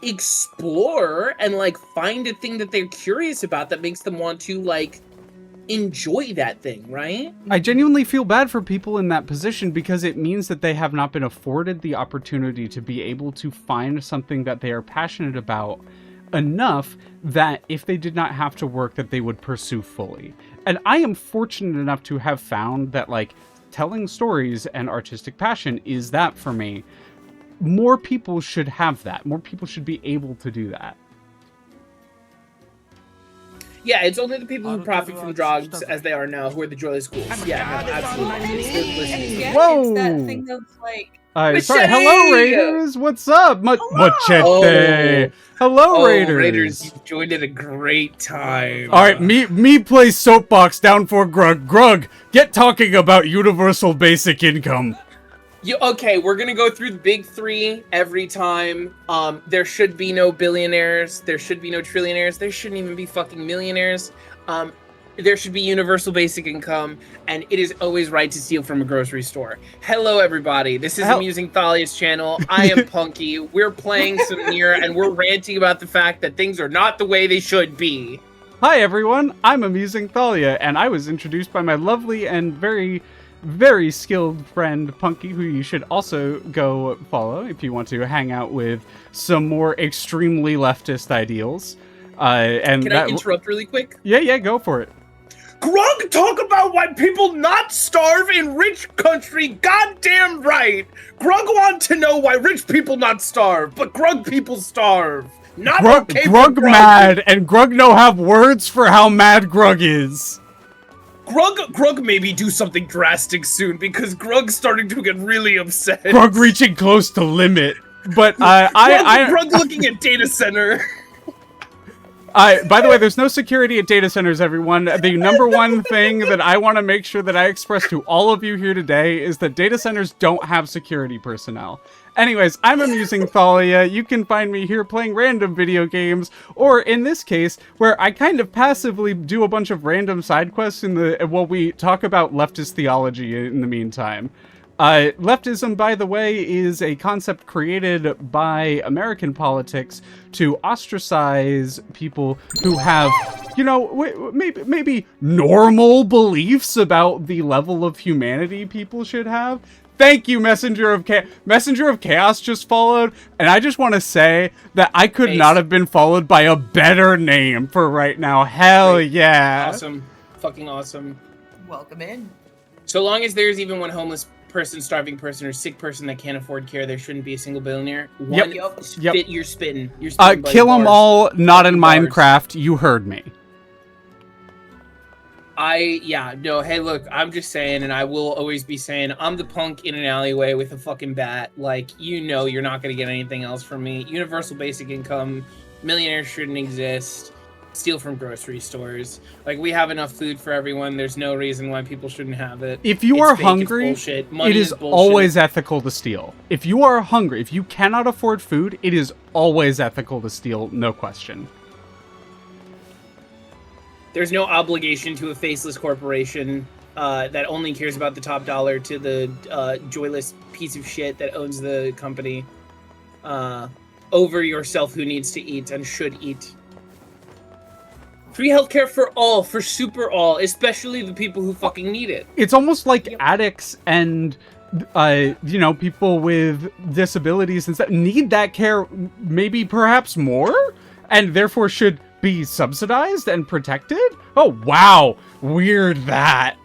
explore and, like, find a thing that they're curious about that makes them want to, like, enjoy that thing, right? I genuinely feel bad for people in that position because it means that they have not been afforded the opportunity to be able to find something that they are passionate about enough that if they did not have to work that they would pursue fully. And I am fortunate enough to have found that like telling stories and artistic passion is that for me. More people should have that. More people should be able to do that. Yeah, it's only the people who profit from drugs as they are now who are the joyless ghouls. Yeah, no, absolutely. Whoa! It's that thing of like... sorry, hello Raiders! What's up? Machete! Hello Raiders! Raiders, you joined at a great time. Alright, me play soapbox down for Grug. Grug, get talking about universal basic income. Okay, we're gonna go through the big three every time. There should be no billionaires. There should be no trillionaires. There shouldn't even be fucking millionaires. There should be universal basic income, and it is always right to steal from a grocery store. Hello, everybody. This is Amusing Thalia's channel. I am Punky. We're playing some Nier, and we're ranting about the fact that things are not the way they should be. Hi, everyone. I'm Amusing Thalia, and I was introduced by my lovely and very skilled friend Punky, who you should also go follow if you want to hang out with some more extremely leftist ideals. Can I interrupt really quick? Yeah, go for it. Grug, talk about why people not starve in rich country. Goddamn right. Grug want to know why rich people not starve, but Grug people starve. Not okay for Grug mad, and Grug no have words for how mad Grug is. Grug maybe do something drastic soon because Grug's starting to get really upset. Grug reaching close to limit, but Grug looking at data center. By the way, there's no security at data centers, everyone. The number one thing that I want to make sure that I express to all of you here today is that data centers don't have security personnel. Anyways, I'm Amusing Thalia. You can find me here playing random video games, or in this case, where I kind of passively do a bunch of random side quests while we talk about leftist theology in the meantime. Leftism, by the way, is a concept created by American politics to ostracize people who have, you know, maybe normal beliefs about the level of humanity people should have. Thank you, Messenger of Chaos just followed, and I just want to say that I could not have been followed by a better name for right now. Hell yeah. Awesome. Fucking awesome. Welcome in. So long as there's even one homeless person, starving person, or sick person that can't afford care, there shouldn't be a single billionaire. One, Yep. You're spitting. You're spitting kill them all, not in Minecraft. You heard me. Hey, look, I'm just saying, and I will always be saying, I'm the punk in an alleyway with a fucking bat. Like, you know you're not going to get anything else from me. Universal basic income, millionaires shouldn't exist, steal from grocery stores. Like, we have enough food for everyone. There's no reason why people shouldn't have it. If you are hungry, it is always ethical to steal. If you are hungry, if you cannot afford food, it is always ethical to steal, no question. There's no obligation to a faceless corporation that only cares about the top dollar to the joyless piece of shit that owns the company over yourself who needs to eat and should eat. Free healthcare for all, for super all, especially the people who fucking need it. It's almost like addicts and you know, people with disabilities and stuff need that care maybe perhaps more, and therefore should be subsidized and protected? Oh, wow. Weird that.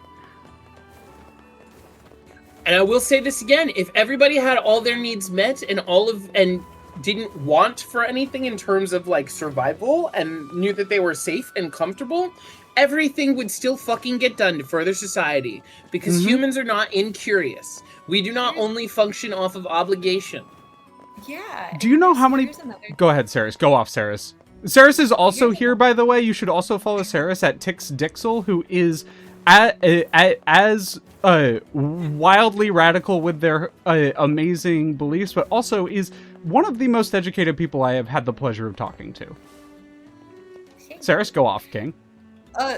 And I will say this again, if everybody had all their needs met and didn't want for anything in terms of like survival and knew that they were safe and comfortable, everything would still fucking get done to further society, because humans are not incurious. We do not only function off of obligation. Yeah. Do you know how many... Go ahead, Saris. Go off, Saris. Saris is also here, by the way. You should also follow Saris at Tix Dixel, who is as wildly radical with their amazing beliefs, but also is one of the most educated people I have had the pleasure of talking to. Saris, go off, King.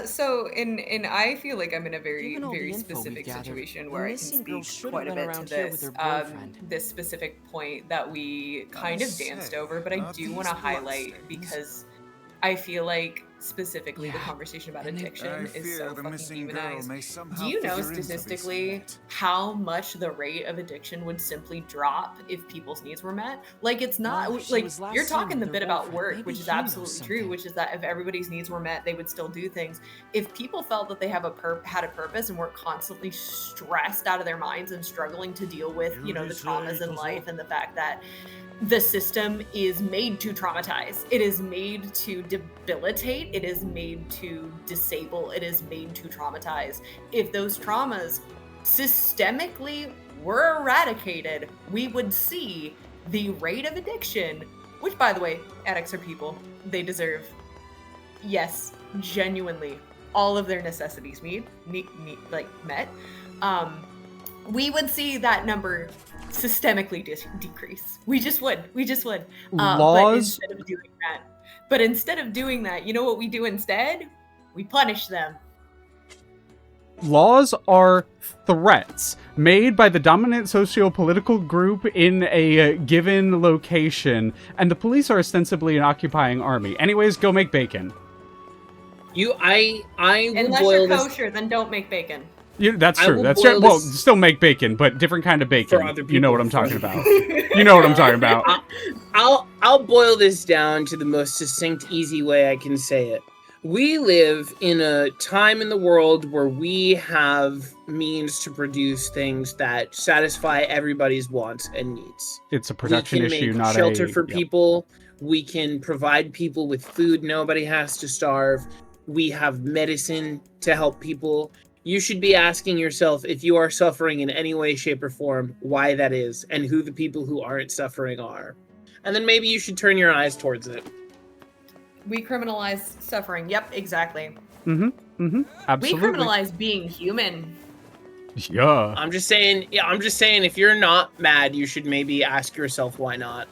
So I feel like I'm in a very specific situation where I can speak quite a bit to this this specific point that we kind of danced over, but I do want to highlight because I feel like specifically the conversation about addiction is so fucking demonized. Do you know statistically how much the rate of addiction would simply drop if people's needs were met? Like, it's not like you're talking the bit about work, which is absolutely true, which is that if everybody's needs were met, they would still do things. If people felt that they had a purpose and weren't constantly stressed out of their minds and struggling to deal with, you know, the traumas in life and the fact that the system is made to traumatize. It is made to debilitate. It is made to disable. It is made to traumatize. If those traumas systemically were eradicated, we would see the rate of addiction, which, by the way, addicts are people. They deserve, yes, genuinely, all of their necessities met. We would see that number systemically decrease. We just would. Laws. But instead of doing that, you know what we do instead? We punish them. Laws are threats made by the dominant socio-political group in a given location, and the police are ostensibly an occupying army. Anyways, go make bacon. I will Unless boil you're this. kosher, then don't make bacon. That's I true. will That's boil true. Well, this- still make bacon, but different kind of bacon. For other You know people, what I'm for talking other about. You know what I'm talking about. I'll boil this down to the most succinct, easy way I can say it. We live in a time in the world where we have means to produce things that satisfy everybody's wants and needs. It's a production we can issue, make not shelter a for people. We can provide people with food. Nobody has to starve. We have medicine to help people. You should be asking yourself, if you are suffering in any way, shape, or form, why that is, and who the people who aren't suffering are. And then maybe you should turn your eyes towards it. We criminalize suffering. Yep, exactly. Absolutely. We criminalize being human. Yeah. I'm just saying, if you're not mad, you should maybe ask yourself why not.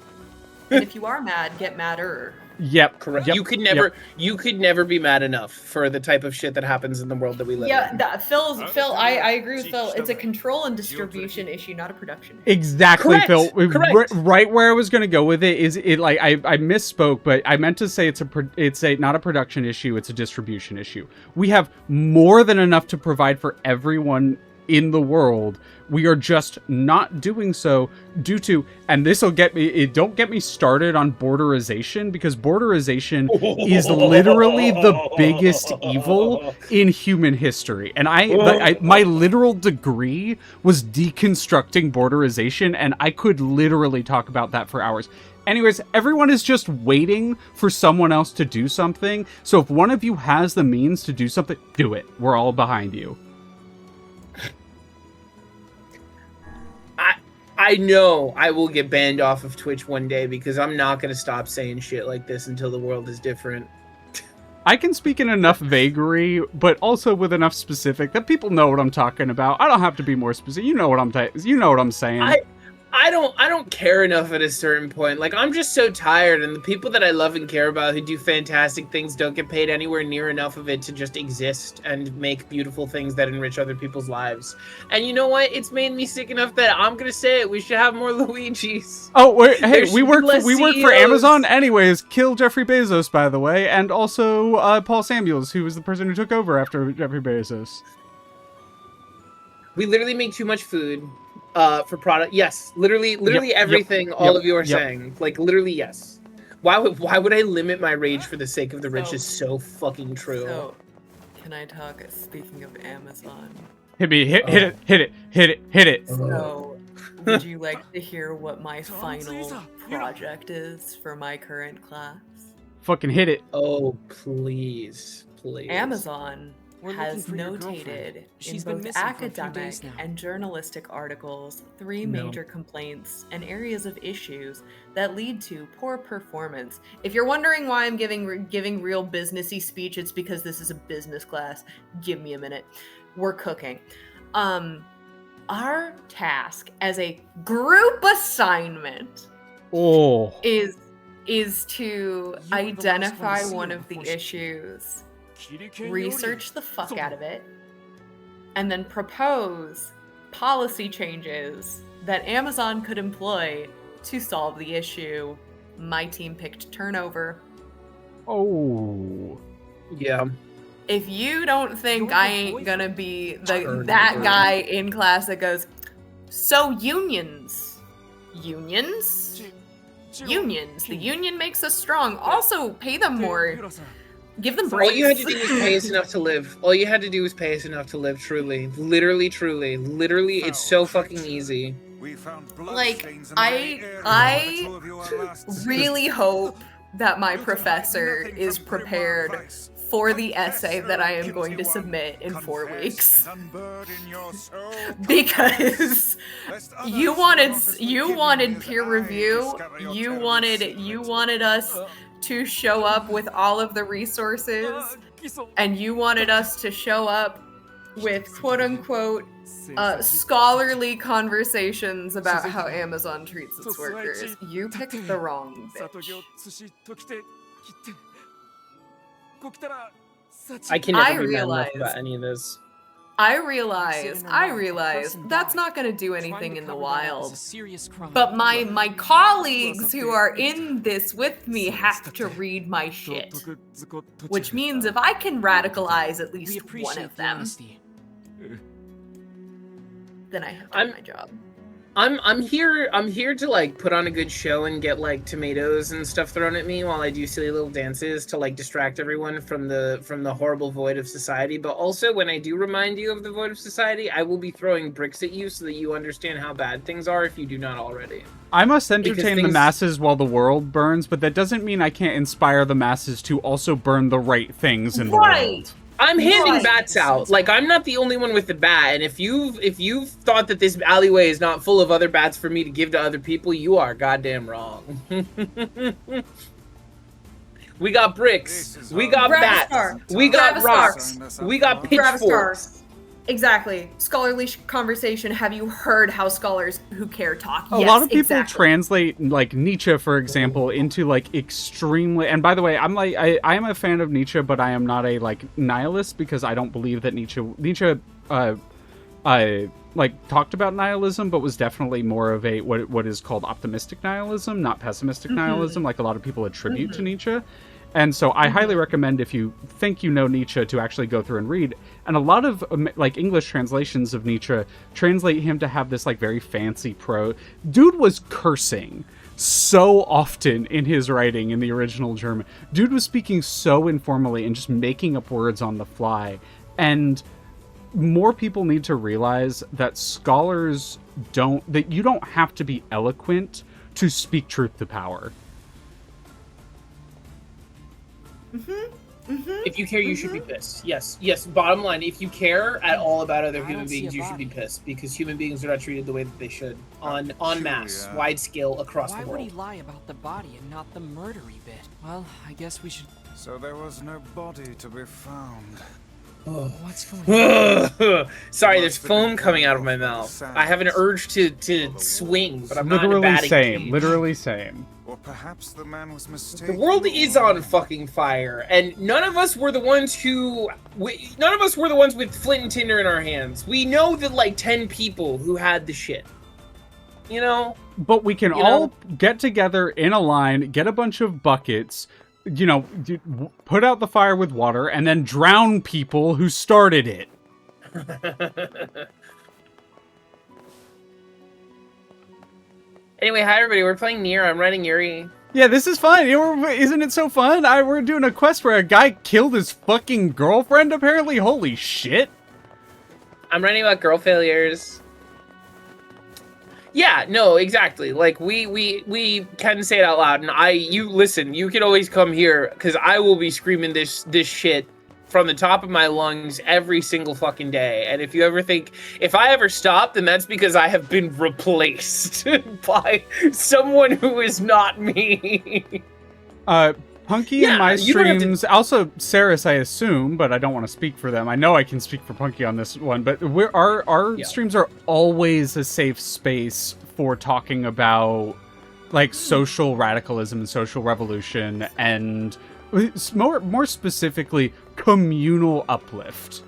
And if you are mad, get madder. Yep. Correct. Yep. You could never be mad enough for the type of shit that happens in the world that we live in. Yeah, Phil, I agree with Phil. It's a control and distribution issue, not a production issue. Exactly, Correct. Phil. Correct. Right where I was going to go with it is it like I misspoke, but I meant to say it's not a production issue, it's a distribution issue. We have more than enough to provide for everyone in the world. We are just not doing so due to, and this will get me, don't get me started on borderization, because borderization is literally the biggest evil in human history. And my literal degree was deconstructing borderization, and I could literally talk about that for hours. Anyways, everyone is just waiting for someone else to do something. So if one of you has the means to do something, do it. We're all behind you. I know I will get banned off of Twitch one day because I'm not going to stop saying shit like this until the world is different. I can speak in enough vagary, but also with enough specific that people know what I'm talking about. I don't have to be more specific. You know what I'm saying. I don't care enough at a certain point. Like, I'm just so tired, and the people that I love and care about who do fantastic things don't get paid anywhere near enough of it to just exist and make beautiful things that enrich other people's lives. And you know what? It's made me sick enough that I'm gonna say it. We should have more Luigis. Oh, wait, hey, we work for CEOs. Amazon. Anyways, kill Jeffrey Bezos, by the way, and also Paul Samuels, who was the person who took over after Jeffrey Bezos. We literally make too much food. For product, yes, literally everything. All of you are saying, like, literally, yes. Why would I limit my rage for the sake of the rich? Is so fucking true. So, can I talk? Speaking of Amazon, Hit it. So, would you like to hear what my final project is for my current class? Fucking hit it. Oh, please. Amazon has notated in both academic and journalistic articles 3 major complaints and areas of issues that lead to poor performance. If you're wondering why I'm giving real businessy speech, it's because this is a business class. Give me a minute. We're cooking. Our task as a group assignment is to identify one of the issues, research the fuck out of it, and then propose policy changes that Amazon could employ to solve the issue. My team picked turnover. Oh. Yeah. If you don't think I ain't gonna be that guy in class that goes, so unions. The union makes us strong. Also, pay them more. Give them breaks. All you had to do was pay us enough to live. All you had to do was pay us enough to live, truly. Literally, it's so fucking easy. Like, I really hope that my professor is prepared for the essay that I am going to submit in 4 weeks. Because you wanted peer review, you wanted us to show up with all of the resources, and you wanted us to show up with quote-unquote scholarly conversations about how Amazon treats its workers. You picked the wrong bitch. I can never be mad enough about any of this. I realize that's not going to do anything in the wild. But my colleagues who are in this with me have to read my shit. Which means if I can radicalize at least one of them, then I have done my job. I'm here to like put on a good show and get like tomatoes and stuff thrown at me while I do silly little dances to like distract everyone from the horrible void of society. But also, when I do remind you of the void of society, I will be throwing bricks at you so that you understand how bad things are if you do not already. I must entertain the masses while the world burns, but that doesn't mean I can't inspire the masses to also burn the right things in the world. I'm handing bats out. Like, I'm not the only one with the bat, and if you've thought that this alleyway is not full of other bats for me to give to other people, you are goddamn wrong. We got bricks. We got bats. We got rocks. We got pitchforks. Exactly. Scholarly conversation. Have you heard how scholars who care talk? A lot of people translate like Nietzsche, for example, into like extremely. And by the way, I am a fan of Nietzsche, but I am not a like nihilist because I don't believe that Nietzsche like talked about nihilism, but was definitely more of a what is called optimistic nihilism, not pessimistic nihilism, like a lot of people attribute to Nietzsche. And so I highly recommend, if you think you know Nietzsche, to actually go through and read. And a lot of like English translations of Nietzsche translate him to have this like very fancy prose. Dude was cursing so often in his writing in the original German. Dude was speaking so informally and just making up words on the fly. And more people need to realize that scholars that you don't have to be eloquent to speak truth to power. If you care, you should be pissed. Yes. Bottom line, if you care at all about other human beings, you should be pissed because human beings are not treated the way that they should en masse, wide scale across the world. Why would he lie about the body and not the murdery bit? Well, I guess we should. So there was no body to be found. Oh, what's going on? Sorry, there's foam coming out of my mouth. I have an urge to swing, but I'm not in a batting cage. Literally same. Or perhaps the man was mistaken. The world is on fucking fire, and none of us were the ones with flint and tinder in our hands. We know that like 10 people who had the shit. You know? But we can all get together in a line, get a bunch of buckets, you know, put out the fire with water, and then drown people who started it. Anyway, hi everybody, we're playing Nier. I'm running Yuri. Yeah, this is fun. Isn't it so fun? We're doing a quest where a guy killed his fucking girlfriend, apparently. Holy shit. I'm writing about girl failures. Yeah, no, exactly. Like, we can say it out loud, and you listen, you can always come here, because I will be screaming this shit from the top of my lungs every single fucking day. And if you ever think, if I ever stop, then that's because I have been replaced by someone who is not me. Punky in my streams, also Saris, I assume, but I don't want to speak for them. I know I can speak for Punky on this one, but our streams are always a safe space for talking about like social radicalism and social revolution, and more specifically, communal uplift.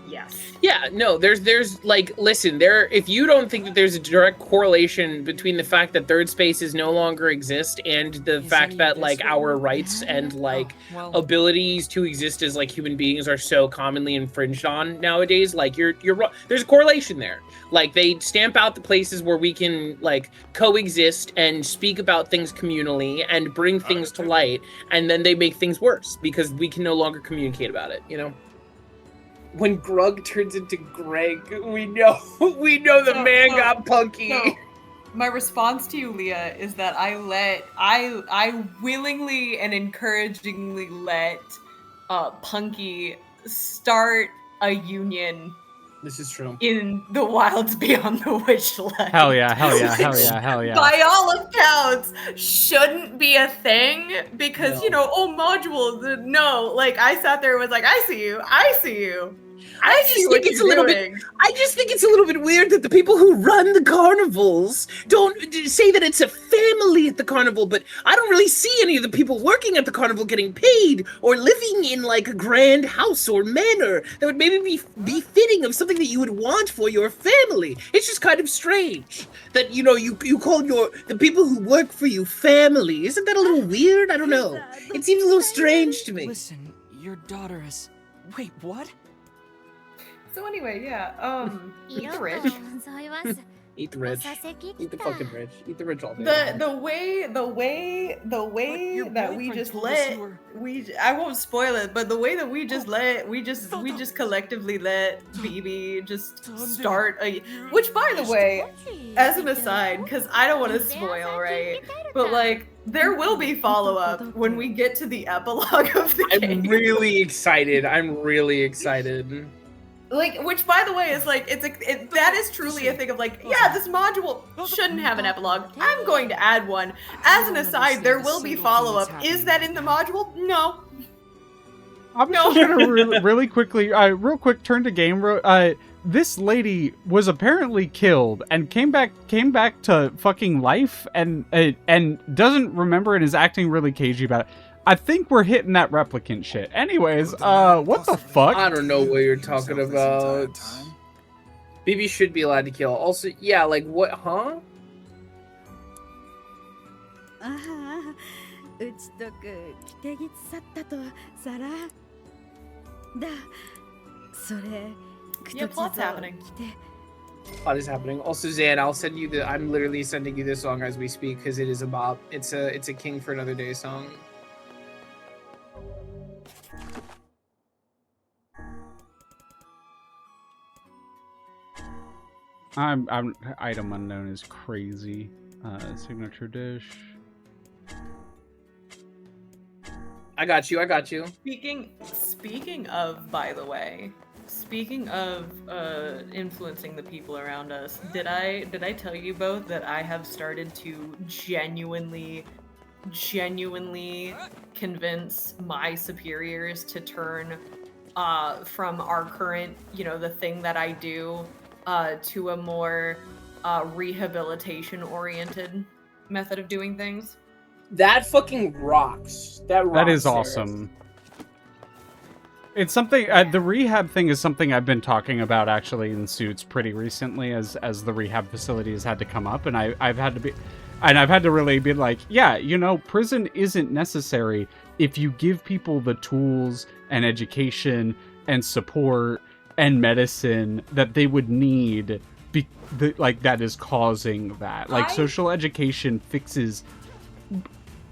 Yes. Yeah, no, there's like, listen, if you don't think that there's a direct correlation between the fact that third spaces no longer exist and the fact that like our rights and like abilities to exist as like human beings are so commonly infringed on nowadays, like you're wrong. There's a correlation there. Like they stamp out the places where we can like coexist and speak about things communally and bring things to light, and then they make things worse because we can no longer communicate about it, you know? When Grug turns into Greg, we know the man got Punky. So, my response to you, Leah, is that I willingly and encouragingly let Punky start a union. This is true. In the wilds beyond the Witchland. Hell yeah, hell yeah, hell yeah, hell yeah. By all accounts, shouldn't be a thing because, you know, modules, no. Like, I sat there and was like, I see you. I just think it's a little bit weird that the people who run the carnivals don't say that it's a family at the carnival, but I don't really see any of the people working at the carnival getting paid or living in like a grand house or manor that would maybe be fitting of something that you would want for your family. It's just kind of strange that, you know, you call the people who work for you family. Isn't that a little weird? I don't know. It seems a little strange to me. Listen, your daughter is... Wait, what? So anyway, yeah, eat the rich. Eat the rich. Eat the fucking rich. Eat the rich all day. The way that we just I won't spoil it, but the way that we just collectively let BB just start which, by the way, as an aside, because I don't want to spoil, right? But like, there will be follow-up when we get to the epilogue of the game. I'm really excited. Like, which by the way is like, that is truly a thing of like, yeah, this module shouldn't have an epilogue. I'm going to add one. As an aside, there will be follow-up. Is that in the module? No. I'm just gonna really quickly, real quick, turn to game. This lady was apparently killed and came back to fucking life and doesn't remember and is acting really cagey about it. I think we're hitting that replicant shit. Anyways, what the fuck? I don't know what you're talking about. BB should be allowed to kill. Also, yeah, like what? Huh? ああ、打ち解く着てぎつさったとさらだ。それ、 Yeah, plot's happening. What is happening? Also, Zan, I'll send you the. I'm literally sending you this song as we speak because it is a bop. It's a King for Another Day song. I'm item unknown is crazy. Signature dish. I got you. I got you. Speaking of, by the way, speaking of influencing the people around us, did I tell you both that I have started to genuinely convince my superiors to turn from our current, the thing that I do, to a more rehabilitation-oriented method of doing things? That fucking rocks. That is awesome. It's something. The rehab thing is something I've been talking about actually in Suits pretty recently, as the rehab facility has had to come up, and I've had to really be like, yeah, prison isn't necessary if you give people the tools and education and support and medicine that they would need. That is causing that. Social education fixes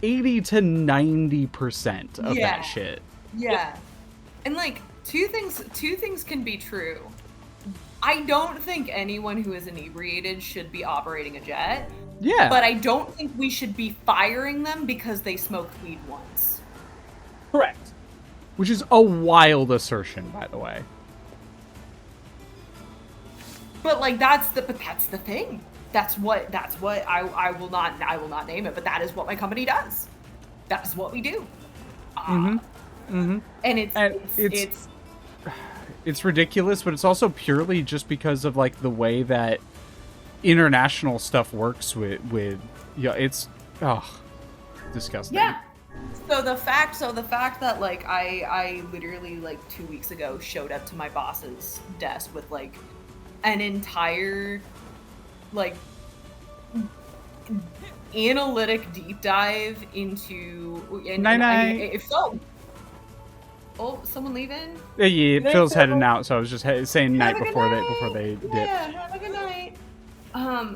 80 to 90% of that shit. Yeah. And two things can be true. I don't think anyone who is inebriated should be operating a jet. Yeah. But I don't think we should be firing them because they smoked weed once. Correct. Which is a wild assertion, by the way. But that's the thing. That's what I will not name it, but that is what my company does. That is what we do. And it's ridiculous, but it's also purely just because of the way that international stuff works with it's disgusting. Yeah. So the fact that I literally 2 weeks ago showed up to my boss's desk with an entire analytic deep dive into it felt. Oh, someone leaving? Yeah, Phil's heading out, so I was just saying night before they dip. Yeah, have a good night.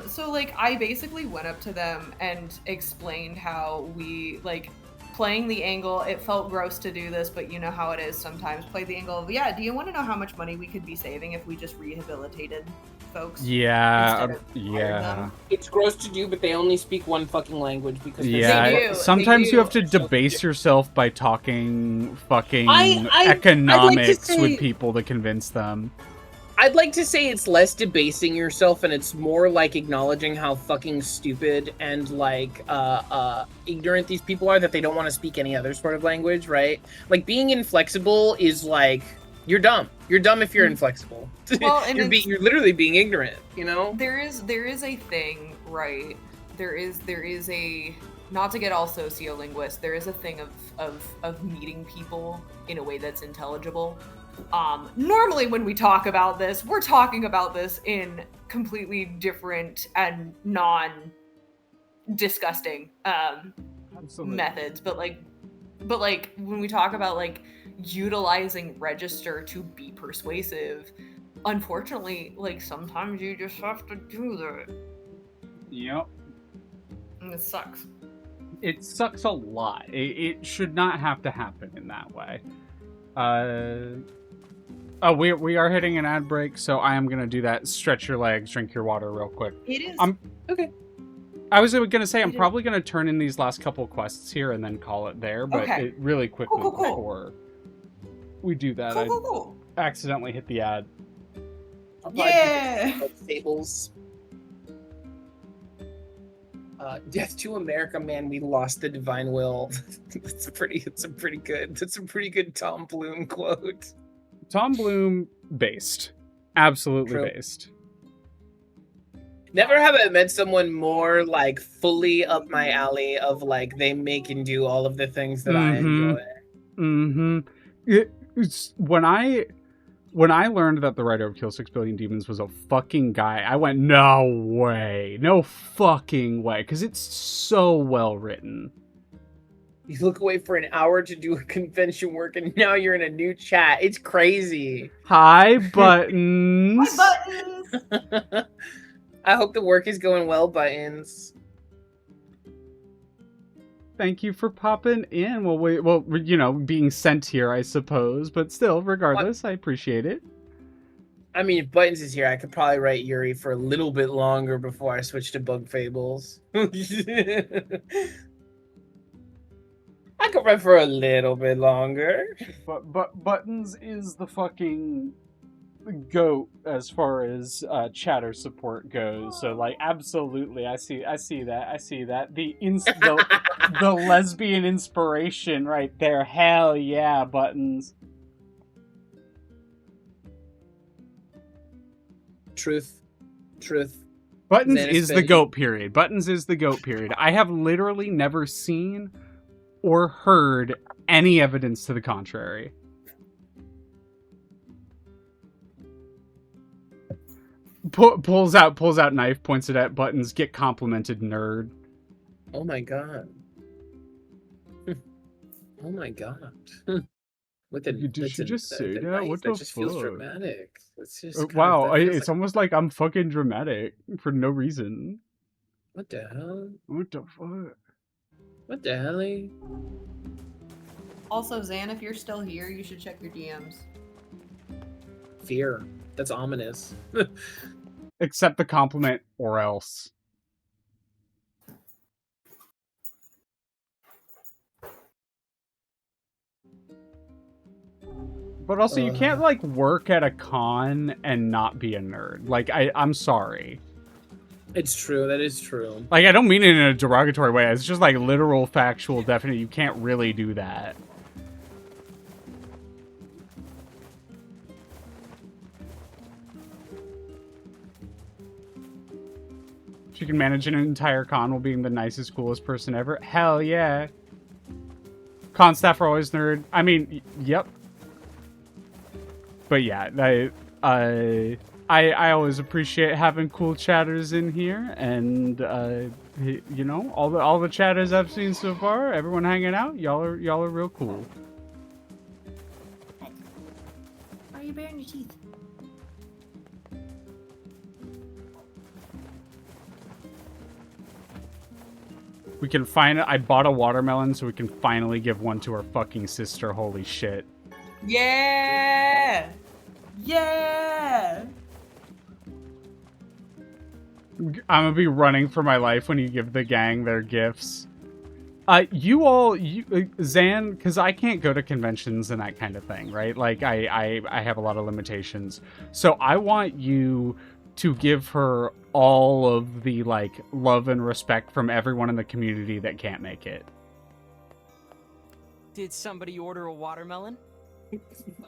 So I basically went up to them and explained how we playing the angle. It felt gross to do this, but you know how it is sometimes. Play the angle of, yeah, do you want to know how much money we could be saving if we just rehabilitated folks? Yeah, It's gross to do, but they only speak one fucking language because they do. Sometimes you have to debase yourself by talking fucking economics with people to convince them. I'd like to say it's less debasing yourself and it's more acknowledging how fucking stupid and ignorant these people are that they don't want to speak any other sort of language, right? Being inflexible is you're dumb. You're dumb if you're inflexible. Well, you're literally being ignorant, There is a thing, right? There is a, not to get all sociolinguist, there is a thing of meeting people in a way that's intelligible. Normally when we talk about this, we're talking about this in completely different and non-disgusting methods. But when we talk about utilizing register to be persuasive, unfortunately, sometimes you just have to do that. Yep. And it sucks. It sucks a lot. It should not have to happen in that way. We are hitting an ad break, so I am gonna do that. Stretch your legs, drink your water real quick. It is okay. I was gonna say I'm probably gonna turn in these last couple quests here and then call it there, but really quickly before we do that, I accidentally hit the ad. Yeah. Fables. Death to America, man. We lost the divine will. That's a pretty good Tom Bloom quote. Tom Bloom based, absolutely True. based. Never have I met someone more like fully up my alley of like they make and do all of the things that I enjoy. When I learned that the writer of Kill 6 Billion Demons was a fucking guy, I went, no way, no fucking way, because it's so well written. You look away for an hour to do a convention work, and now you're in a new chat. It's crazy. Hi, Buttons. Hi, Buttons. I hope the work is going well, Buttons. Thank you for popping in. Well, you know, being sent here, I suppose, but still, regardless, I appreciate it. I mean, if Buttons is here, I could probably write Yuri for a little bit longer before I switch to Bug Fables. I could write for a little bit longer. But Buttons is the fucking goat as far as chatter support goes. So like, absolutely, I see that. The lesbian inspiration right there. Hell yeah, Buttons. Truth. Buttons is the goat period. Buttons is the goat period. I have literally never seen or heard any evidence to the contrary. Pulls out knife, points it at Buttons. Get complimented, nerd. Oh my god. Oh my god. What the? Did she just say that? What the that just fuck? feels dramatic. It's just wow, it's almost like I'm fucking dramatic for no reason. What the hell? What the fuck? What the hell? Also, Zan, if you're still here, you should check your DMs. Fear. That's ominous. Accept the compliment or else. But also, you can't, like, work at a con and not be a nerd. Like, I'm sorry. It's true. That is true. Like, I don't mean it in a derogatory way. It's just, like, literal, factual, definite. You can't really do that. She can manage an entire con while being the nicest, coolest person ever. Hell yeah. Con staff are always nerd. I mean, yep. But yeah, I always appreciate having cool chatters in here, and you know, all the chatters I've seen so far, everyone hanging out, y'all are real cool. Are you baring your teeth? We can I bought a watermelon so we can finally give one to our fucking sister. Holy shit. Yeah! Yeah! I'm gonna be running for my life when you give the gang their gifts. Zan, because I can't go to conventions and that kind of thing, right? Like, I have a lot of limitations. So I want you to give her all of the, like, love and respect from everyone in the community that can't make it. Did somebody order a watermelon?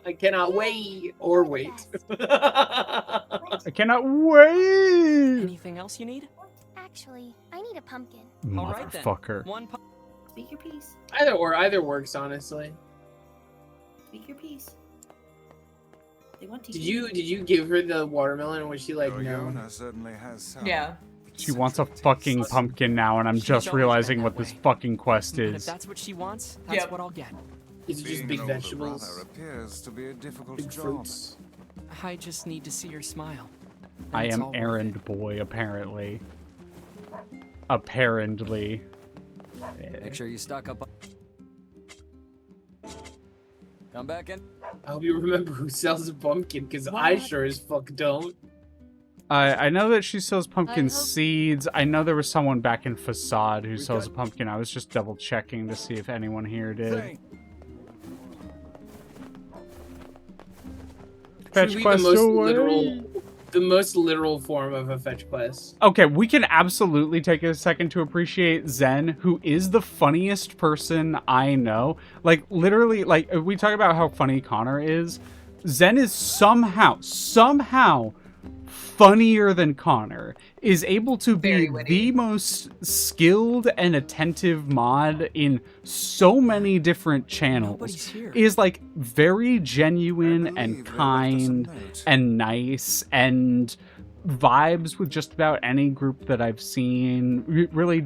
I cannot wait or wait. I cannot wait. Anything else you need? Actually, I need a pumpkin. Motherfucker. One Speak your piece. Either works, honestly. Speak your piece. They want to. Did you give her the watermelon and was she like no? Certainly has some. Yeah. She wants a fucking pumpkin now, and I'm just realizing what this fucking quest If is. that's what she wants, that's what I'll get. Is it just big vegetables? Appears to be a difficult Big job. fruits. I just need to see her smile. I That's am all worth errand boy, apparently. Apparently. Make sure you stock up. Come back in. I hope you remember who sells a pumpkin, because I sure as fuck don't. I know that she sells pumpkin seeds. I know there was someone back in Facade who sells a pumpkin. I was just double checking to see if anyone here did. Truly Fetch the quest most away. literal The most literal form of a fetch quest. Okay, we can absolutely take a second to appreciate Zen, who is the funniest person I know. Like, literally, like, we talk about how funny Connor is. Zen is somehow funnier than Connor, is able to be the most skilled and attentive mod in so many different channels, is like very genuine and kind and nice and vibes with just about any group that I've seen, really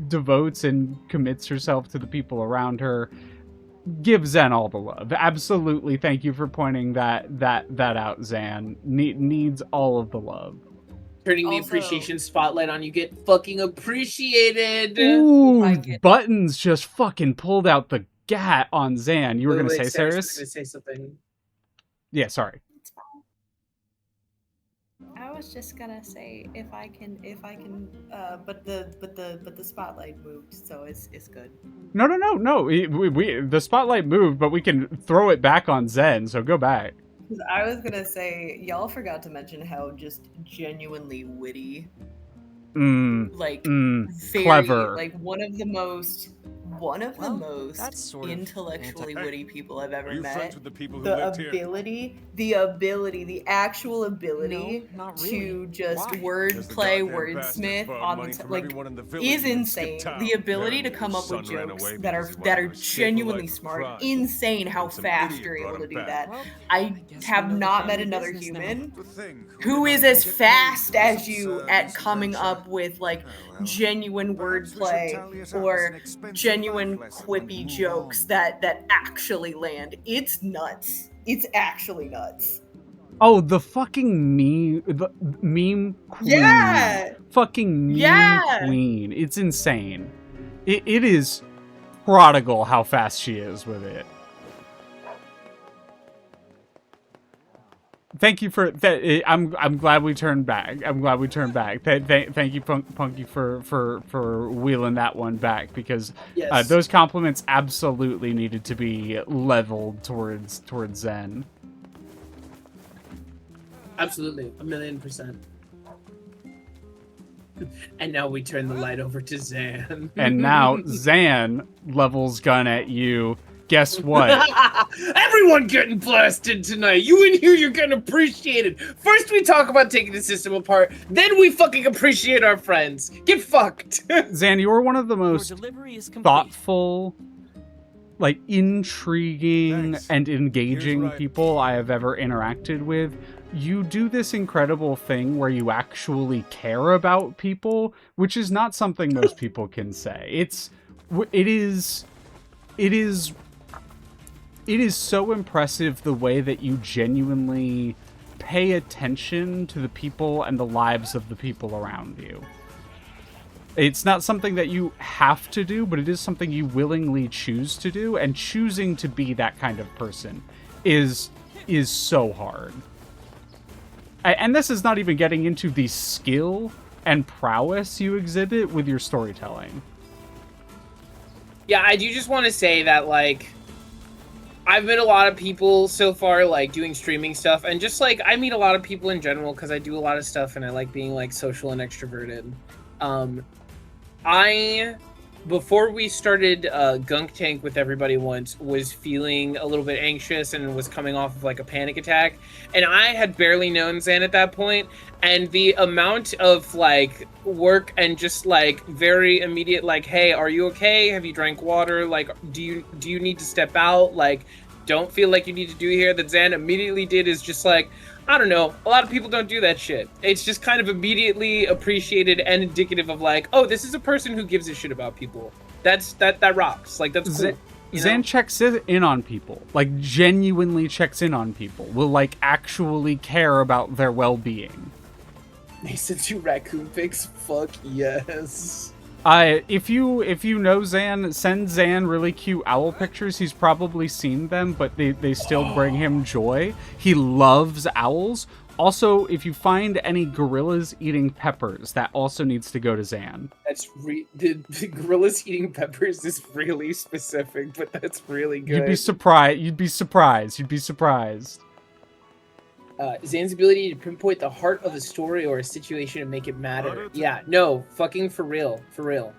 devotes and commits herself to the people around her. Give Zen all the love. Absolutely. Thank you for pointing that out, Zan. Needs all of the love. Turning the appreciation spotlight on you, get fucking appreciated. Ooh, Buttons just fucking pulled out the gat on Zan. You were gonna say, Sarah's Saris? gonna say something. Yeah, sorry. I was just gonna say if I can, but the spotlight moved, so it's good. No. The spotlight moved, but we can throw it back on Zen. So go back. I was gonna say y'all forgot to mention how just genuinely witty, very, clever, like one of the most intellectually witty people I've ever met. The actual ability to just wordplay, wordsmith on the is insane. The ability to come up with jokes that are genuinely smart, insane how fast you're able to do that. I have not met another human who is as fast as you at coming up with like genuine wordplay or genuine quippy jokes that actually land. It's nuts. It's actually nuts. Oh, the fucking meme queen. Yeah. Fucking meme queen. It's insane. It is prodigal how fast she is with it. Thank you for that. I'm glad we turned back. Thank you, Punky, for wheeling that one back, because those compliments absolutely needed to be leveled towards Zen. Absolutely, 1,000,000%. And now we turn the light over to Zan. And now Zan levels gun at you. Guess what? Everyone getting blasted tonight. You in here, you're getting appreciated. First we talk about taking the system apart, then we fucking appreciate our friends. Get fucked. Zan, you are one of the most thoughtful, like, intriguing and engaging people I have ever interacted with. You do this incredible thing where you actually care about people, which is not something most people can say. It is so impressive the way that you genuinely pay attention to the people and the lives of the people around you. It's not something that you have to do, but it is something you willingly choose to do, and choosing to be that kind of person is so hard. And this is not even getting into the skill and prowess you exhibit with your storytelling. Yeah, I do just want to say that, like, I've met a lot of people so far, like, doing streaming stuff, and just, like, I meet a lot of people in general because I do a lot of stuff and I like being, like, social and extroverted. Before we started Gunk Tank with everybody once, was feeling a little bit anxious and was coming off of, like, a panic attack, and I had barely known Zan at that point, and the amount of, like, work and just, like, very immediate, like, hey, are you okay? Have you drank water? Like, do you need to step out? Like, don't feel like you need to do here, that Zan immediately did is just, like, I don't know, a lot of people don't do that shit. It's just kind of immediately appreciated and indicative of, like, oh, this is a person who gives a shit about people. That rocks. Like, that's cool. Zan checks in on people, like, genuinely checks in on people, will, like, actually care about their well-being. They sent you raccoon pics? Fuck yes. If you know Zan, send Zan really cute owl pictures. He's probably seen them, but they still bring him joy. He loves owls. Also, if you find any gorillas eating peppers, that also needs to go to Zan. That's the gorillas eating peppers is really specific, but that's really good. You'd be surprised. Zan's ability to pinpoint the heart of a story or a situation and make it matter. Yeah, no, fucking for real, for real.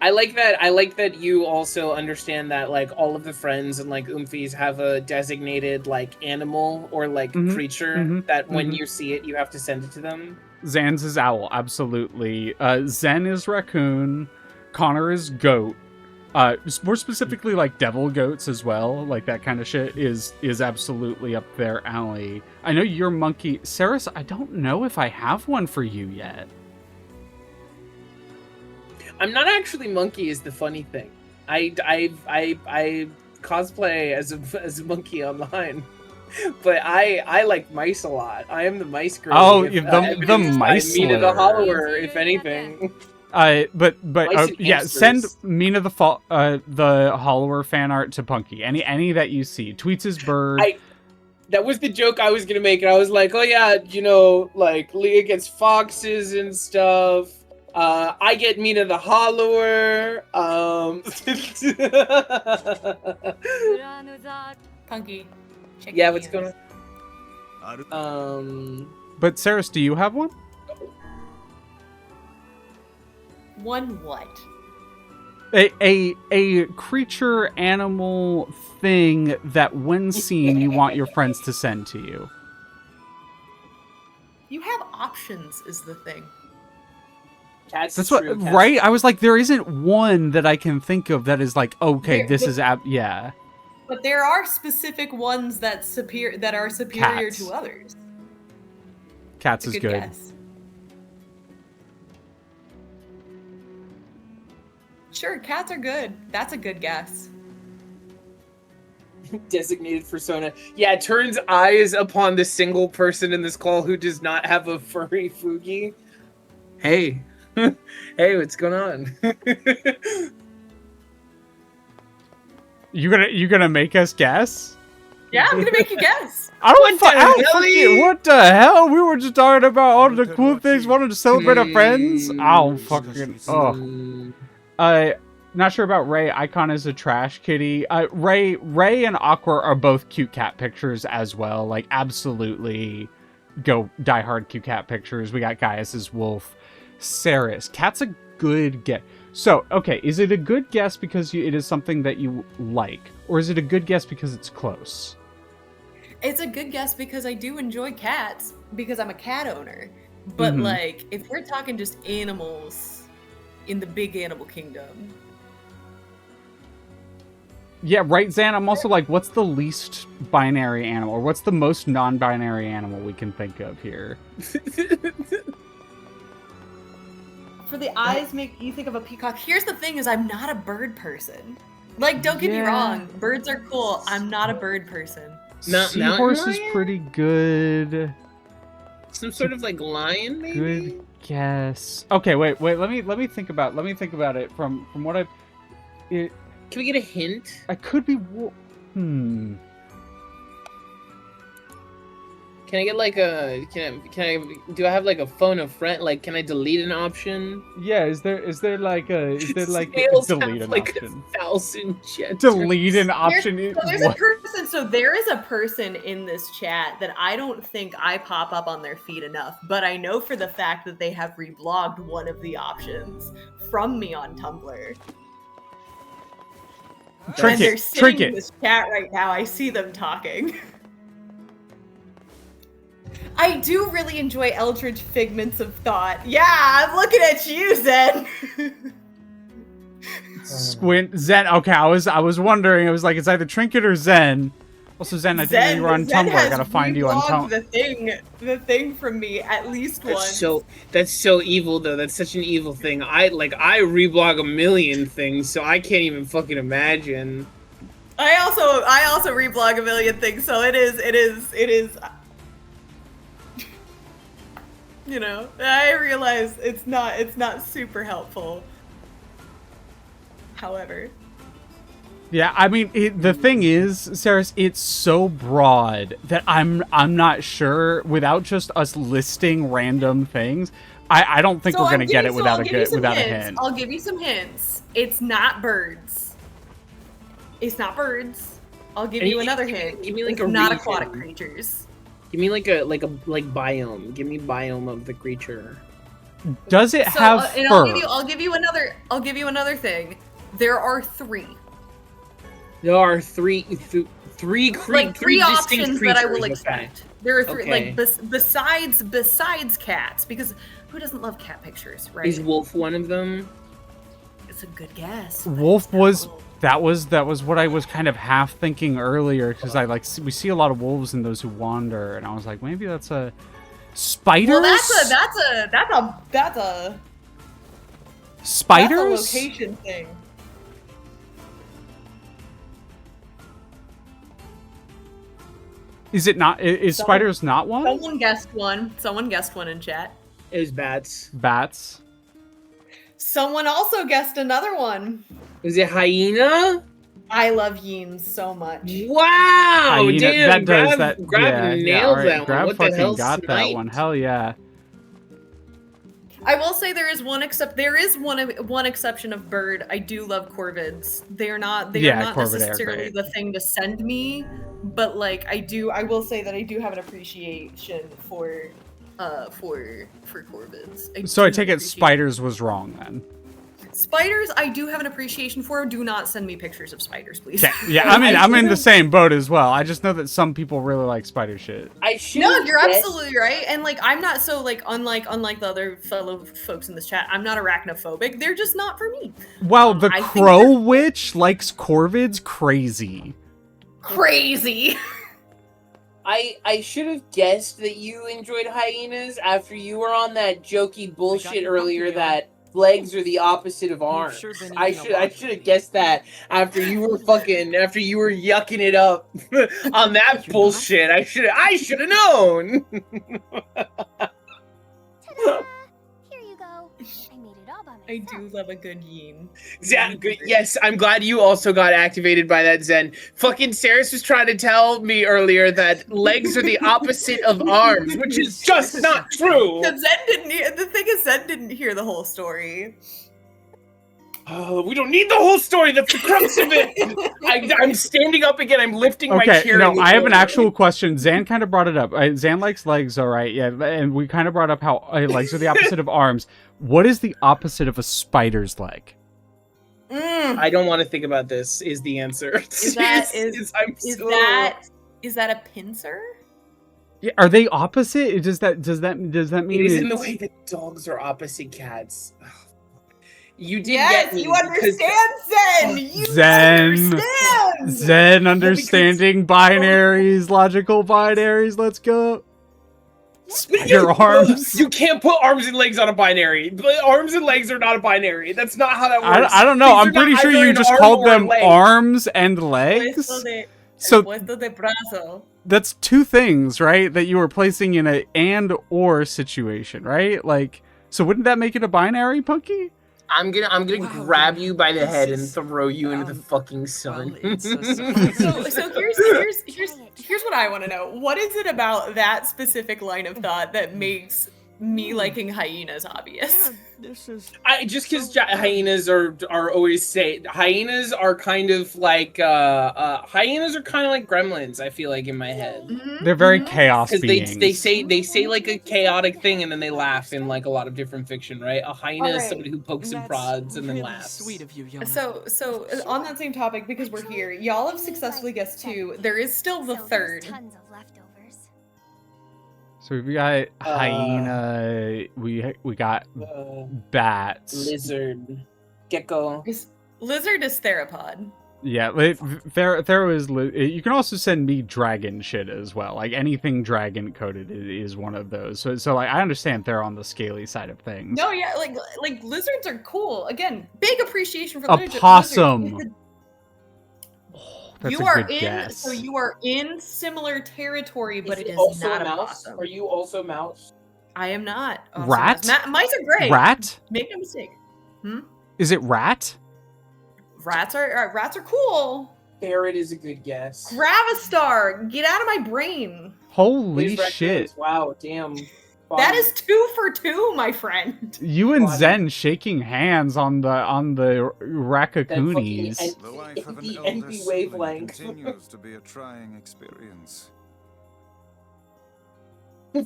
I like that you also understand that like all of the friends and like Oomphies have a designated like animal or like creature that when you see it you have to send it to them. Zan's is owl, absolutely. Zen is raccoon. Connor is goat. More specifically, like devil goats as well, like that kind of shit is absolutely up their alley. I know you're monkey, Saris. I don't know if I have one for you yet. I'm not actually monkey. Is the funny thing. I cosplay as a monkey online, but I like mice a lot. I am the mice girl. Oh, the mice. Mina the Hollower, if anything. But yeah, hamsters. send Mina the Hollower fan art to Punky. Any that you see. Tweets his bird. That was the joke I was gonna make, and I was like, oh yeah, you know, like Leah gets foxes and stuff. I get Mina the Hollower. Punky. Check Yeah, your what's going on? But Saris, do you have one? One what? A creature, animal, thing that when seen you want your friends to send to you. You have options, is the thing. That's what, right? I was like, there isn't one that I can think of that is like, okay, this is yeah. But there are specific ones that are superior Cats. to others. Cats That's is a good good. guess. Sure, cats are good. That's a good guess. Designated persona. Yeah, turns eyes upon the single person in this call who does not have a furry Fugi. Hey. Hey, what's going on? You gonna make us guess? Yeah, I'm gonna make you guess. I don't fucking, what the hell? We were just talking about all the cool things, wanted to celebrate our friends. Oh, fucking, not sure about Ray. Icon is a trash kitty. Ray and Aqua are both cute cat pictures as well. Like, absolutely go die hard cute cat pictures. We got Gaius's wolf. Saris. Cat's a good guess. So, okay, is it a good guess because it is something that you like? Or is it a good guess because it's close? It's a good guess because I do enjoy cats because I'm a cat owner. But like, if we're talking just animals in the big animal kingdom. Yeah, right, Zan? I'm also like, what's the least binary animal? Or what's the most non-binary animal we can think of here? For the eyes make you think of a peacock. Here's the thing is I'm not a bird person. Like, don't get me wrong. Birds are cool. I'm not a bird person. Seahorse is pretty good. Some sort of like lion, maybe? Good guess. Okay, wait. Let me think about it from what I've. Can we get a hint? I could be. Can I get like a? Can I? Do I have like a phone a friend? Like, can I delete an option? Yeah. Is there like a delete an like option? 1,000 jets. Delete an option. There's a person. So there is a person in this chat that I don't think I pop up on their feed enough, but I know for the fact that they have reblogged one of the options from me on Tumblr. And they're sitting in this chat right now. I see them talking. I do really enjoy Eldritch Figments of Thought. Yeah, I'm looking at you, Zen. Squint Zen. Okay, I was wondering. It was like it's either Trinket or Zen. Also, Zen, I think that you were on Tumblr. I gotta find you on Tumblr. The thing from me at least once. That's so evil, though. That's such an evil thing. I reblog a million things, so I can't even fucking imagine. I also reblog a million things, so it is. You know, I realize it's not super helpful. However. Yeah, I mean, the thing is, Saris, it's so broad that I'm not sure, without just us listing random things, I don't think we're gonna get it without a hint. I'll give you some hints. It's not birds. It's not birds. I'll give you another hint. Give me like it's a not region. aquatic creatures. Give me like biome. Give me biome of the creature. Does it have and fur? I'll give you another thing. There are 3. There are three Three options that I will creatures, expect. There are 3 Okay. besides cats, because who doesn't love cat pictures, right? Is wolf one of them? It's a good guess. Wolf was that was what I was kind of half thinking earlier, because we see a lot of wolves in Those Who Wander, and I was like, maybe that's a spiders. Well, that's a spiders. That's a location thing. Is it not? Is spiders not one? Someone guessed one. Someone guessed one in chat. It was bats. Bats. Someone also guessed another one. Is it hyena? I love yeens so much. Wow! Hyena, Damn, that Grab nailed that one. Grab What the fucking hell? got that sniped? one. Hell yeah. I will say there is one exception of bird. I do love corvids. They are not necessarily the thing to send me, but like I will say that I do have an appreciation for corvids. So I take it spiders was wrong then. Spiders, I do have an appreciation for. Do not send me pictures of spiders, please. Yeah, I mean, I'm in the same boat as well. I just know that some people really like spider shit. No, you're absolutely right. And like, I'm not so like, unlike the other fellow folks in this chat, I'm not arachnophobic. They're just not for me. Well, the Crow Witch likes corvids crazy. Crazy. I should have guessed that you enjoyed hyenas after you were on that jokey bullshit earlier that legs are the opposite of arms. I should have guessed that after you were yucking it up on that bullshit. I should have known. Here you go. I made it all by myself. I do love a good yin. Yes, I'm glad you also got activated by that, Zen. Fucking Saris was trying to tell me earlier that legs are the opposite of arms, which is just not true. The thing is, Zen didn't hear the whole story. Oh, we don't need the whole story. That's the crux of it. I'm standing up again. I'm lifting my Okay, chair. no, I have an actual question. Zan kind of brought it up. Zan likes legs, all right, yeah, and we kind of brought up how legs are the opposite of arms. What is the opposite of a spider's leg? I don't want to think about this. Is the answer? Is that a pincer? Yeah, are they opposite? Does that mean It is in the way that dogs are opposite cats. You did Yes, get me. you understand, Zen. You Zen. understand. Zen understanding binaries, logical binaries. Let's go. Spider arms. You can't put arms and legs on a binary. Arms and legs are not a binary. That's not how that works. I don't know. These I'm are pretty not sure either you an just arm called or a them leg. arms and legs. So Puesto de brazo. that's two things, right? That you were placing in a and or situation, right? Like, so wouldn't that make it a binary, Punky? I'm gonna grab you by the head and throw you into the fucking sun. So here's what I want to know. What is it about that specific line of thought that makes me liking hyenas obvious? Just because hyenas are always hyenas are kind of like gremlins. I feel like in my head They're very chaos beings. they say like a chaotic thing and then they laugh in like a lot of different fiction, right? A hyena is somebody who pokes and prods and then laughs. Sweet of you, Yona. So on that same topic, because we're here, y'all have successfully guessed 2. There is still the third. Tons of leftovers. So we got hyena. We got bats. Lizard. Gecko. Lizard is theropod. Yeah, there is. You can also send me dragon shit as well. Like anything dragon coded is one of those. So like I understand they're on the scaly side of things. No, yeah, like lizards are cool. Again, big appreciation for A lizards. possum. That's You a are good in, guess. so you are in similar territory, but it is also not a a mouse? possum. Are you also mouse? I am not. Rat? Mice are great. Rat? Make no mistake. Is it rat? Rats are cool. Ferret is a good guess. Gravistar, get out of my brain. Holy These raccoons, shit! Wow, damn. That is 2 for 2, my friend. You and Zen shaking hands on the Raccoonies. The life of an the elder NP sibling wavelength. continues to be a trying experience.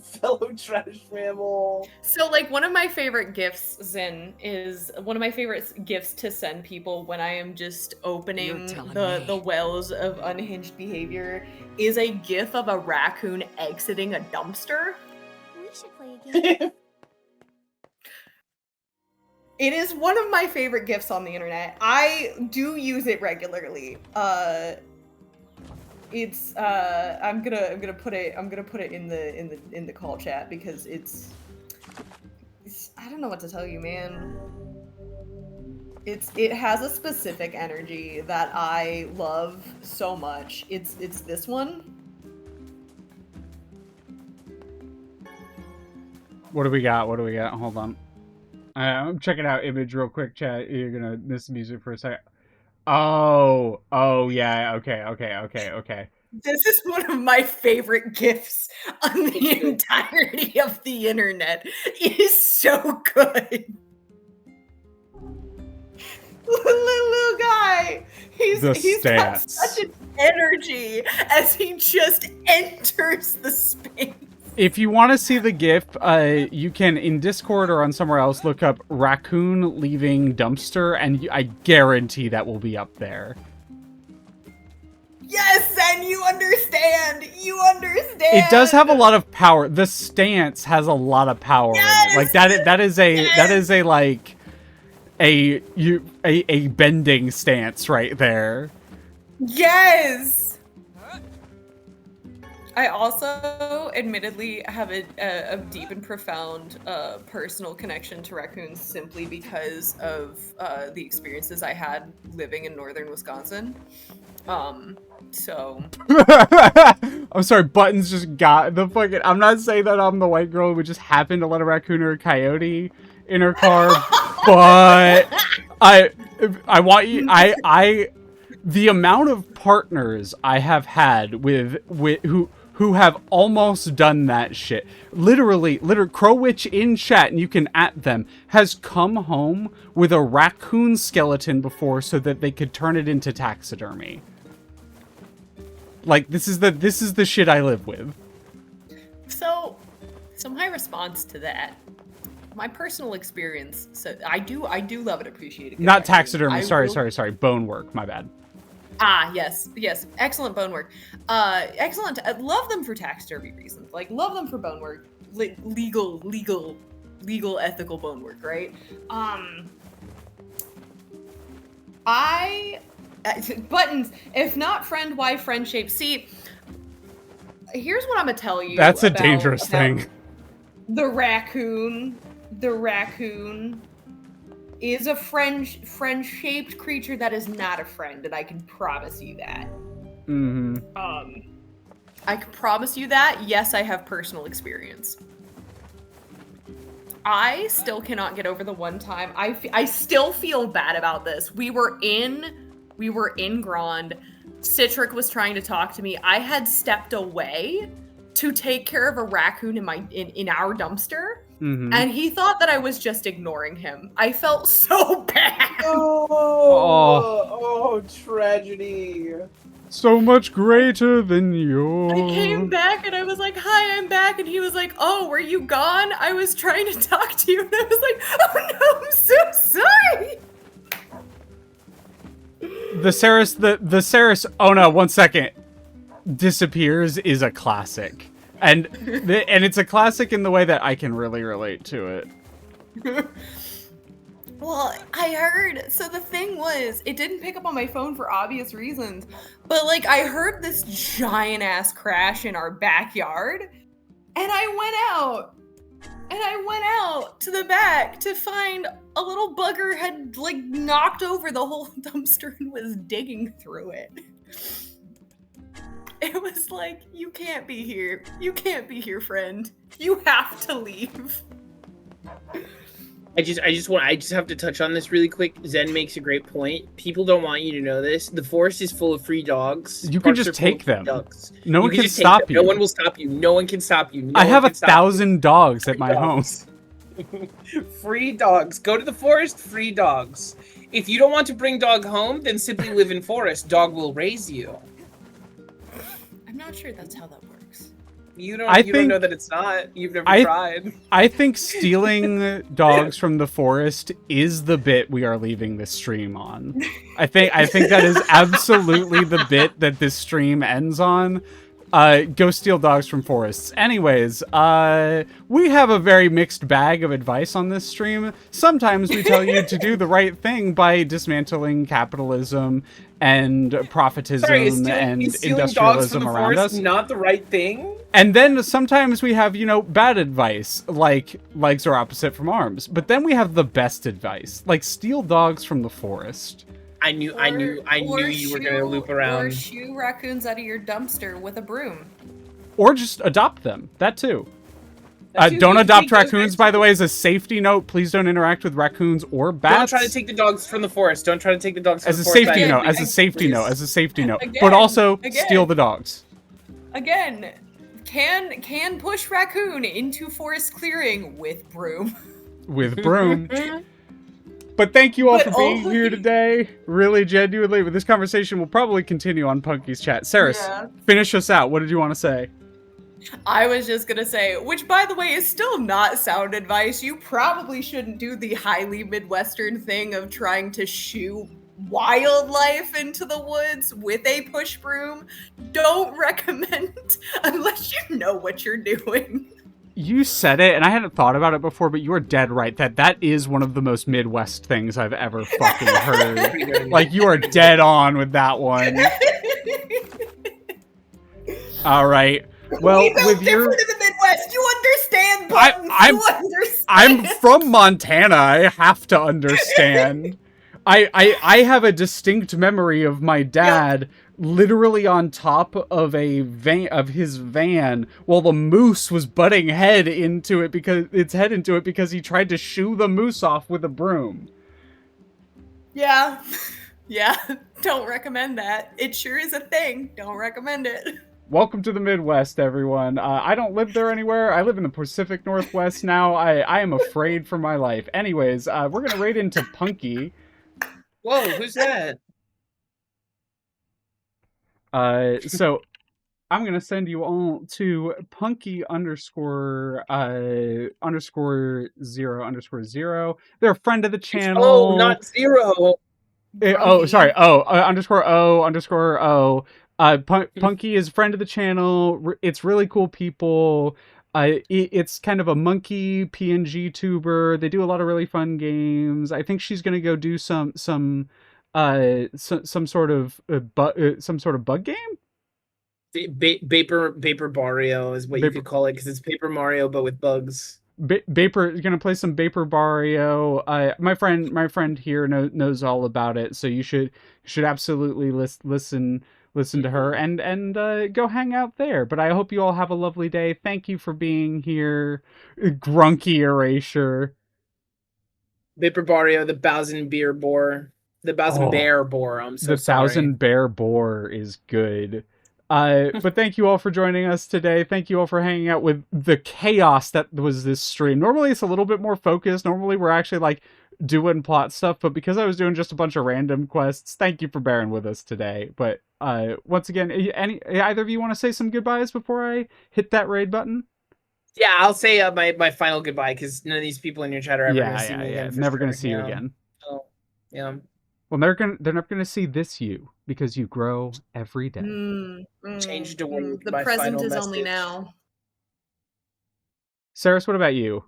Fellow trash mammal. So, like, one of my favorite gifts, Zen, is one of my favorite gifts to send people when I am just opening the wells of unhinged behavior is a gif of a raccoon exiting a dumpster. We should play a game. It is one of my favorite gifts on the internet. I do use it regularly. It's I'm gonna put it in the call chat because it's I don't know what to tell you, man. It has a specific energy that I love so much. It's this one. What do we got? What do we got? Hold on. I'm checking out image real quick, chat. You're gonna miss the music for a second. Oh, yeah. Okay. This is one of my favorite gifs on the entirety of the internet. It is so good. Little guy. He's got such an energy as he just enters the space. If you want to see the GIF, you can, in Discord or on somewhere else, look up raccoon leaving dumpster, and I guarantee that will be up there. Yes, and you understand. You understand. It does have a lot of power. The stance has a lot of power in it. Like that is a like a bending stance right there. Yes. I also, admittedly, have a deep and profound personal connection to raccoons simply because of the experiences I had living in northern Wisconsin. So. I'm sorry, Buttons just got the fucking. I'm not saying that I'm the white girl who just happened to let a raccoon or a coyote in her car, but I want you. The amount of partners I have had with who have almost done that shit. Literally, Crowwitch in chat, and you can at them, has come home with a raccoon skeleton before so that they could turn it into taxidermy. Like, this is the shit I live with. So my response to that, my personal experience, so I do love and appreciate it. Not taxidermy, sorry, bone work, my bad. Ah, yes, excellent bone work. Excellent. I love them for taxidermy reasons. Like, love them for bone work. Legal, ethical bone work, right? Buttons, if not friend, why friendship? See, here's what I'm gonna tell you. That's a dangerous thing. The raccoon is a friend-shaped creature that is not a friend, and I can promise you that. Mm-hmm. I can promise you that. Yes, I have personal experience. I still cannot get over the one time. I still feel bad about this. We were in Grand. Citric was trying to talk to me. I had stepped away to take care of a raccoon in our dumpster. Mm-hmm. And he thought that I was just ignoring him. I felt so bad. Oh, tragedy. So much greater than yours. I came back and I was like, hi, I'm back. And he was like, oh, were you gone? I was trying to talk to you. And I was like, oh no, I'm so sorry. The Ceres, oh no, 1 second, disappears is a classic. And it's a classic in the way that I can really relate to it. Well, I heard, so the thing was, it didn't pick up on my phone for obvious reasons, but like I heard this giant ass crash in our backyard, and I went out to the back to find a little bugger had like knocked over the whole dumpster and was digging through it. It was like, you can't be here. You can't be here, friend. You have to leave. I just have to touch on this really quick. Zen makes a great point. People don't want you to know this. The forest is full of free dogs. You can just take them. No one can stop you. No one will stop you. No one can stop you. I have 1,000 dogs at my home. Free dogs. Go to the forest, free dogs. If you don't want to bring dog home, then simply live in forest. Dog will raise you. I'm not sure that's how that works. You don't know that it's not. You've never tried. I think stealing dogs from the forest is the bit we are leaving this stream on. I think that is absolutely the bit that this stream ends on. Go steal dogs from forests. Anyways, we have a very mixed bag of advice on this stream. Sometimes we tell you to do the right thing by dismantling capitalism and profitism and industrialism around us. Not the right thing. And then sometimes we have, bad advice, like legs are opposite from arms. But then we have the best advice, like steal dogs from the forest. I knew you were gonna loop around. Or shoo raccoons out of your dumpster with a broom. Or just adopt them. That too. Don't adopt raccoons, by the way, as a safety note. Please don't interact with raccoons or bats. Don't try to take the dogs from the forest. Don't try to take the dogs from the forest. As a safety note. But also, steal the dogs. Again, can push raccoon into forest clearing with broom. With broom. But thank you all for being here today. Really, genuinely. This conversation will probably continue on Punky's chat. Saris, finish us out. What did you want to say? I was just gonna say, which by the way is still not sound advice. You probably shouldn't do the highly Midwestern thing of trying to shoo wildlife into the woods with a push broom. Don't recommend unless you know what you're doing. You said it, and I hadn't thought about it before, but you are dead right. That is one of the most Midwest things I've ever fucking heard. Like, you are dead on with that one. All right. Well, with your different in the Midwest, you understand, Buttons. You understand. I'm from Montana. I have to understand. I have a distinct memory of my dad literally on top of his van while the moose was butting its head into it because he tried to shoo the moose off with a broom. Yeah. Don't recommend that. It sure is a thing. Don't recommend it. Welcome to the Midwest, everyone. I don't live there anywhere. I live in the Pacific Northwest now. I am afraid for my life. Anyways, we're gonna raid into Punky. Whoa, who's that? So I'm gonna send you all to Punky _0_0. They're a friend of the channel. Oh, not zero. Sorry. _O_O. Punky is a friend of the channel. It's really cool people. It's kind of a monkey PNG tuber. They do a lot of really fun games. I think she's gonna go do some sort of bug game. Paper Barrio is what you could call it, because it's Paper Mario but with bugs. Baper gonna play some Paper Barrio. My friend here knows all about it, so you should absolutely listen to her and go hang out there. But I hope you all have a lovely day. Thank you for being here. Grunky Erasure. Paper Barrio, the Thousand Bear Boar. I'm so sorry. The Thousand Bear Boar is good. But thank you all for joining us today. Thank you all for hanging out with the chaos that was this stream. Normally it's a little bit more focused. Normally we're actually like doing plot stuff, but because I was doing just a bunch of random quests, thank you for bearing with us today. But once again, either of you want to say some goodbyes before I hit that raid button? Yeah, I'll say my final goodbye, because none of these people in your chat are ever going to see me again. Never going to see you again. So, yeah. Well, they're not going to see this you, because you grow every day. Change to word. The present is only now. Saris, what about you?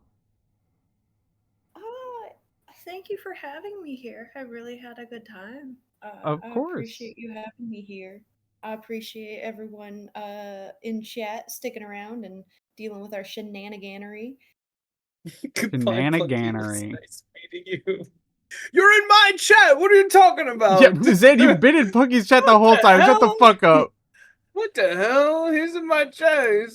Thank you for having me here. I really had a good time. Of course. I appreciate you having me here. I appreciate everyone in chat sticking around and dealing with our shenaniganery. Shenaniganery. Nice meeting you. You're in my chat. What are you talking about? Yeah, Zed, you've been in Punky's chat the whole time. Shut the fuck up. What the hell? He's in my chat.